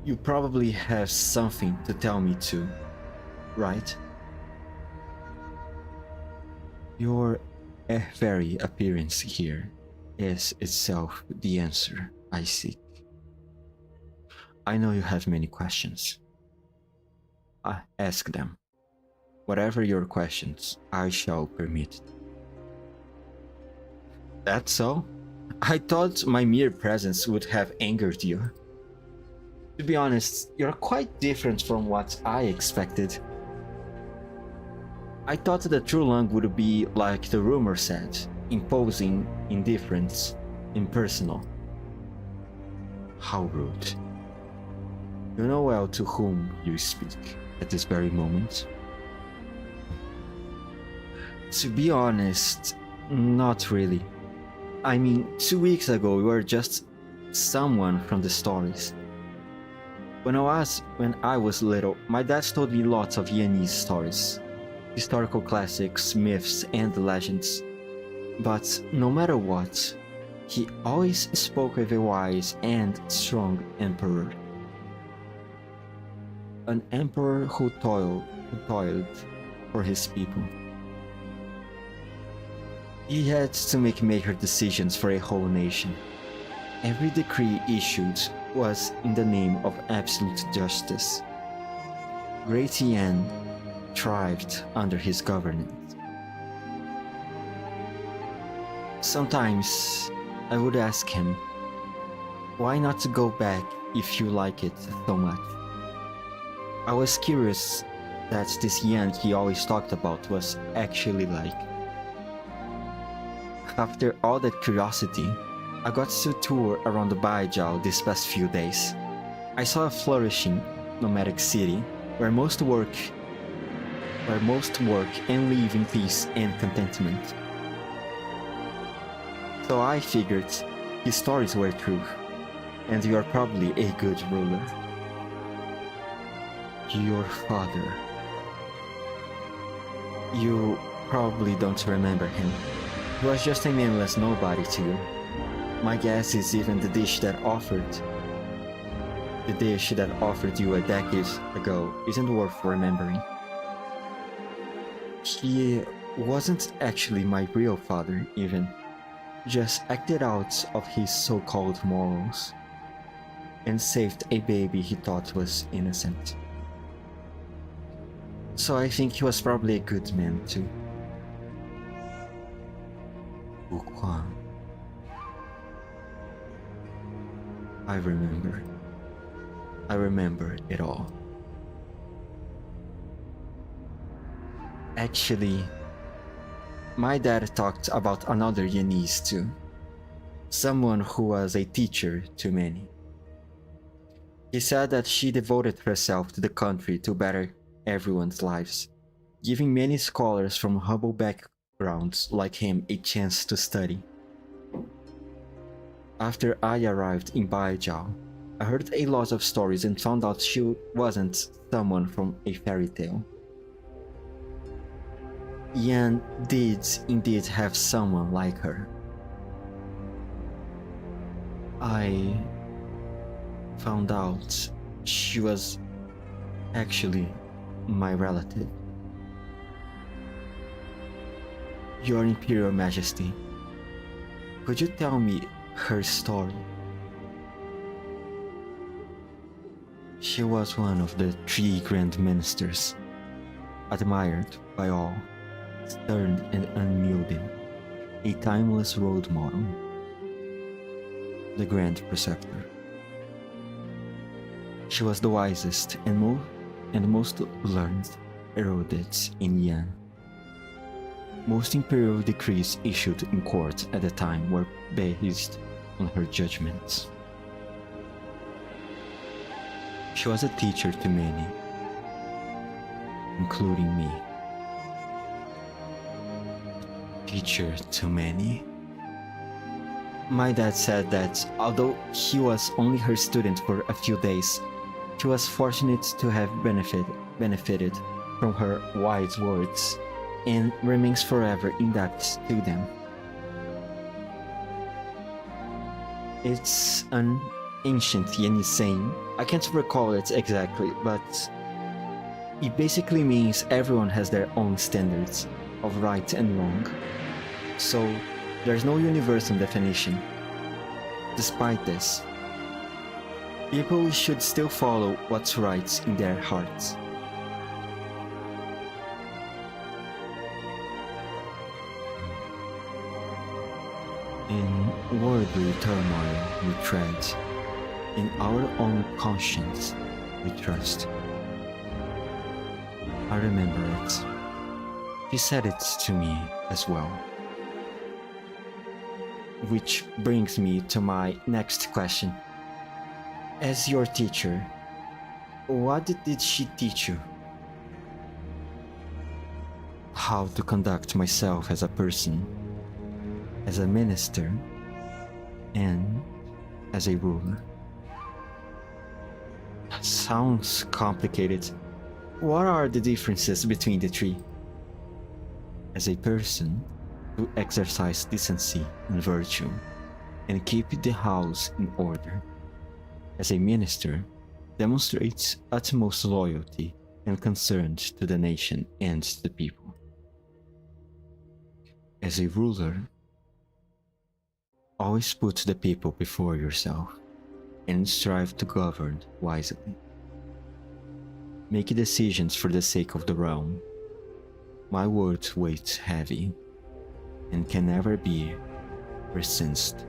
you probably have something to tell me too, right? Your very appearance here is itself the answer I seek. I know you have many questions. Ask them. Whatever your questions, I shall permit. That's all? I thought my mere presence would have angered you. To be honest, you're quite different from what I expected. I thought the true Lung would be like the rumor said, imposing, indifferent, impersonal. How rude. You know well to whom you speak at this very moment. To be honest, not really. I mean, 2 weeks ago you were just someone from the stories. When I was little, my dad told me lots of Viennese stories. historical classics, myths, and legends. But no matter what, he always spoke of a wise and strong emperor. An emperor who toiled for his people. He had to make major decisions for a whole nation. Every decree issued was in the name of absolute justice. Great Yan thrived under his governance. Sometimes I would ask him, why not to go back if you like it so much? I was curious that this Yan he always talked about was actually like. After all that curiosity, I got to tour around the Baijiao these past few days. I saw a flourishing nomadic city where most work and live in peace and contentment. So I figured his stories were true, and you are probably a good ruler. Your father. You probably don't remember him. He was just a nameless nobody to you. My guess is even the dish that offered you a decade ago isn't worth remembering. He wasn't actually my real father, even. Just acted out of his so-called morals and saved a baby he thought was innocent. So I think he was probably a good man too. Wuquan. I remember it all. Actually, my dad talked about another Yanese too. Someone who was a teacher to many. He said that she devoted herself to the country to better everyone's lives, giving many scholars from humble backgrounds like him a chance to study. After I arrived in Baijiao, I heard a lot of stories and found out she wasn't someone from a fairy tale. Yan did indeed have someone like her. I found out she was actually my relative. Your Imperial Majesty, could you tell me her story? She was one of the 3 Grand Ministers, admired by all, stern and unyielding, a timeless role model, the Grand Preceptor. She was the wisest and most learned erudite in Yan. Most imperial decrees issued in court at the time were based on her judgments. She was a teacher to many, including me. Teacher to many? My dad said that although he was only her student for a few days, she was fortunate to have benefited from her wise words and remains forever indebted to them. It's an ancient Yanese saying. I can't recall it exactly, but it basically means everyone has their own standards of right and wrong. So there's no universal definition. Despite this, people should still follow what's right in their hearts. In worldly turmoil we tread, in our own conscience we trust. I remember it. He said it to me as well. Which brings me to my next question. As your teacher, what did she teach you? How to conduct myself as a person, as a minister, and as a ruler. Sounds complicated. What are the differences between the 3? As a person, to exercise decency and virtue, and keep the house in order. As a minister, demonstrates utmost loyalty and concern to the nation and the people. As a ruler, always put the people before yourself and strive to govern wisely. Make decisions for the sake of the realm. My words weigh heavy and can never be resisted.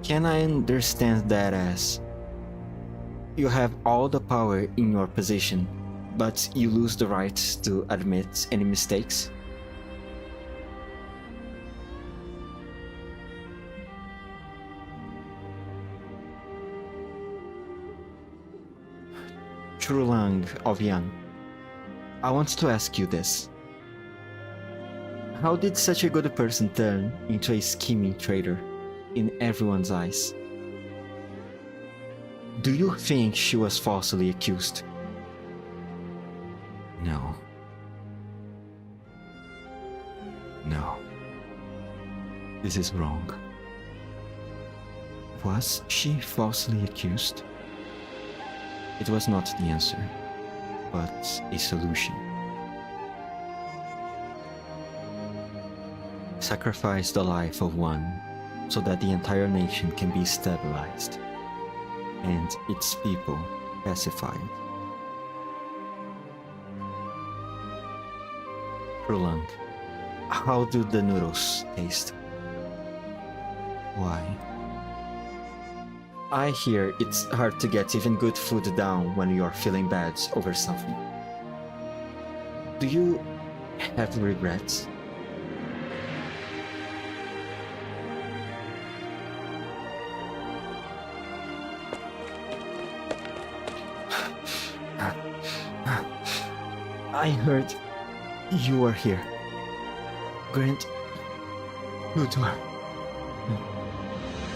Can I understand that as you have all the power in your position, but you lose the right to admit any mistakes? Trulang of Yan, I want to ask you this. How did such a good person turn into a scheming traitor in everyone's eyes? Do you think she was falsely accused? No. No. This is wrong. Was she falsely accused? It was not the answer, but a solution. Sacrifice the life of one so that the entire nation can be stabilized and its people pacified. Trulang, how do the noodles taste? Why? I hear it's hard to get even good food down when you're feeling bad over something. Do you have regrets? I heard you were here. Grant, Luthor.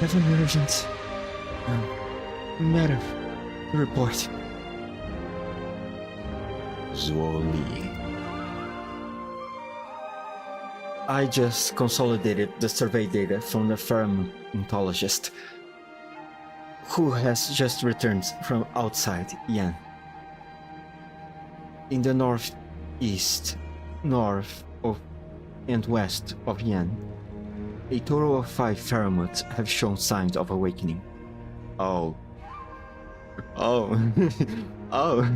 Have an urgent matter to report. Zoli. I just consolidated the survey data from the pharmacologist who has just returned from outside Yan. In the northeast, north of, and west of Yan, a total of 5 pheromones have shown signs of awakening. Oh. Oh. Oh.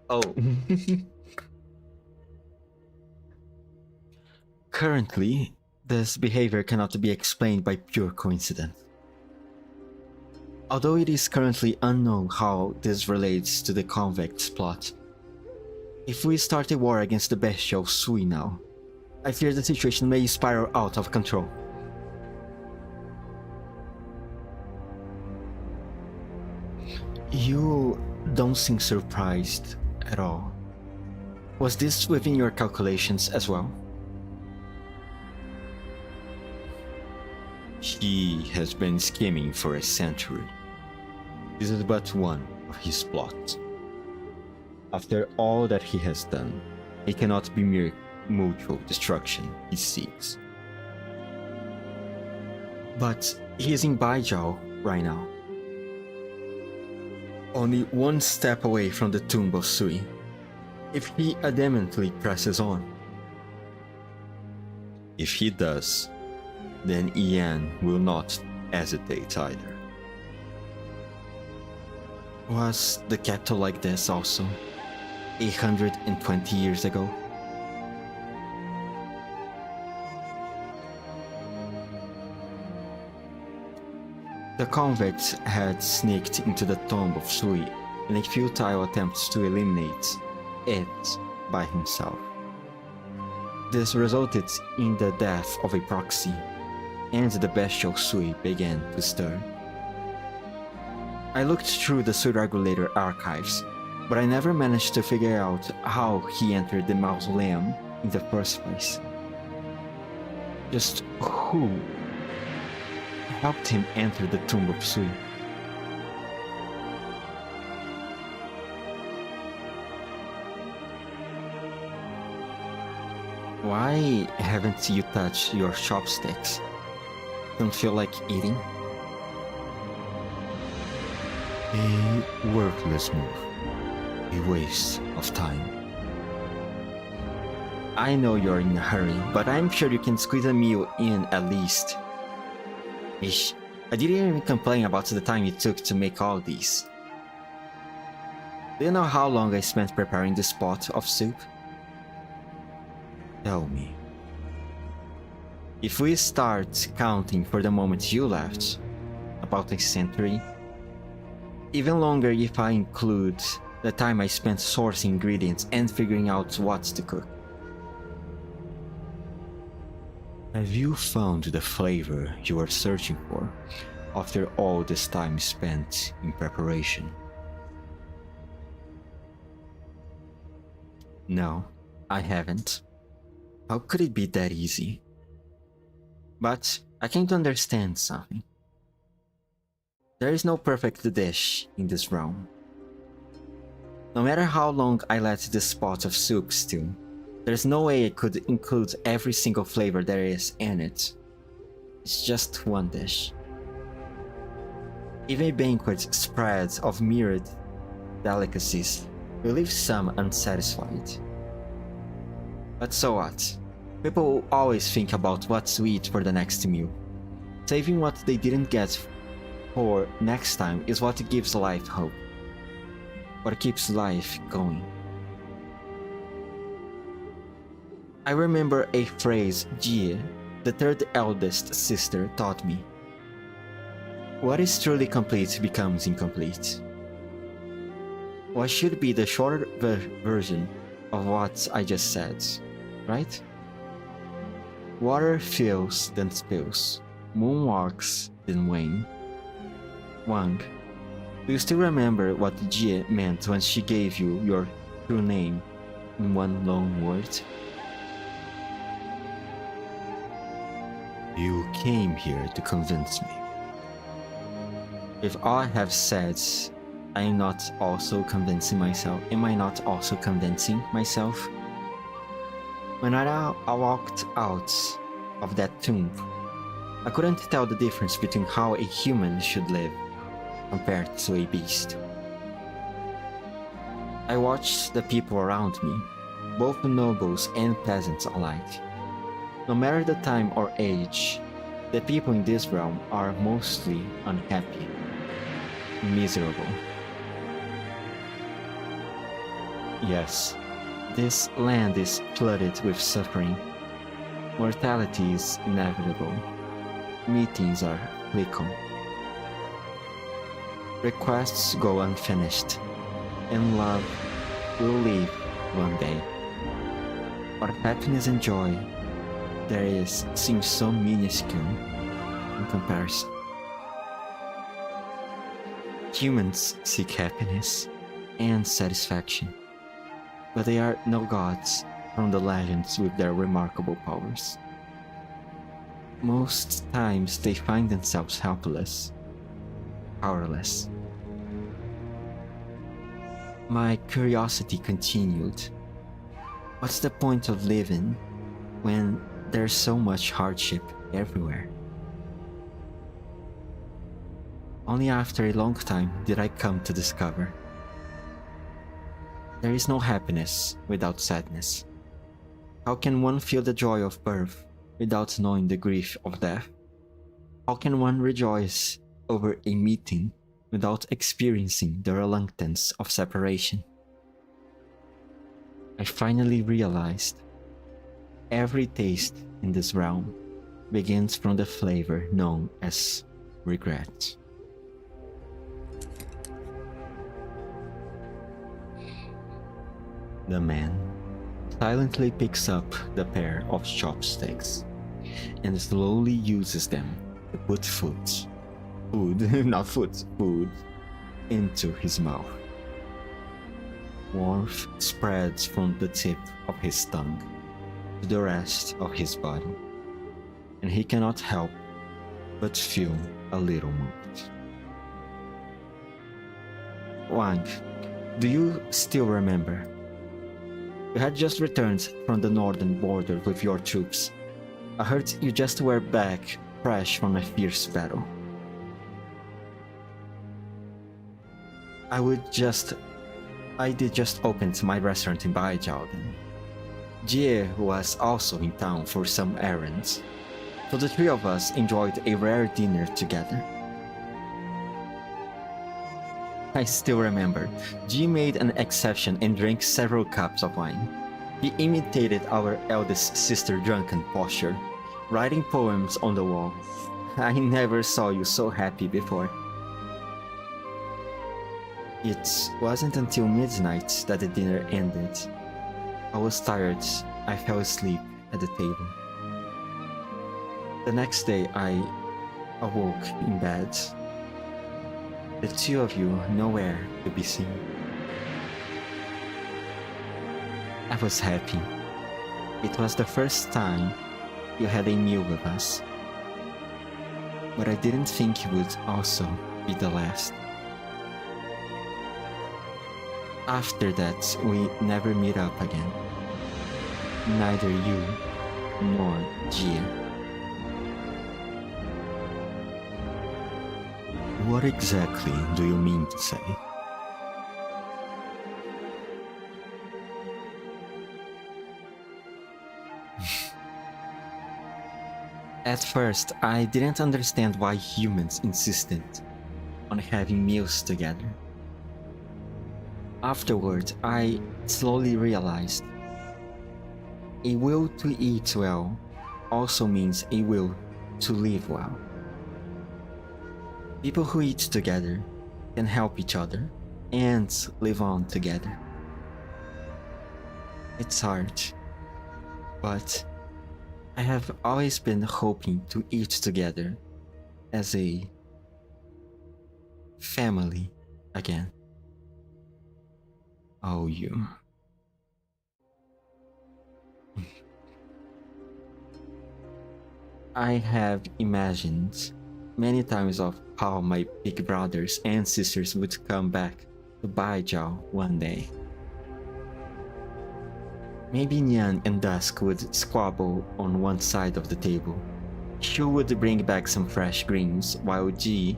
Oh. Currently, this behavior cannot be explained by pure coincidence. Although it is currently unknown how this relates to the convict's plot, if we start a war against the bestial Sui now, I fear the situation may spiral out of control. You don't seem surprised at all. Was this within your calculations as well? He has been scheming for a century. This is but one of his plots. After all that he has done, it cannot be mere mutual destruction he seeks. But he is in Baijiao right now. Only one step away from the tomb of Sui. If he adamantly presses on. If he does, then Yan will not hesitate either. Was the capital like this also, 820 years ago? The convicts had sneaked into the tomb of Sui in a futile attempt to eliminate it by himself. This resulted in the death of a proxy, and the bestial Sui began to stir. I looked through the Sui Regulator archives, but I never managed to figure out how he entered the mausoleum in the first place? Just who helped him enter the tomb of Sui? Why haven't you touched your chopsticks? Don't feel like eating? A worthless move. A waste of time. I know you're in a hurry, but I'm sure you can squeeze a meal in at least. Ish, I didn't even complain about the time it took to make all these. Do you know how long I spent preparing this pot of soup? Tell me. If we start counting for the moment you left, about a century, even longer if I include the time I spent sourcing ingredients and figuring out what to cook. Have you found the flavor you were searching for after all this time spent in preparation? No, I haven't. How could it be that easy? But I came to understand something. There is no perfect dish in this realm. No matter how long I let this pot of soup stew, there's no way I could include every single flavor there is in it. It's just one dish. Even a banquet spread of myriad delicacies will leave some unsatisfied. But so what? People will always think about what to eat for the next meal. Saving what they didn't get for next time is what gives life hope. What keeps life going. I remember a phrase Jie, the third eldest sister, taught me. What is truly complete becomes incomplete. What should be the shorter version of what I just said, right? Water fills then spills, moon walks then wane. Wang, do you still remember what Jie meant when she gave you your true name in one long word? You came here to convince me. If all I have said, I am not also convincing myself. Am I not also convincing myself? When I walked out of that tomb, I couldn't tell the difference between how a human should live compared to a beast. I watched the people around me, both nobles and peasants alike. No matter the time or age, the people in this realm are mostly unhappy, miserable. Yes, this land is flooded with suffering. Mortality is inevitable. Meetings are fickle. Requests go unfinished, and love will leave one day. What happiness and joy there is seems so minuscule in comparison. Humans seek happiness and satisfaction, but they are no gods from the legends with their remarkable powers. Most times they find themselves helpless, powerless. My curiosity continued. What's the point of living when there's so much hardship everywhere? Only after a long time did I come to discover there is no happiness without sadness. How can one feel the joy of birth without knowing the grief of death? How can one rejoice over a meeting without experiencing the reluctance of separation? I finally realized every taste in this realm begins from the flavor known as regret. The man silently picks up the pair of chopsticks and slowly uses them to put food into his mouth. Warmth spreads from the tip of his tongue, to the rest of his body, and he cannot help but feel a little moved. Wang, do you still remember? You had just returned from the northern border with your troops. I heard you just were back fresh from a fierce battle. I did just open my restaurant in Baijiao then. Jie was also in town for some errands, so the three of us enjoyed a rare dinner together. I still remember, Jie made an exception and drank several cups of wine. He imitated our eldest sister drunken posture, writing poems on the wall. I never saw you so happy before. It wasn't until midnight that the dinner ended. I was tired. I fell asleep at the table. The next day, I awoke in bed. The two of you nowhere to be seen. I was happy. It was the first time you had a meal with us. But I didn't think it would also be the last. After that, we never meet up again. Neither you nor Jie. What exactly do you mean to say? At first, I didn't understand why humans insisted on having meals together. Afterward, I slowly realized a will to eat well also means a will to live well. People who eat together can help each other and live on together. It's hard, but I have always been hoping to eat together as a family again. Oh, you. I have imagined many times of how my big brothers and sisters would come back to Baijiao one day. Maybe Nian and Dusk would squabble on one side of the table. Shu would bring back some fresh greens, while Ji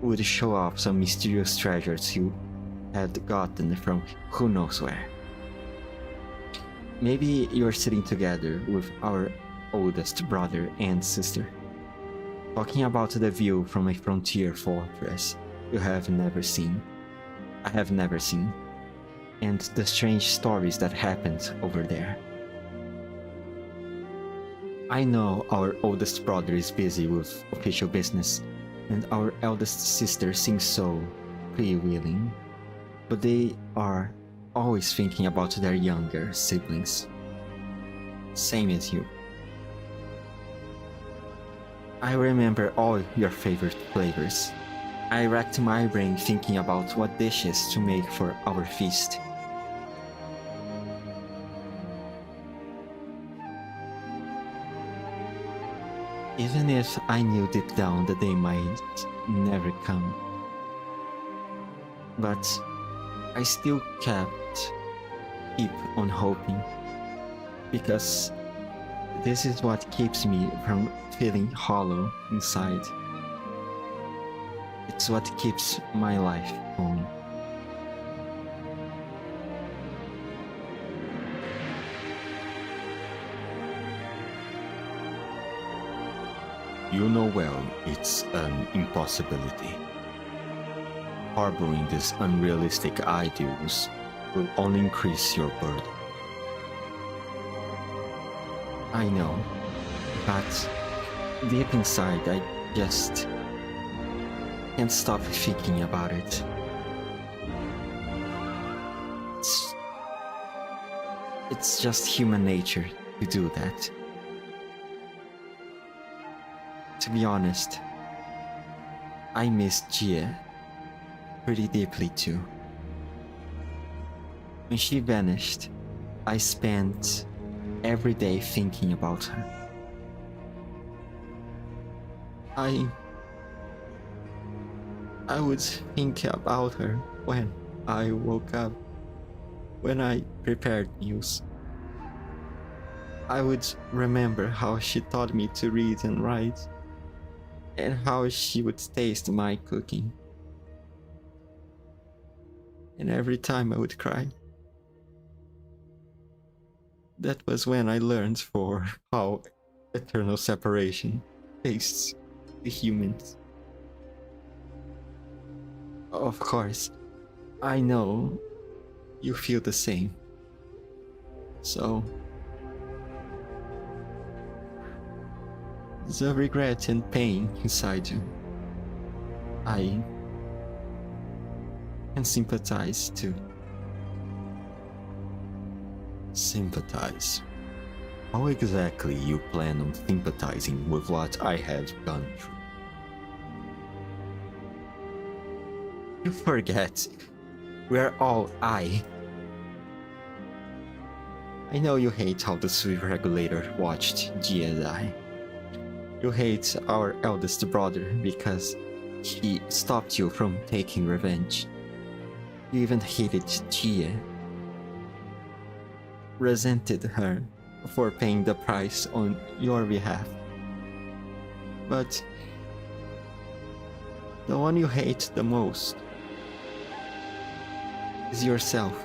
would show off some mysterious treasures he had gotten from who knows where. Maybe you're sitting together with our oldest brother and sister, talking about the view from a frontier fortress you have never seen. I have never seen, and the strange stories that happened over there. I know our oldest brother is busy with official business, and our eldest sister seems so freewheeling, but they are always thinking about their younger siblings. Same as you. I remember all your favorite flavors. I racked my brain thinking about what dishes to make for our feast. Even if I knew deep down that they might never come. But I still keep on hoping, because this is what keeps me from feeling hollow inside. It's what keeps my life going. You know well it's an impossibility. Harboring these unrealistic ideals will only increase your burden. I know, but deep inside I just can't stop thinking about it. It's just human nature to do that. To be honest, I miss Jie pretty deeply too. When she vanished, I spent every day thinking about her. I would think about her when I woke up, when I prepared meals. I would remember how she taught me to read and write, and how she would taste my cooking. And every time I would cry. That was when I learned for how eternal separation tastes to humans. Of course, I know you feel the same. So, the regret and pain inside you, I can sympathize too. Sympathize? How exactly you plan on sympathizing with what I have gone through? You forget, we're all I know you hate how the sweet regulator watched Gia die. You hate our eldest brother because he stopped you from taking revenge. You even hated Gia, resented her for paying the price on your behalf. But the one you hate the most is yourself.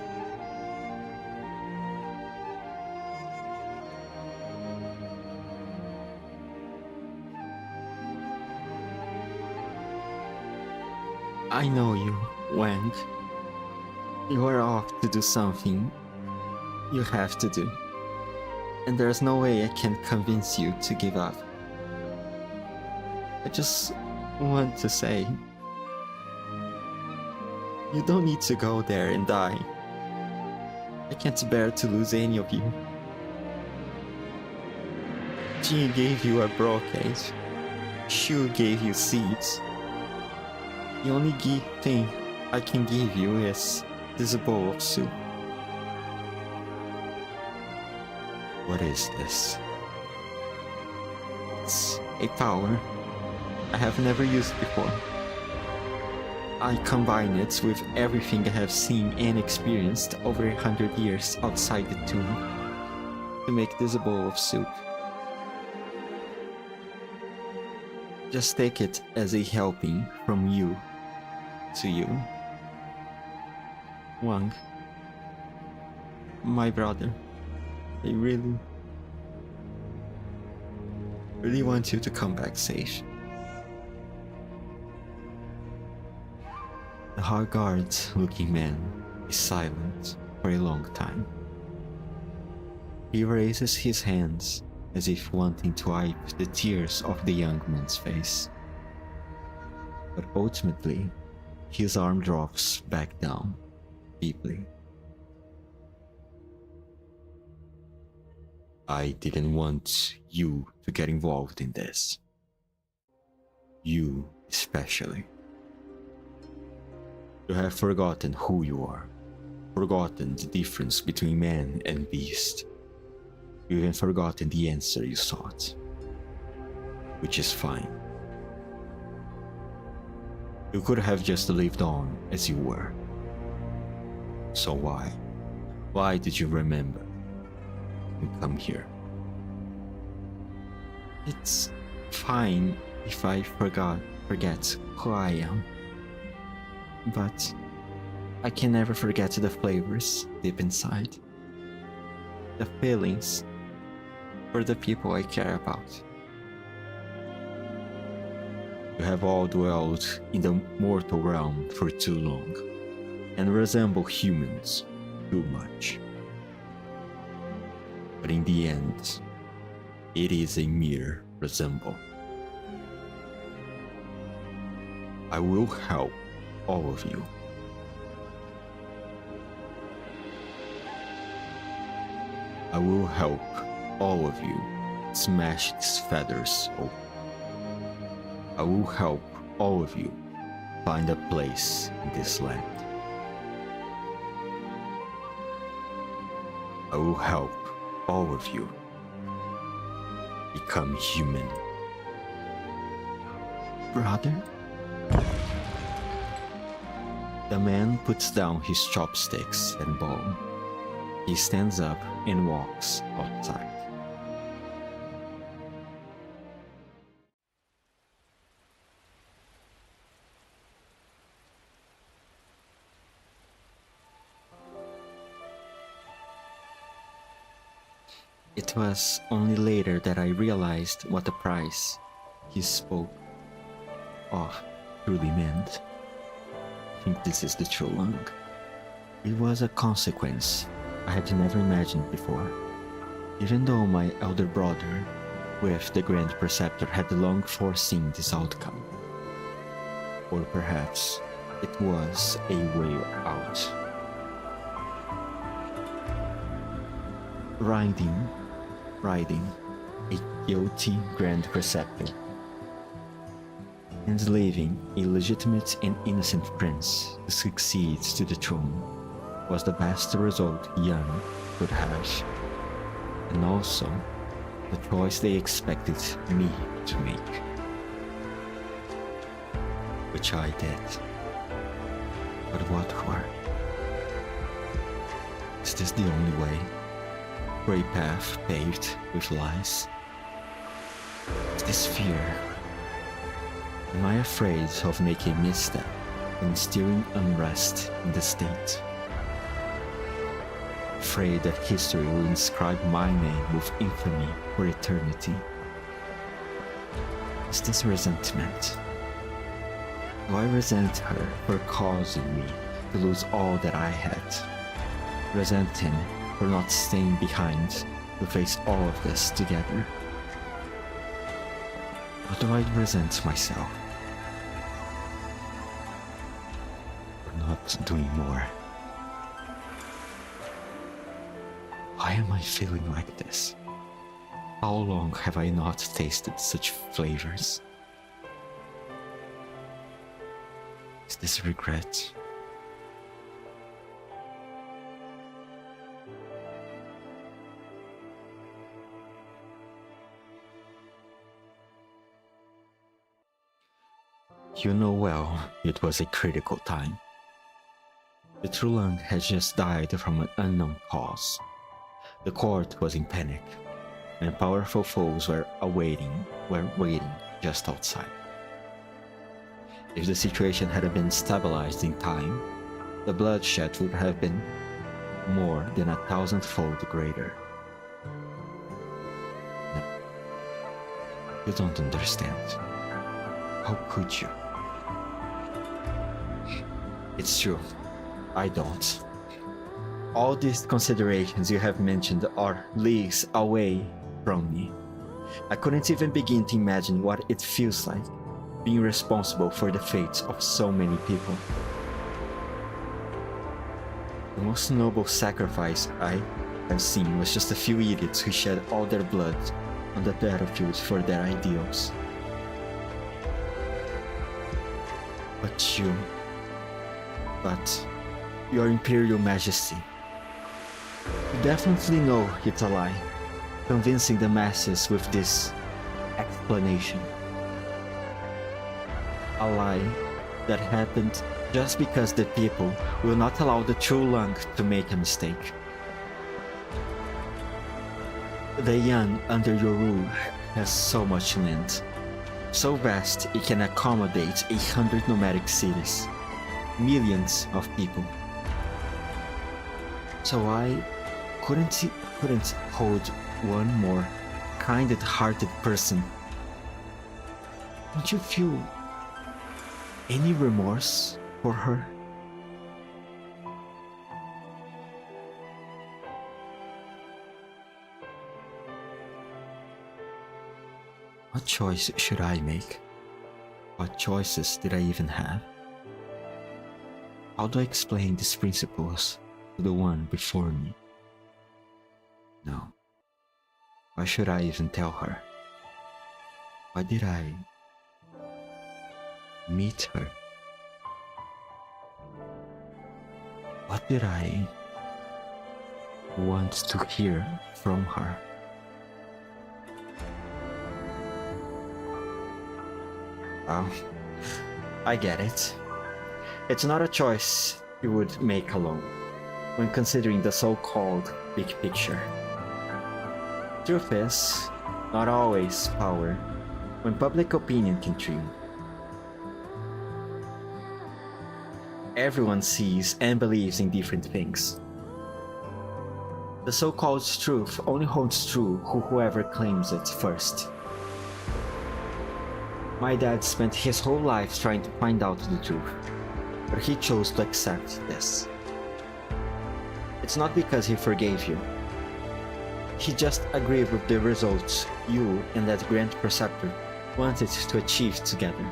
I know you, Wang. You are off to do something you have to do, and there's no way I can convince you to give up. I just want to say, you don't need to go there and die. I can't bear to lose any of you. Jean gave you a brocade. Shu gave you seeds. The only thing I can give you is this bowl of soup. What is this? It's a power I have never used before. I combine it with everything I have seen and experienced over 100 years outside the tomb to make this bowl of soup. Just take it as a helping from you to you. Wang, my brother, I really want you to come back safe. The hard-guard-looking man is silent for a long time. He raises his hands as if wanting to wipe the tears off the young man's face. But ultimately, his arm drops back down, deeply. I didn't want you to get involved in this. You especially. You have forgotten who you are, forgotten the difference between man and beast. You even forgotten the answer you sought, which is fine. You could have just lived on as you were. So why? Why did you remember and come here? It's fine if I forget who I am. But I can never forget the flavors deep inside. The feelings for the people I care about. You have all dwelled in the mortal realm for too long, and resemble humans too much. But in the end, it is a mere resemble. I will help all of you. I will help all of you smash these feathers open. I will help all of you find a place in this land. I will help all of you become human. Brother? The man puts down his chopsticks and bowl. He stands up and walks outside. It was only later that I realized what the price he spoke of truly meant. I think this is the true lung. It was a consequence I had never imagined before. Even though my elder brother, with the Grand Preceptor, had long foreseen this outcome. Or perhaps it was a way out. Riding a guilty Grand Preceptor, enslaving a legitimate and innocent prince who succeeds to the throne was the best result Yan could have, and also the choice they expected me to make, which I did. But what for? Is this the only way? Grey path paved with lies? Is this fear? Am I afraid of making a misstep and instilling unrest in the state? Afraid that history will inscribe my name with infamy for eternity? Is this resentment? Do I resent her for causing me to lose all that I had? Resent him for not staying behind to face all of this together? Or do I resent myself for not doing more? Why am I feeling like this? How long have I not tasted such flavors? Is this regret? You know well, it was a critical time. The Trulang had just died from an unknown cause. The court was in panic, and powerful foes were waiting just outside. If the situation had been stabilized in time, the bloodshed would have been more than 1,000-fold greater. No, you don't understand. How could you? It's true, I don't. All these considerations you have mentioned are leagues away from me. I couldn't even begin to imagine what it feels like being responsible for the fates of so many people. The most noble sacrifice I have seen was just a few idiots who shed all their blood on the battlefield for their ideals. But your Imperial Majesty, you definitely know it's a lie, convincing the masses with this explanation. A lie that happened just because the people will not allow the Trulang to make a mistake. The Yan under your rule has so much land, so vast it can accommodate 100 nomadic cities, millions of people. So I couldn't hold one more kind-hearted person. Don't you feel any remorse for her? What choice should I make? What choices did I even have? How do I explain these principles to the one before me? No. Why should I even tell her? Why did I meet her? What did I wants to hear from her. Well, I get it. It's not a choice you would make alone when considering the so-called big picture. Truth is, not always power when public opinion can dream. Everyone sees and believes in different things. The so-called truth only holds true whoever claims it first. My dad spent his whole life trying to find out the truth, but he chose to accept this. It's not because he forgave you. He just agreed with the results you and that Grand Preceptor wanted to achieve together.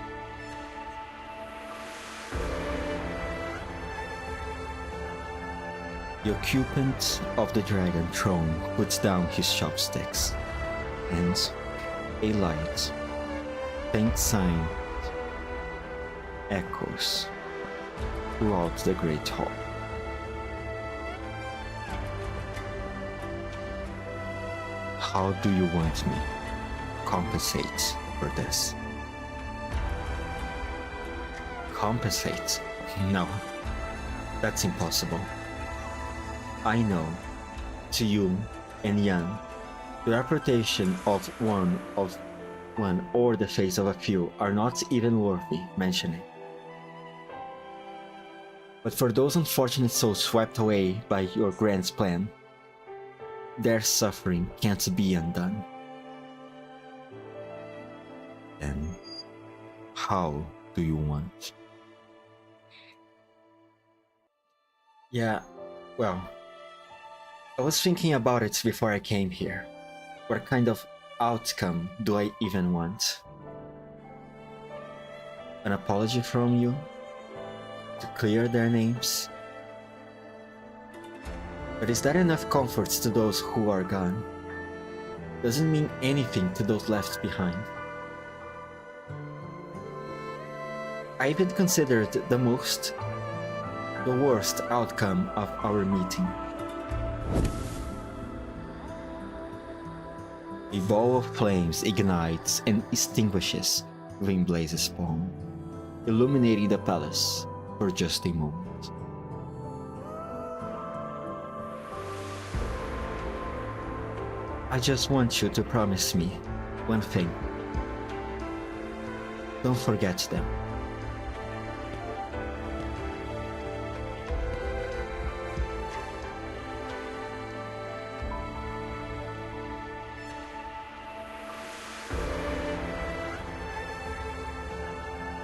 The occupant of the Dragon Throne puts down his chopsticks, and a light, faint sign, echoes throughout the Great Hall. How do you want me to compensate for this? Compensate? No, that's impossible. I know, to you and Yan, the reputation of one or the face of a few are not even worthy mentioning. But for those unfortunate souls swept away by your grand plan, their suffering can't be undone. Then, how do you want? Yeah, well, I was thinking about it before I came here. What kind of outcome do I even want? An apology from you? To clear their names? But is that enough comfort to those who are gone? Doesn't mean anything to those left behind. I even considered the worst outcome of our meeting. A ball of flames ignites and extinguishes Gwynblaze's palm, illuminating the palace for just a moment. I just want you to promise me one thing. Don't forget them.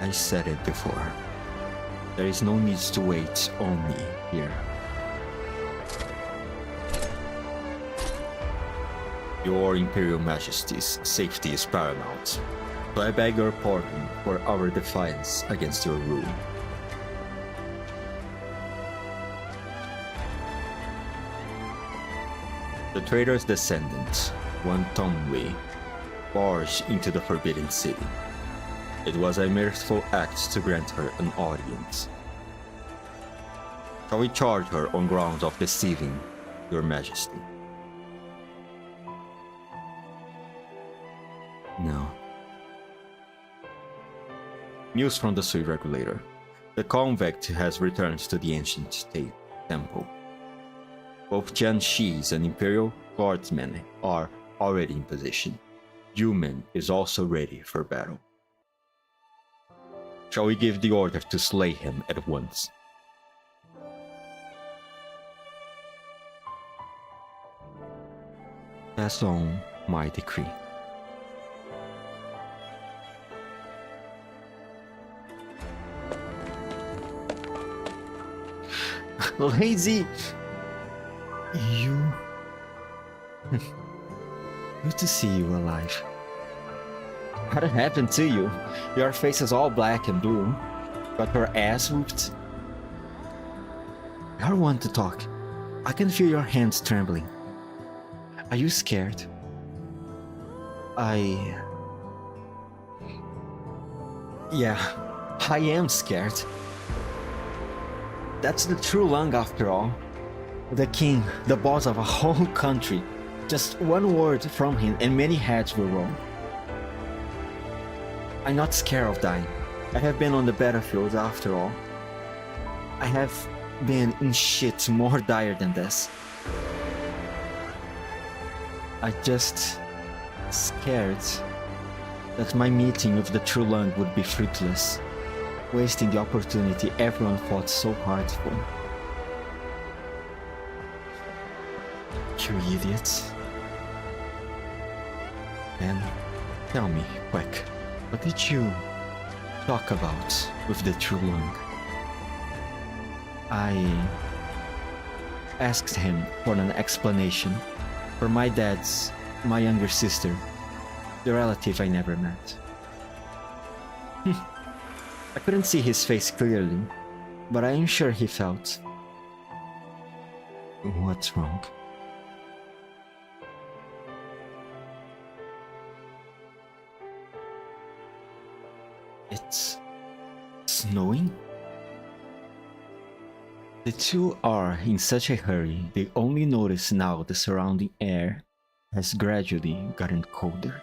I said it before. There is no need to wait on me here. Your Imperial Majesty's safety is paramount, so I beg your pardon for our defiance against your rule. The traitor's descendant, one Tomley, barged into the Forbidden City. It was a merciful act to grant her an audience. Shall we charge her on grounds of deceiving your Majesty? No. News from the Sui Regulator. The convict has returned to the ancient state temple. Both Jian Shi's and Imperial Guardsmen are already in position. Yumen is also ready for battle. Shall we give the order to slay him at once? Pass on my decree. Lazy! You... Good to see you alive. What happened to you? Your face is all black and blue. Got your ass whooped? You're one to talk. I can feel your hands trembling. Are you scared? Yeah, I am scared. That's the true Lung after all. The king, the boss of a whole country. Just one word from him and many heads will roll. I'm not scared of dying. I have been on the battlefield after all. I have been in shit more dire than this. I just scared that my meeting with the true land would be fruitless, wasting the opportunity everyone fought so hard for. You idiots. And tell me, quick, what did you talk about with the true Lung? I asked him for an explanation for my younger sister, the relative I never met. I couldn't see his face clearly, but I am sure he felt. What's wrong? It's snowing? The two are in such a hurry, they only notice now the surrounding air has gradually gotten colder.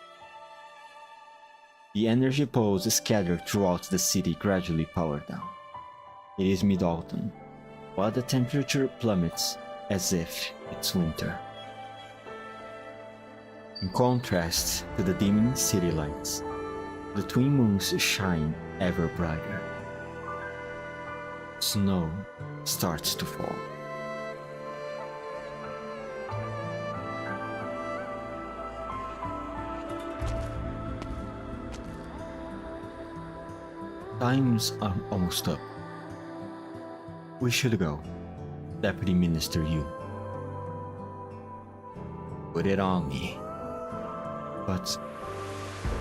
The energy poles scattered throughout the city gradually power down. It is mid-autumn, while the temperature plummets as if it's winter. In contrast to the dimming city lights, the twin moons shine ever brighter. Snow starts to fall. Time's almost up. We should go, Deputy Minister Yu. Put it on me. But,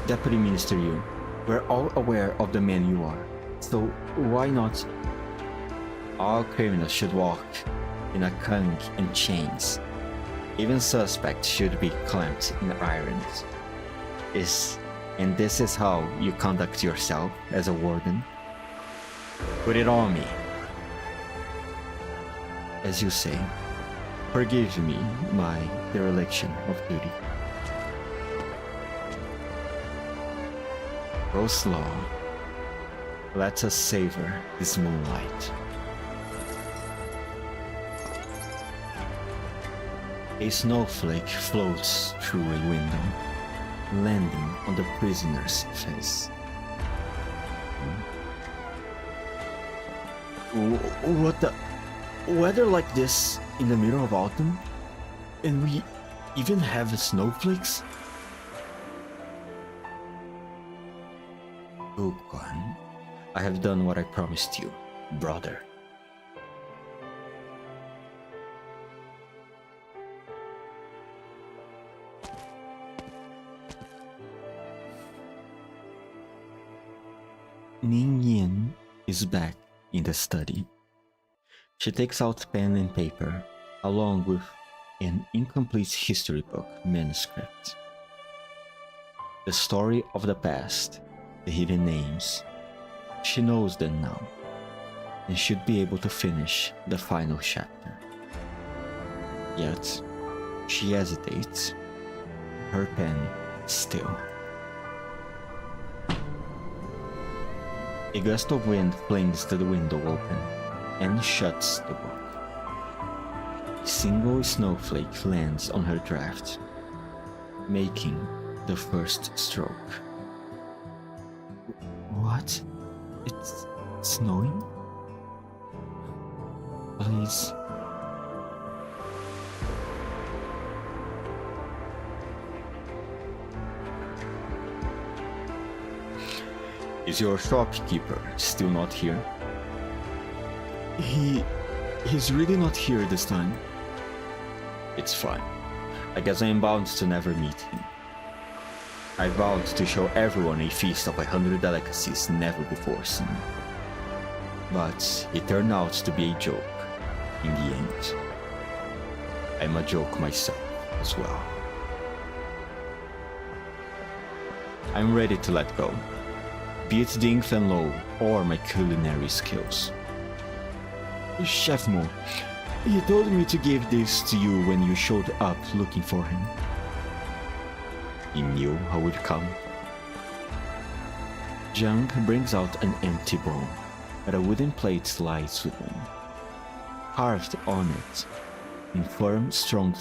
Deputy Minister Yu, we're all aware of the man you are, so why not? All criminals should walk in a conch and chains. Even suspects should be clamped in irons. And this is how you conduct yourself as a warden? Put it on me. As you say, forgive me my dereliction of duty. Go slow. Let us savor this moonlight. A snowflake floats through a window, landing on the prisoner's face. What the? Weather like this in the middle of autumn? And we even have snowflakes? Gukwan, I have done what I promised you, brother. Ning Yin is back in the study. She takes out pen and paper, along with an incomplete history book manuscript. The story of the past, the hidden names. She knows them now, and should be able to finish the final chapter. Yet, she hesitates, her pen still. A gust of wind flings the window open and shuts the book. A single snowflake lands on her draft, making the first stroke. What? It's snowing? Please. Is your shopkeeper still not here? He's really not here this time. It's fine. I guess I am bound to never meet him. I vowed to show everyone a feast of 100 delicacies never before seen. But it turned out to be a joke in the end. I'm a joke myself as well. I'm ready to let go, be it Ding Fenlo or my culinary skills. Chef Mo, He told me to give this to you when you showed up looking for him. He knew I would come. Jiang brings out an empty bowl, but a wooden plate lies within. Carved on it, in firm, strong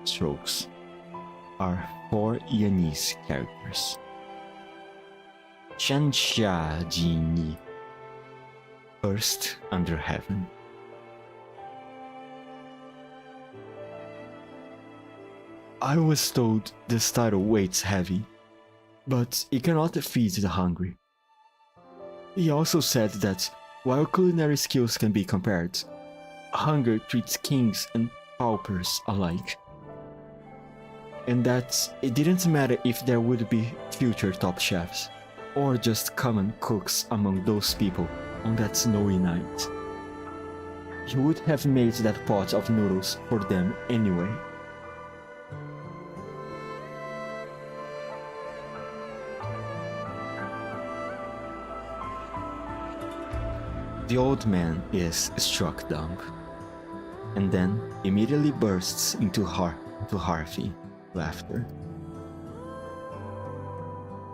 strokes, are 4 Yanese characters. Shansha Jini, first under heaven. I was told this title weighs heavy, but it cannot feed the hungry. He also said that while culinary skills can be compared, hunger treats kings and paupers alike. And that it didn't matter if there would be future top chefs, or just common cooks among those people on that snowy night. He would have made that pot of noodles for them anyway. The old man is struck dumb, and then immediately bursts into hearty laughter.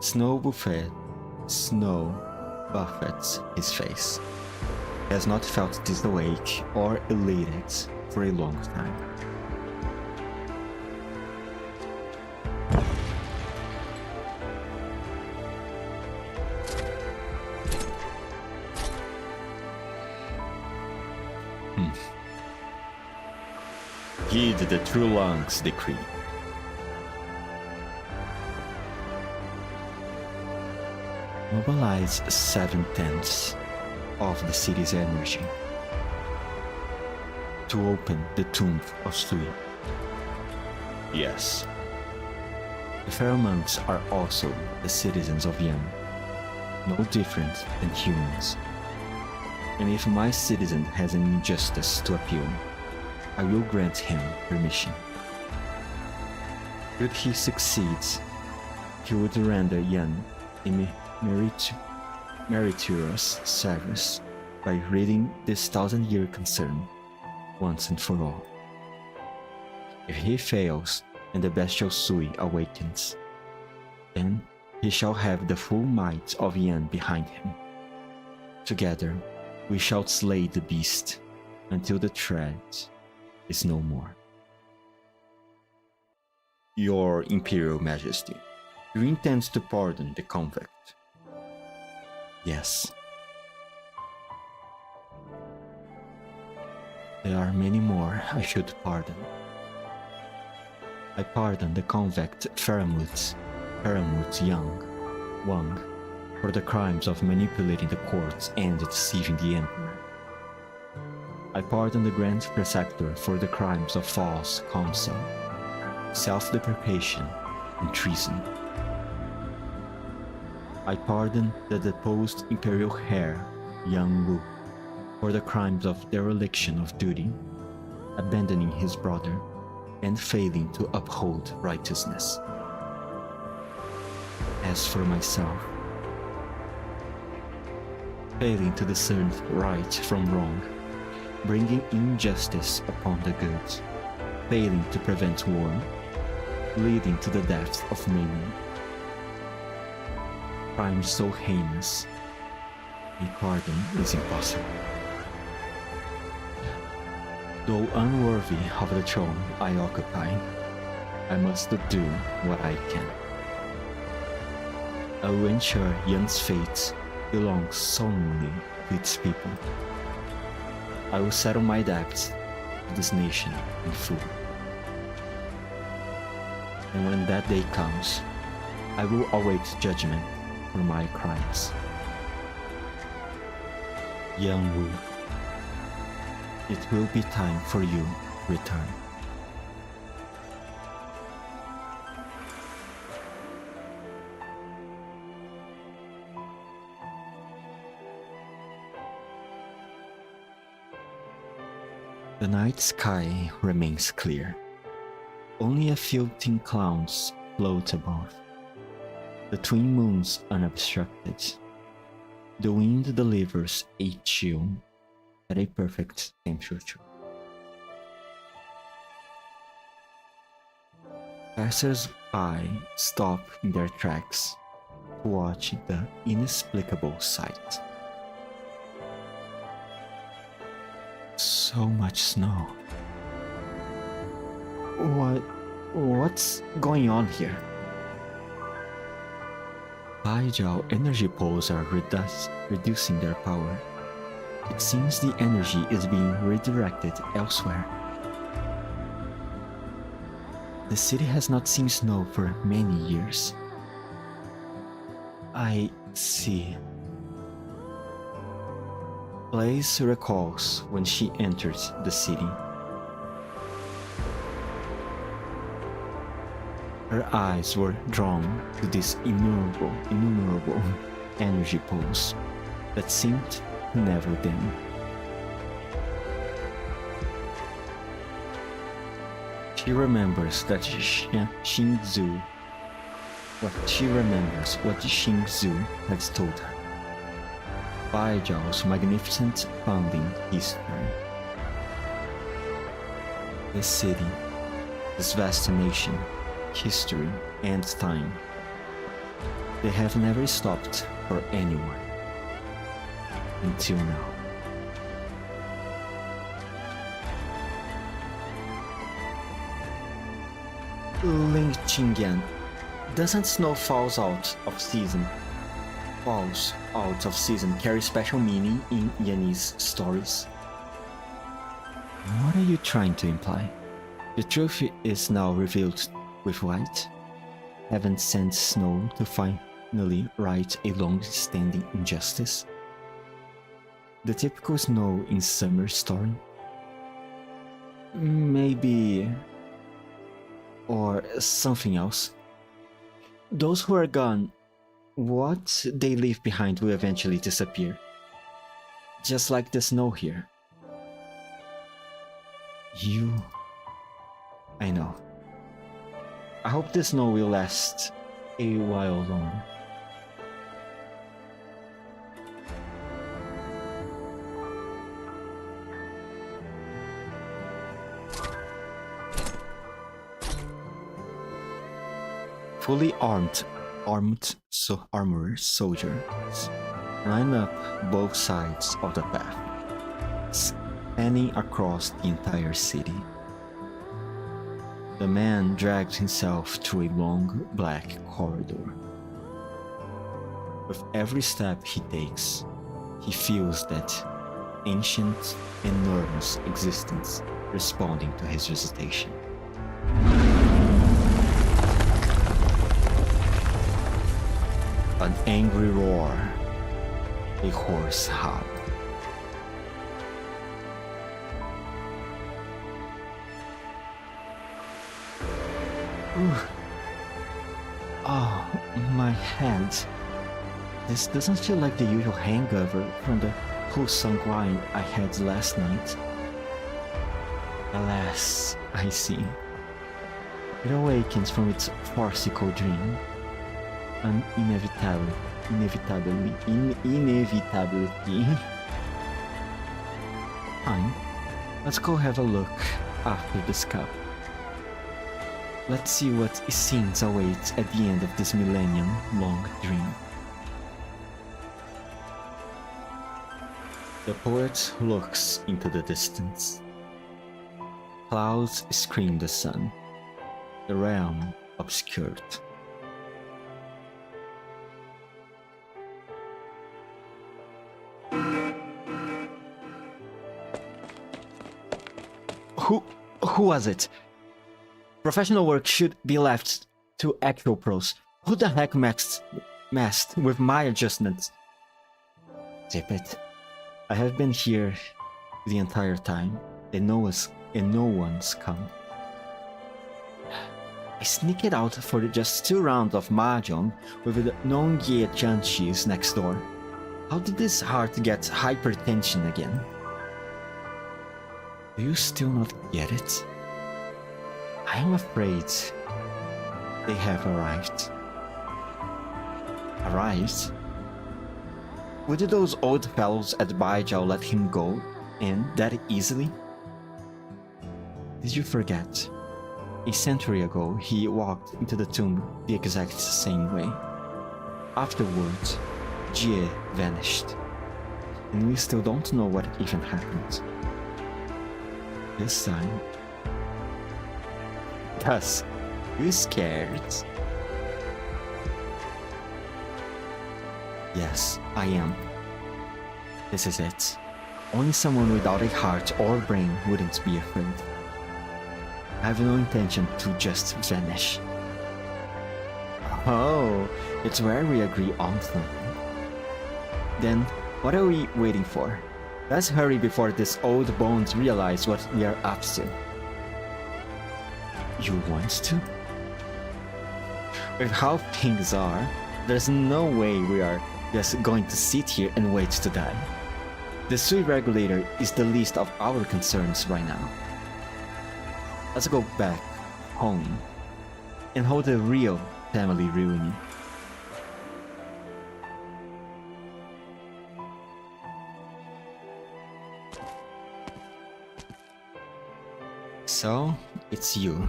Snow buffets his face. He has not felt this awake or elated for a long time. Heed the true long's decree. Mobilize 7/10 of the city's energy to open the tomb of Sui. Yes. The Pheromonks are also the citizens of Yan, no different than humans. And if my citizen has an injustice to appeal, I will grant him permission. Should he succeed, he would render Yan a meritorious service by ridding this 1,000-year concern once and for all. If he fails and the bestial Sui awakens, then he shall have the full might of Yan behind him. Together, we shall slay the beast until the thread is no more. Your Imperial Majesty, you intend to pardon the convict? Yes. There are many more I should pardon. I pardon the convict Pheramut Wang, for the crimes of manipulating the courts and deceiving the Emperor. I pardon the Grand Preceptor for the crimes of false counsel, self-deprecation, and treason. I pardon the deposed Imperial heir, Yang Wu, for the crimes of dereliction of duty, abandoning his brother, and failing to uphold righteousness. As for myself, failing to discern right from wrong, bringing injustice upon the good, failing to prevent war, leading to the death of many. Crimes so heinous, a pardon is impossible. Though unworthy of the throne I occupy, I must do what I can. I will ensure Yan's fate belongs solely to its people. I will settle my debts to this nation in full. And when that day comes, I will await judgment for my crimes. Yang Wu, it will be time for you to return. The night sky remains clear. Only a few thin clouds float above. The twin moons unobstructed. The wind delivers a chill at a perfect temperature. Passers-by stop in their tracks to watch the inexplicable sight. So much snow. What's going on here? Baijiao energy poles are reducing their power. It seems the energy is being redirected elsewhere. The city has not seen snow for many years. I see. Blaze recalls when she entered the city. Her eyes were drawn to these innumerable energy poles that seemed to never dim. She remembers what Xingzu had told her. Baijiao's magnificent founding history. This city, this vast nation, history and time. They have never stopped for anyone. Until now. Ling Qingyan, doesn't snow falls out of season carry special meaning in Yanni's stories? What are you trying to imply? The truth is now revealed with light. Heaven sent snow to finally right a long-standing injustice. The typical snow in summer story? Maybe... or something else. Those who are gone, what they leave behind will eventually disappear. Just like the snow here. I know. I hope the snow will last a while longer. Fully armored soldiers line up both sides of the path, spanning across the entire city. The man dragged himself through a long black corridor. With every step he takes, he feels that ancient, enormous existence responding to his visitation. An angry roar, a hoarse howl. Oh, my head. This doesn't feel like the usual hangover from the Husang wine I had last night. Alas, I see. It awakens from its farcical dream. An inevitability. Fine. Let's go have a look after this cup. Let's see what scenes await at the end of this millennium-long dream. The poet looks into the distance. Clouds screen the sun, the realm obscured. Who was it? Professional work should be left to actual pros. Who the heck messed with my adjustments? Zip it. I have been here the entire time, and no one's come. I sneaked it out for just 2 rounds of mahjong with the non-Ye Chanchis next door. How did this heart get hypertension again? Do you still not get it? I am afraid they have arrived. Arrived? Would those old fellows at Baijiao let him go in that easily? Did you forget? A century ago, he walked into the tomb the exact same way. Afterwards, Jie vanished, and we still don't know what even happened. This time... Gus, you scared? Yes, I am. This is it. Only someone without a heart or brain wouldn't be afraid. I have no intention to just vanish. Oh, it's where we agree on something. Then, what are we waiting for? Let's hurry before these old bones realize what we are up to. You want to? With how things are, there's no way we are just going to sit here and wait to die. The Sui regulator is the least of our concerns right now. Let's go back home and hold a real family reunion. So, it's you.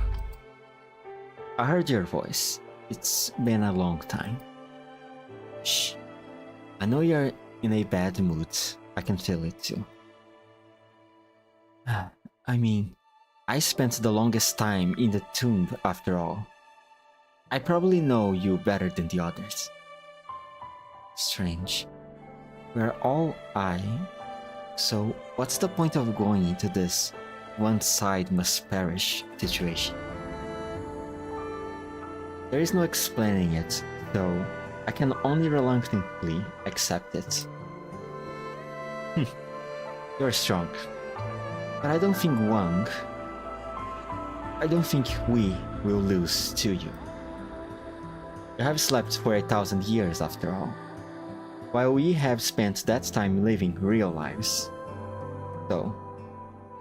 I heard your voice. It's been a long time. Shh. I know you're in a bad mood. I can feel it too. I mean, I spent the longest time in the tomb after all. I probably know you better than the others. Strange. We're all I. So what's the point of going into this one side must perish situation? There is no explaining it, though I can only reluctantly accept it. You're strong. But I don't think we will lose to you. You have slept for 1,000 years after all, while we have spent that time living real lives. So,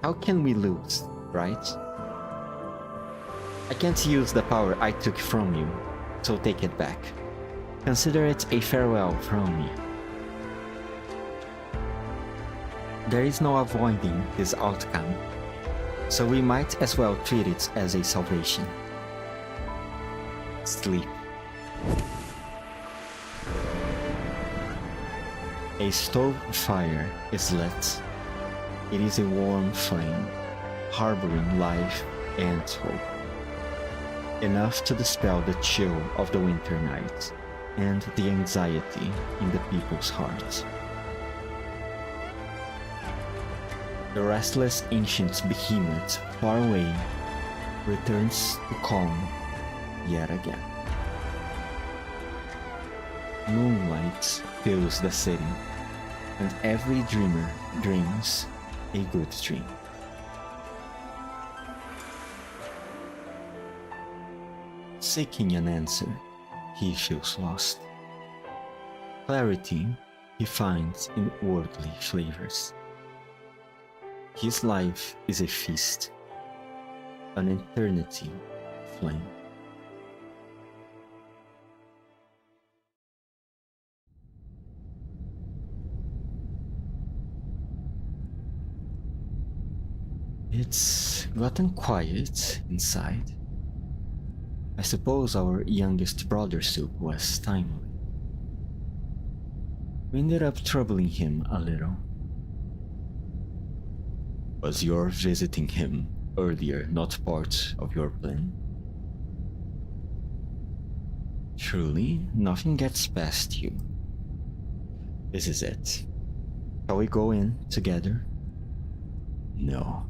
how can we lose, right? I can't use the power I took from you, so take it back. Consider it a farewell from me. There is no avoiding this outcome, so we might as well treat it as a salvation. Sleep. A stove fire is lit. It is a warm flame, harboring life and hope. Enough to dispel the chill of the winter night and the anxiety in the people's hearts. The restless ancient behemoth far away returns to calm yet again. Moonlight fills the city, and every dreamer dreams a good dream. Seeking an answer, he feels lost. Clarity he finds in worldly flavors. His life is a feast, an eternity flame. It's gotten quiet inside. I suppose our youngest brother Soup was timely. We ended up troubling him a little. Was your visiting him earlier not part of your plan? Truly, nothing gets past you. This is it. Shall we go in together? No.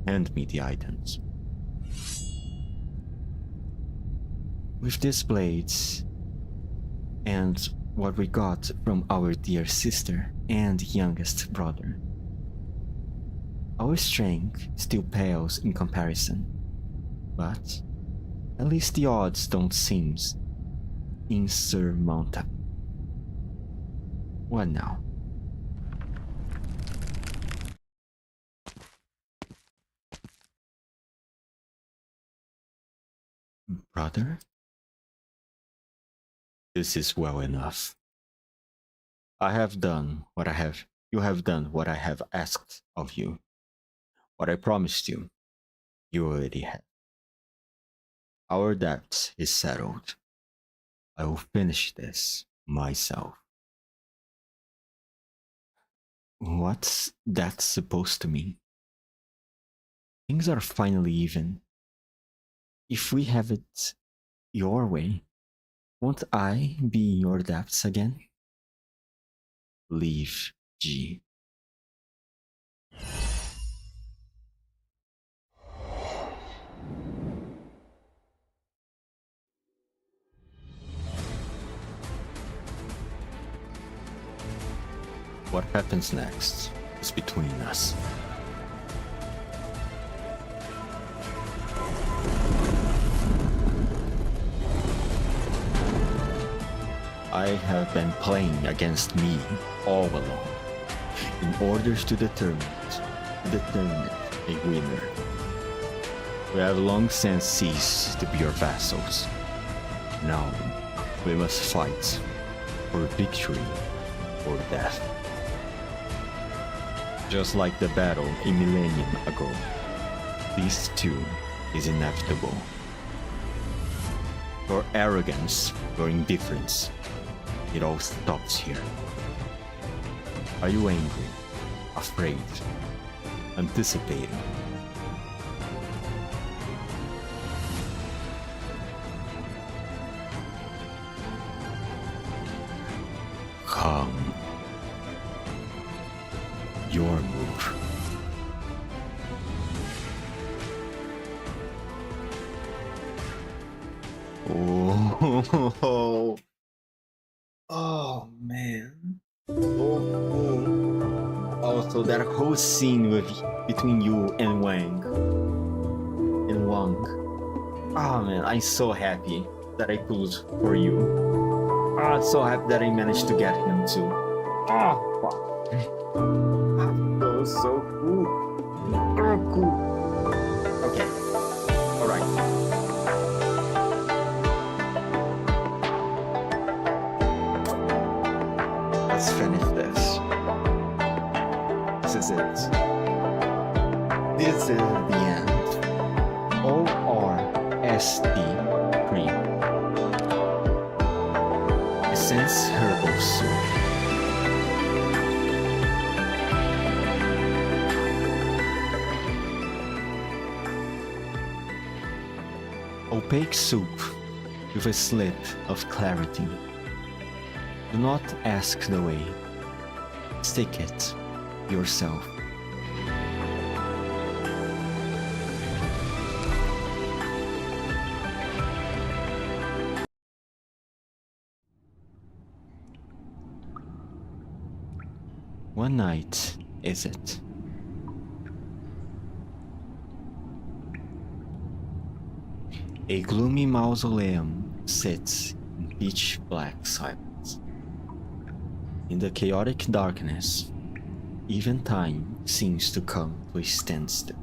Hand me the items. With these blades, and what we got from our dear sister and youngest brother, our strength still pales in comparison, but at least the odds don't seem insurmountable. What now? Brother? This is well enough. You have done what I have asked of you. What I promised you, you already have. Our debt is settled. I will finish this myself. What's that supposed to mean? Things are finally even. If we have it your way, won't I be in your debts again? Leave, G. What happens next is between us. I have been playing against me all along, in order to determine a winner. We have long since ceased to be your vassals. Now, we must fight for victory or death. Just like the battle a millennium ago, this too is inevitable. Your arrogance, your indifference, it all stops here. Are you angry, afraid, anticipating? Come. Your move. Oh, oh man. Oh. Also, that whole scene between you and Wang. And Wang. Oh man, I'm so happy that I pulled for you. Ah, so happy that I managed to get him too. Ah, fuck. So cool. Oh, cool. Okay. Alright. Let's finish this. This is it. This is the end. ORST3. Essence Herbal Soup. Opaque soup with a slip of clarity. Do not ask the way. Stick it yourself. One night, is it? A gloomy mausoleum sits in pitch black silence. In the chaotic darkness, even time seems to come to a standstill.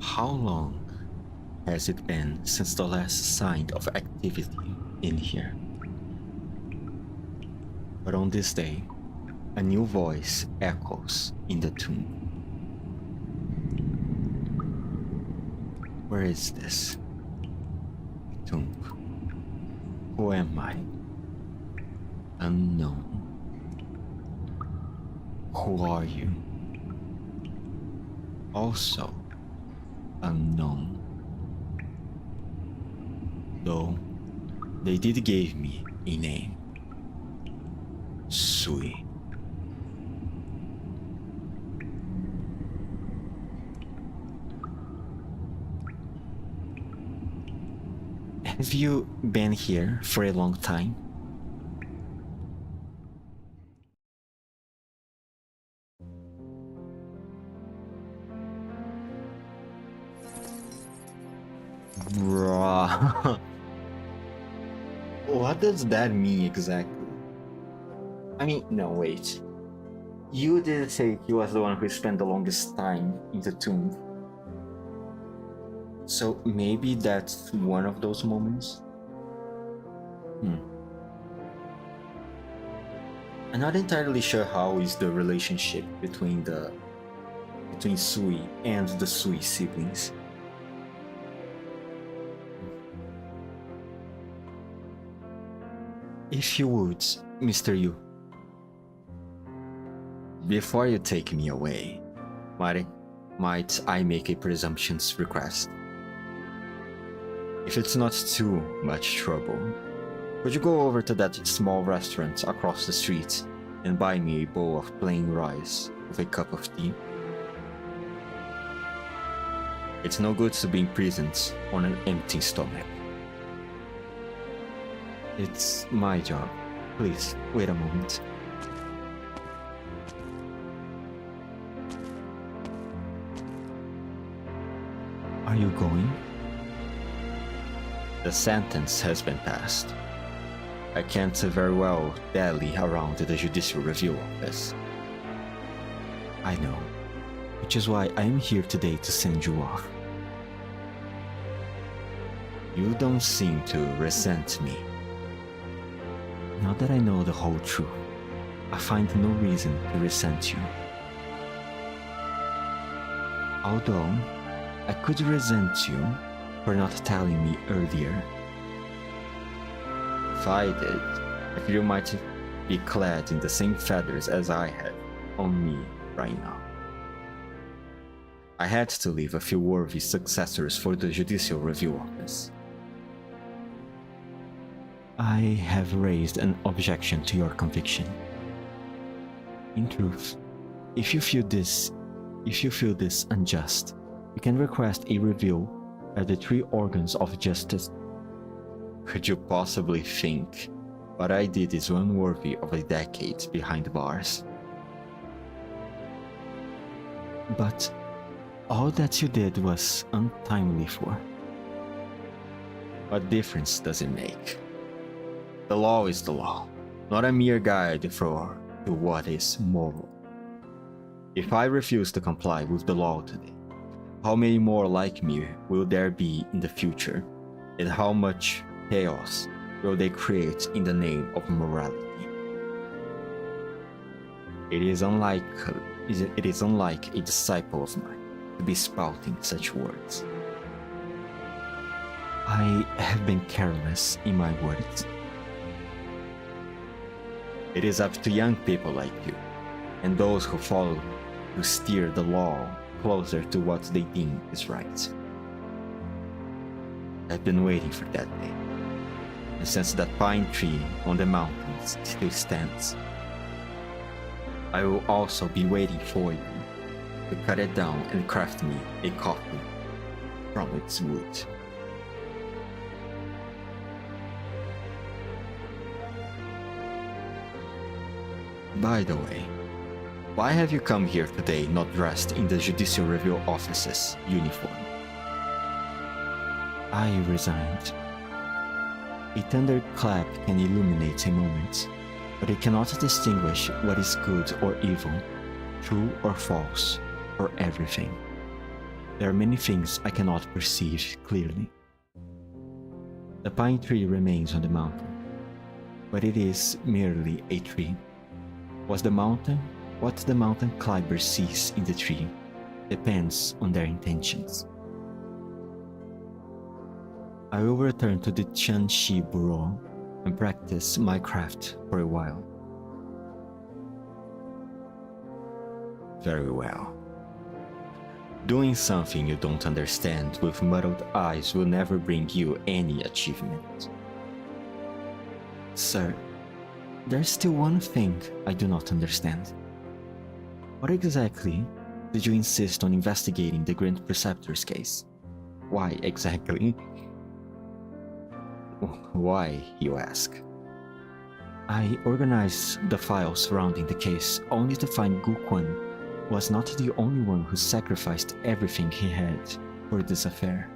How long has it been since the last sign of activity in here? But on this day, a new voice echoes in the tomb. Where is this tomb? Who am I? Unknown. Who are you? Also unknown. Though they did give me a name. Sui. Have you been here for a long time? Bruh. What does that mean exactly? I mean, no, wait. You did say he was the one who spent the longest time in the tomb. So maybe that's one of those moments? I'm not entirely sure how is the relationship between between Sui and the Sui siblings. If you would, Mr. Yu. Before you take me away, might I make a presumptuous request? If it's not too much trouble, could you go over to that small restaurant across the street and buy me a bowl of plain rice with a cup of tea? It's no good to be imprisoned on an empty stomach. It's my job. Please, wait a moment. Are you going? The sentence has been passed. I can't very well dally around the Judicial Review Office. I know, which is why I'm here today to send you off. You don't seem to resent me. Now that I know the whole truth, I find no reason to resent you. Although, I could resent you for not telling me earlier. If I did, I fear you might be clad in the same feathers as I have on me right now. I had to leave a few worthy successors for the Judicial Review Office. I have raised an objection to your conviction. In truth, if you feel this unjust, you can request a review at the three organs of justice. Could you possibly think what I did is unworthy of a decade behind bars? But all that you did was untimely for. What difference does it make? The law is the law, not a mere guide to what is moral. If I refuse to comply with the law today, how many more like me will there be in the future, and how much chaos will they create in the name of morality? It is unlike a disciple of mine to be spouting such words. I have been careless in my words. It is up to young people like you, and those who follow, to steer the law closer to what they deem is right. I've been waiting for that day, and since that pine tree on the mountains still stands, I will also be waiting for you to cut it down and craft me a coffin from its wood. By the way, why have you come here today not dressed in the Judicial Review Office's uniform? I resigned. A thunderclap can illuminate a moment, but it cannot distinguish what is good or evil, true or false, or everything. There are many things I cannot perceive clearly. The pine tree remains on the mountain, but it is merely a tree. What the mountain climber sees in the tree depends on their intentions. I will return to the Tianxi Bureau and practice my craft for a while. Very well. Doing something you don't understand with muddled eyes will never bring you any achievement. Sir, there's still one thing I do not understand. What exactly did you insist on investigating the Grand Preceptor's case? Why exactly? Why, you ask? I organized the files surrounding the case only to find Gu Quan was not the only one who sacrificed everything he had for this affair.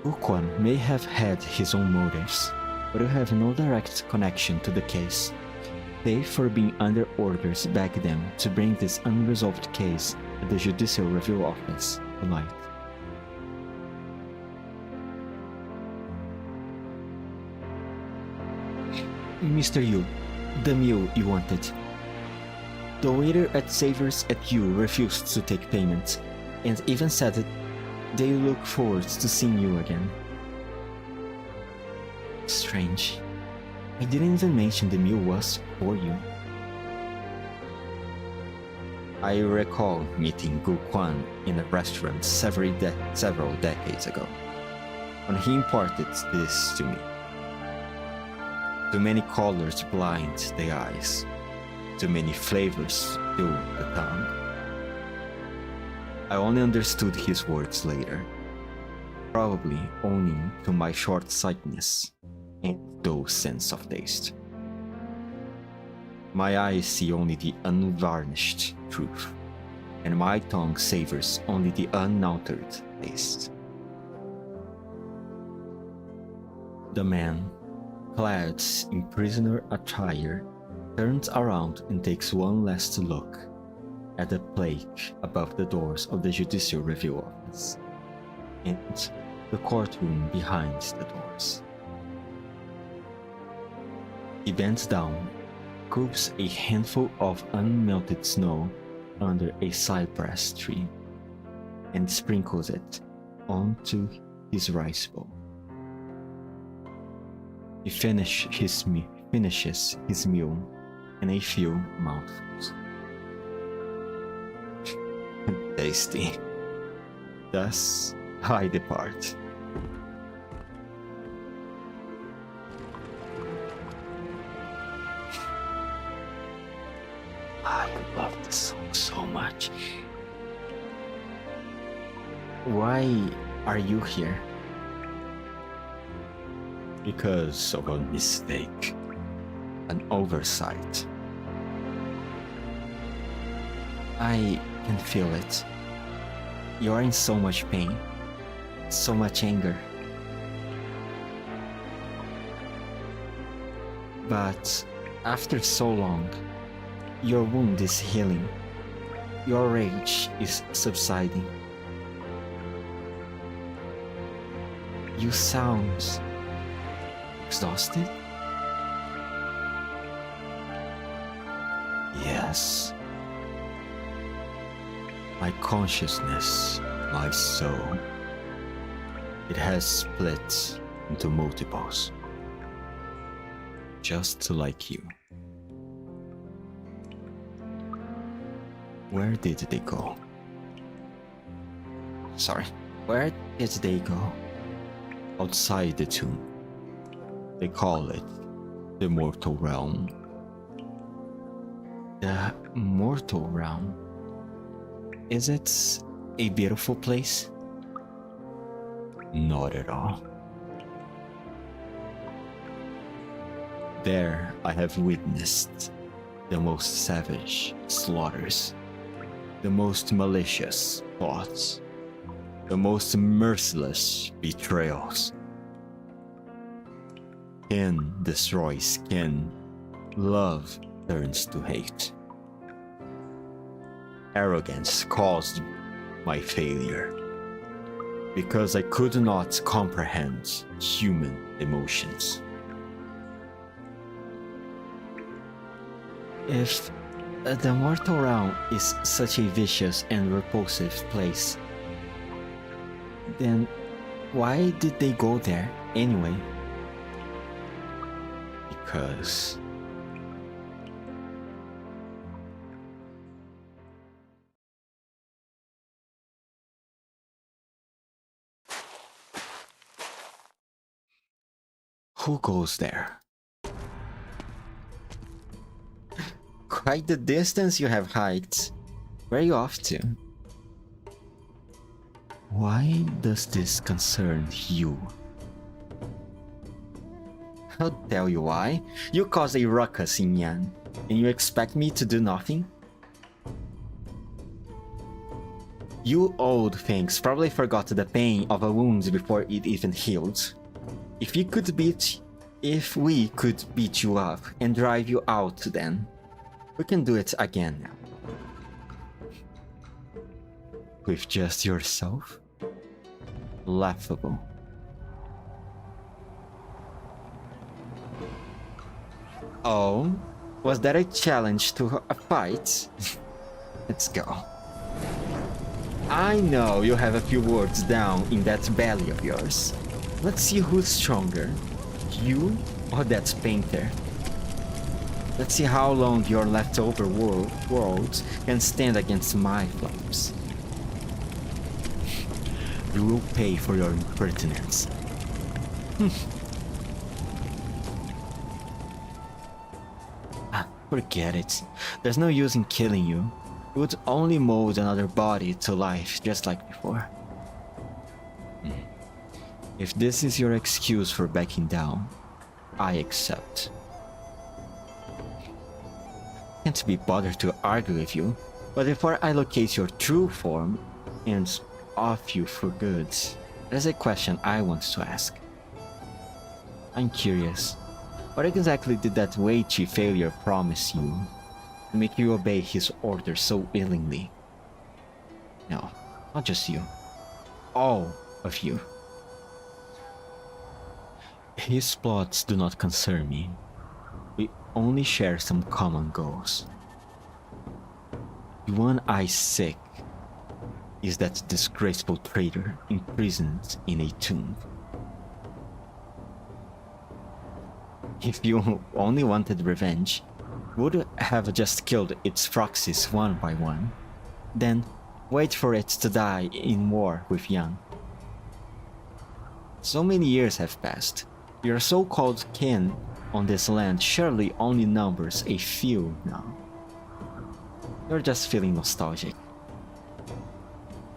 Gu Quan may have had his own motives, but you have no direct connection to the case, save for being under orders back then to bring this unresolved case at the Judicial Review Office to light. Mr. Yu, the meal you wanted. The waiter at Savers at U refused to take payment, and even said that they look forward to seeing you again. Strange. I didn't even mention the meal was for you. I recall meeting Gu Quan in a restaurant several decades ago, when he imparted this to me. Too many colors blind the eyes, too many flavors fill the tongue. I only understood his words later, probably owing to my short-sightedness and dull sense of taste. My eyes see only the unvarnished truth, and my tongue savors only the unaltered taste. The man, clad in prisoner attire, turns around and takes one last look at the plaque above the doors of the Judicial Review Office and the courtroom behind the doors. He bends down, scoops a handful of unmelted snow under a cypress tree, and sprinkles it onto his rice bowl. He finishes his meal in a few mouthfuls. Tasty. Thus, I depart. I love this song so much. Why are you here? Because of a mistake, an oversight. I can feel it. You are in so much pain, so much anger. But after so long, your wound is healing. Your rage is subsiding. You sound exhausted? Yes. My consciousness, my soul, it has split into multiples. Just like you. Where did they go? Sorry, where did they go? Outside the tomb. They call it the mortal realm. The mortal realm? Is it a beautiful place? Not at all. There I have witnessed the most savage slaughters, the most malicious plots, the most merciless betrayals. Kin destroys kin, love turns to hate. Arrogance caused my failure, because I could not comprehend human emotions. If the mortal realm is such a vicious and repulsive place, then why did they go there anyway? Because who goes there? Quite the distance you have hiked. Where are you off to? Why does this concern you? I'll tell you why. You caused a ruckus in Yan, and you expect me to do nothing? You old things probably forgot the pain of a wound before it even healed. If we could beat you up and drive you out then, we can do it again now. With just yourself? Laughable. Oh, Was that a challenge to a fight? Let's go. I know you have a few words down in that belly of yours. Let's see who's stronger, you or that painter. Let's see how long your leftover worlds can stand against my flames. You will pay for your impertinence. Forget it. There's no use in killing you. It would only mold another body to life just like before. If this is your excuse for backing down, I accept. Can't be bothered to argue with you, but before I locate your true form and off you for good, there's a question I want to ask. I'm curious, what exactly did that weighty failure promise you to make you obey his orders so willingly? No, not just you. All of you. His plots do not concern me. We only share some common goals. The one I seek is that disgraceful traitor imprisoned in a tomb. If you only wanted revenge, would have just killed its proxies one by one, then wait for it to die in war with Yang. So many years have passed. Your so-called kin on this land surely only numbers a few now. You're just feeling nostalgic.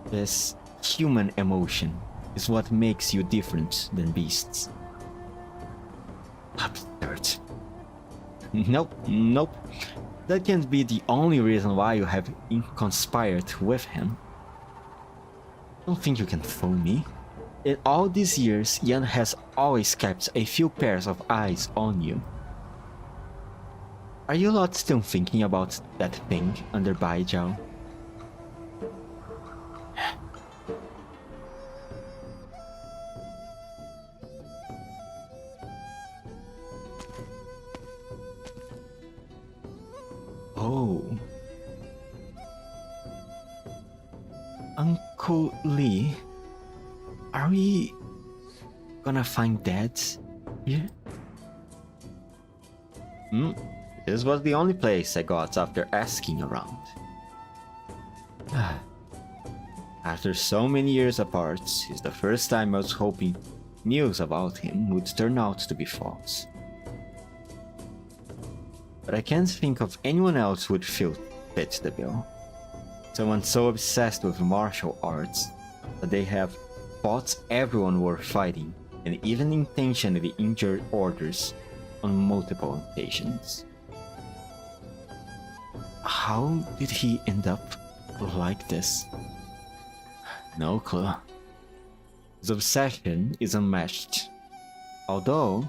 This human emotion is what makes you different than beasts. Absurd. Nope. That can't be the only reason why you have conspired with him. Don't think you can fool me. In all these years, Yan has always kept a few pairs of eyes on you. Are you lot still thinking about that thing under Baijiao? Oh. Uncle Lee, are we gonna find Dad here? This was the only place I got after asking around. After so many years apart, it's the first time I was hoping news about him would turn out to be false. But I can't think of anyone else who would fit the bill. Someone so obsessed with martial arts that they have fought everyone worth fighting and even intentionally injured orders on multiple occasions. How did he end up like this? No clue. His obsession is unmatched. Although,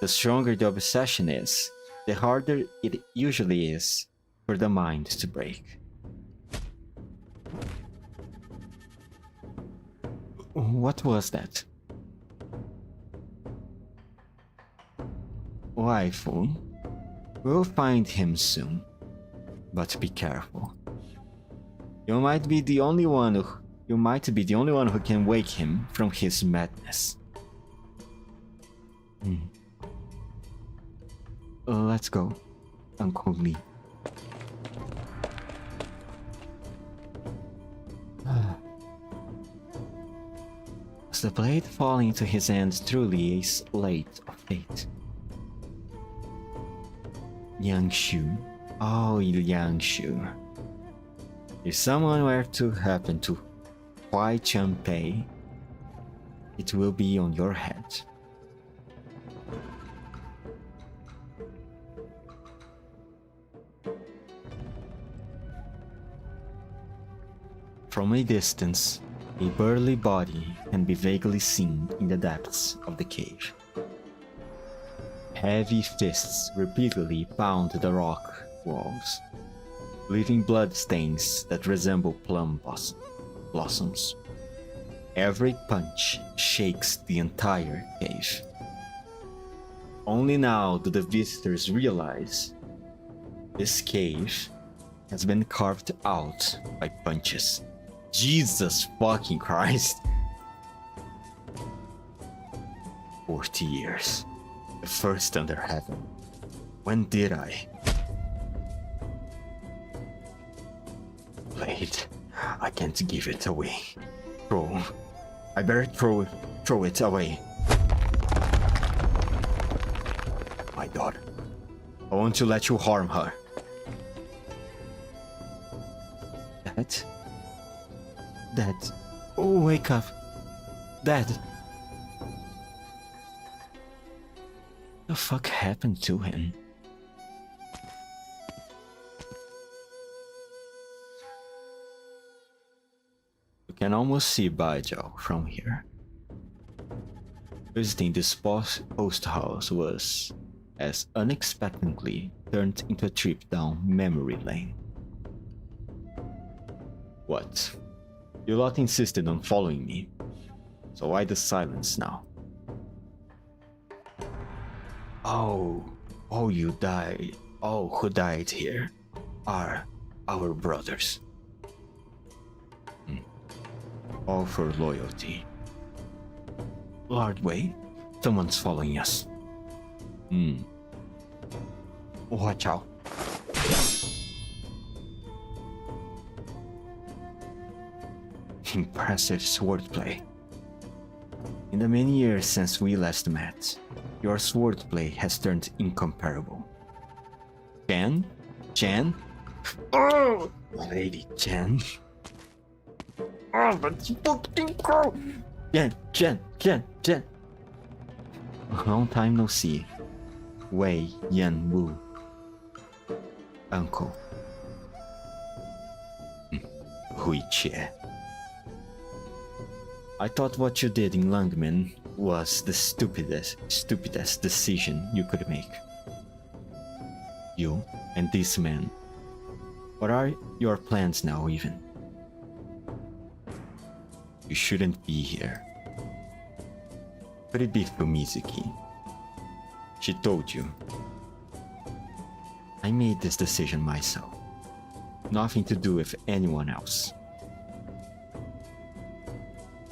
the stronger the obsession is, the harder it usually is for the mind to break. What was that? Waifu, we'll find him soon, but be careful. You might be the only one who can wake him from his madness. Let's go, Uncle Lee. Was the blade falling into his hands truly a slate of fate? Yangshu. Oh, Yangshu. If someone were to happen to Huai Chanpei, it will be on your head. From a distance, a burly body can be vaguely seen in the depths of the cave. Heavy fists repeatedly pound the rock walls, leaving bloodstains that resemble plum blossoms. Every punch shakes the entire cave. Only now do the visitors realize This cave has been carved out by punches. Jesus fucking Christ. 40 years. The first under heaven. When did I? Blade. I can't give it away. Throw. I better throw it away. My daughter. I want to let you harm her. Dad. Oh, wake up. Dad. The fuck happened to him? You can almost see Baijiao from here. Visiting this post house was, as unexpectedly, turned into a trip down memory lane. What? You lot insisted on following me, so why the silence now? Oh, you died. All who died here are our brothers. All for loyalty. Lord, wait. Someone's following us. Watch out. Impressive swordplay. In the many years since we last met, your swordplay has turned incomparable. Chen? Oh! Lady Chen. Oh, but you fucking cool! Chen. Long time no see. Wei Yan Wu. Uncle. Hui Jie. I thought what you did in Langmen was the stupidest decision you could make. You and this man. What are your plans now, even? You shouldn't be here. Could it be Fumizuki? She told you. I made this decision myself. Nothing to do with anyone else.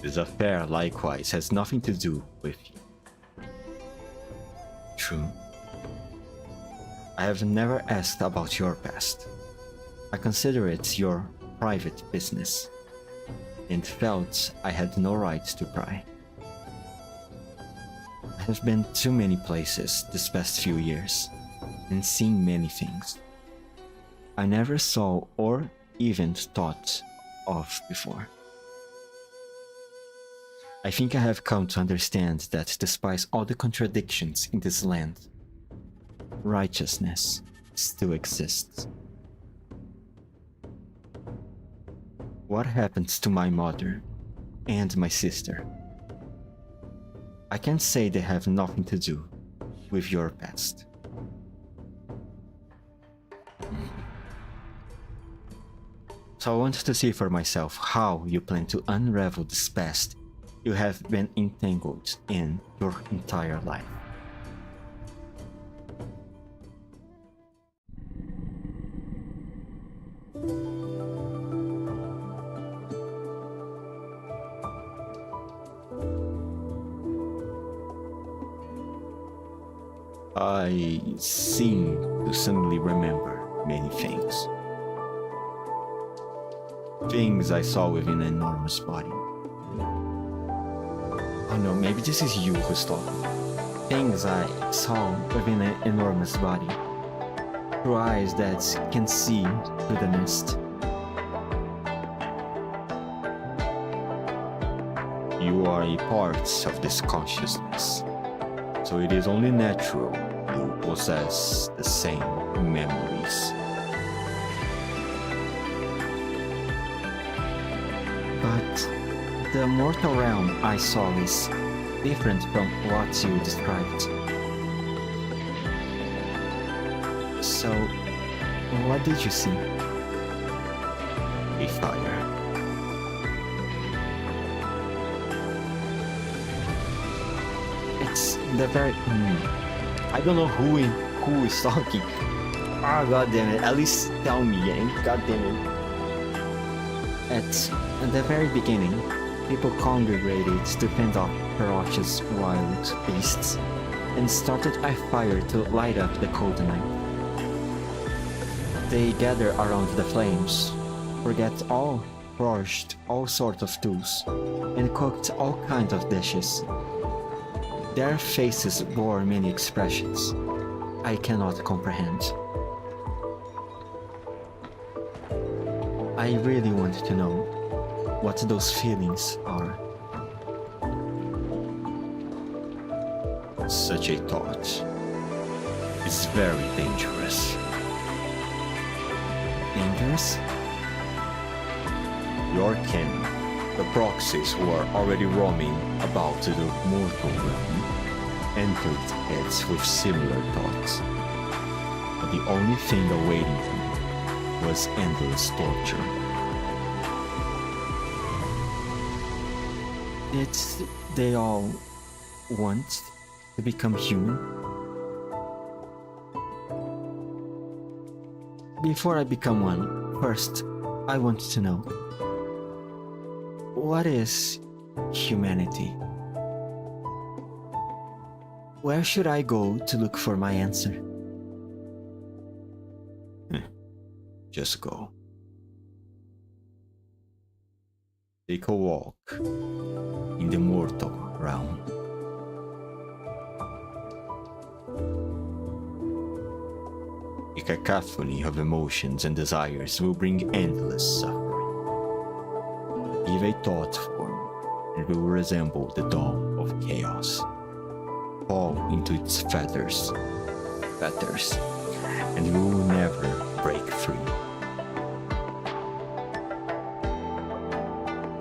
This affair likewise has nothing to do with you. True. I have never asked about your past. I consider it your private business, and felt I had no right to pry. I have been to many places this past few years, and seen many things I never saw or even thought of before. I think I have come to understand that despite all the contradictions in this land, righteousness still exists. What happened to my mother and my sister? I can't say they have nothing to do with your past. So I want to see for myself how you plan to unravel this past you have been entangled in your entire life. I seem to suddenly remember many things. Things I saw within an enormous body. Oh no, maybe this is you who's talking. Things I saw within an enormous body. Through eyes that can see through the mist. You are a part of this consciousness, so it is only natural you possess the same memories. But the mortal realm I saw is different from what you described. So, what did you see? A fire. It's the very... I don't know who is talking. Ah, god damn it. At least tell me, game. God damn it. At the very beginning, people congregated to fend off ferocious wild beasts and started a fire to light up the cold night. They gathered around the flames, forged all sorts of tools, and cooked all kinds of dishes. Their faces bore many expressions I cannot comprehend. I really want to know what those feelings are. Such a thought is very dangerous. Dangerous? Your kin, the proxies who are already roaming about the mortal realm, entered it with similar thoughts. But the only thing awaiting them was endless torture. Did they all want to become human? Before I become one, first, I want to know, what is humanity? Where should I go to look for my answer? Just go. Take a walk in the mortal realm. A cacophony of emotions and desires will bring endless suffering. Give a thought form, and it will resemble the dawn of chaos. Fall into its fetters, and you will never break free.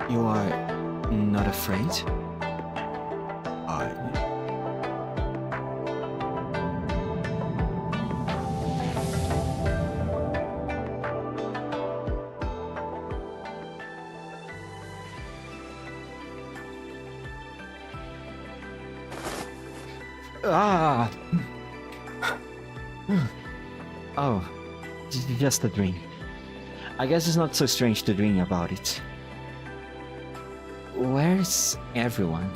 You are not afraid? I Ah! Oh, just a dream. I guess it's not so strange to dream about it. Where's everyone?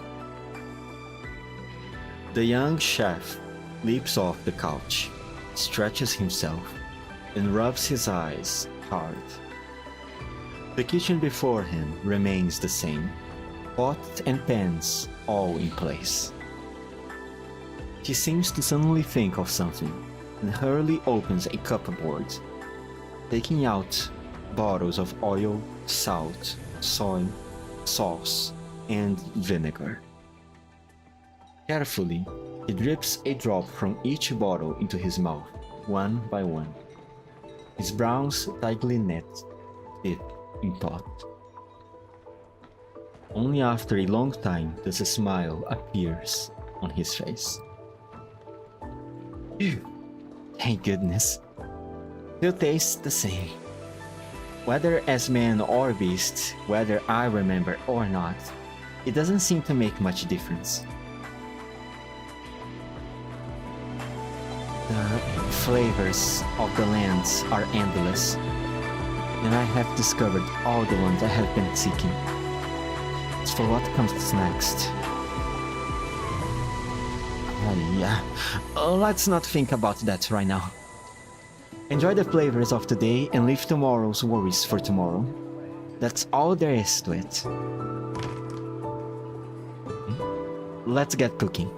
The young chef leaps off the couch, stretches himself, and rubs his eyes hard. The kitchen before him remains the same, pots and pans all in place. He seems to suddenly think of something and hurriedly opens a cupboard, taking out bottles of oil, salt, soy, sauce, and vinegar. Carefully, he drips a drop from each bottle into his mouth, one by one. His brows tightly knit, deep in thought. Only after a long time does a smile appears on his face. Phew, thank goodness. Still tastes the same. Whether as man or beast, whether I remember or not, it doesn't seem to make much difference. The flavors of the lands are endless, and I have discovered all the ones I have been seeking. As for what comes next, let's not think about that right now. Enjoy the flavors of today and leave tomorrow's worries for tomorrow. That's all there is to it. Let's get cooking.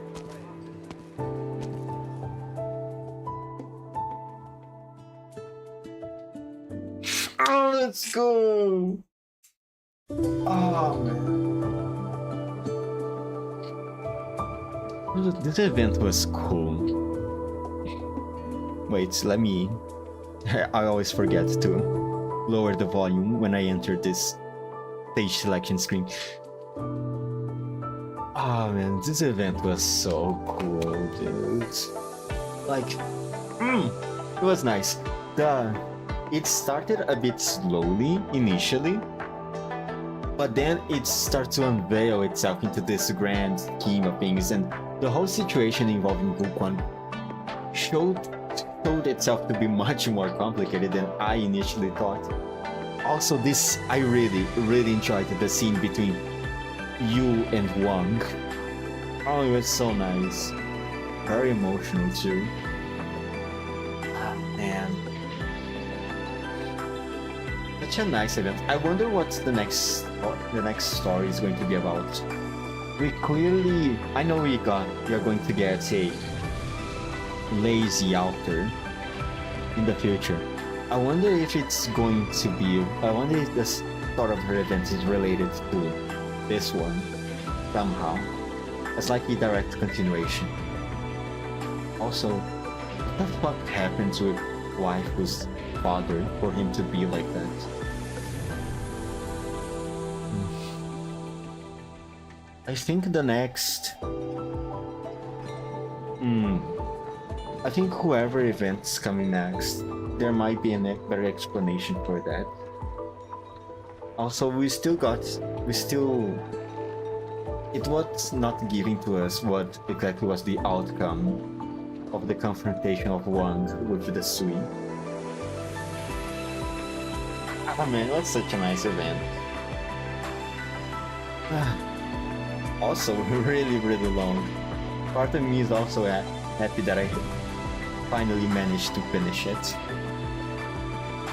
Oh, let's go! Oh, man. This event was cool. Wait, let me... I always forget to lower the volume when I enter this stage selection screen. Oh man, this event was so cool, dude. Like, it was nice. It started a bit slowly initially, but then it starts to unveil itself into this grand scheme of things, and the whole situation involving Gukwan showed showed itself to be much more complicated than I initially thought. Also, this I really enjoyed the scene between Yu and Wang. Oh, it was so nice. Very emotional too. Ah, man. Such a nice event. I wonder what the next story is going to be about. We clearly, I know we are going to get a lazy altar in the future. I wonder if it's going to be. I wonder if this sort of event is related to this one somehow. It's like a direct continuation. Also, what the fuck happens with waifu's father for him to be like that? I think the next. I think whoever event's coming next, there might be a better explanation for that. Also, it was not giving to us what exactly was the outcome of the confrontation of Wang with the Sui. Oh man, that's such a nice event. Also, really long. Part of me is also happy that I finally managed to finish it.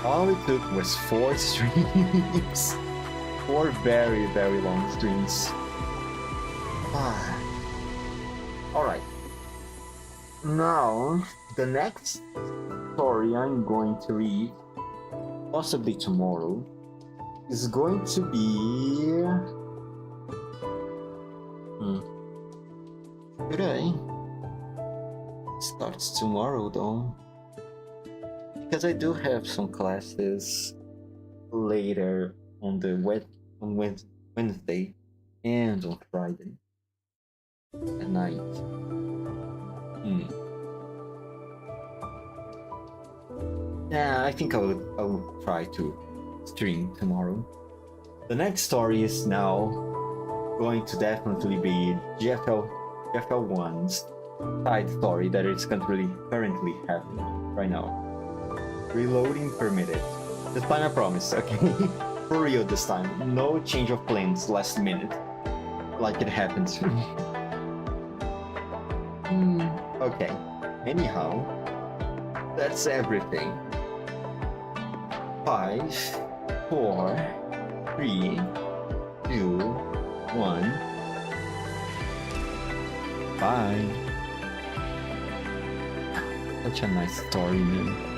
All it took was 4 streams. 4 very long streams. Alright. Now, the next story I'm going to read, possibly tomorrow, is going to be... Today. Starts tomorrow though. Because I do have some classes later on Wednesday and on Friday at night. Yeah, I think I will try to stream tomorrow. The next story is now going to definitely be GFL1's side story that is currently happening right now. Reloading permitted. This time I promise, okay? For real this time. No change of plans last minute. Like it happened. Okay. Anyhow, that's everything. 5, 4, 3, 2, 1. Bye. Such a nice story, man.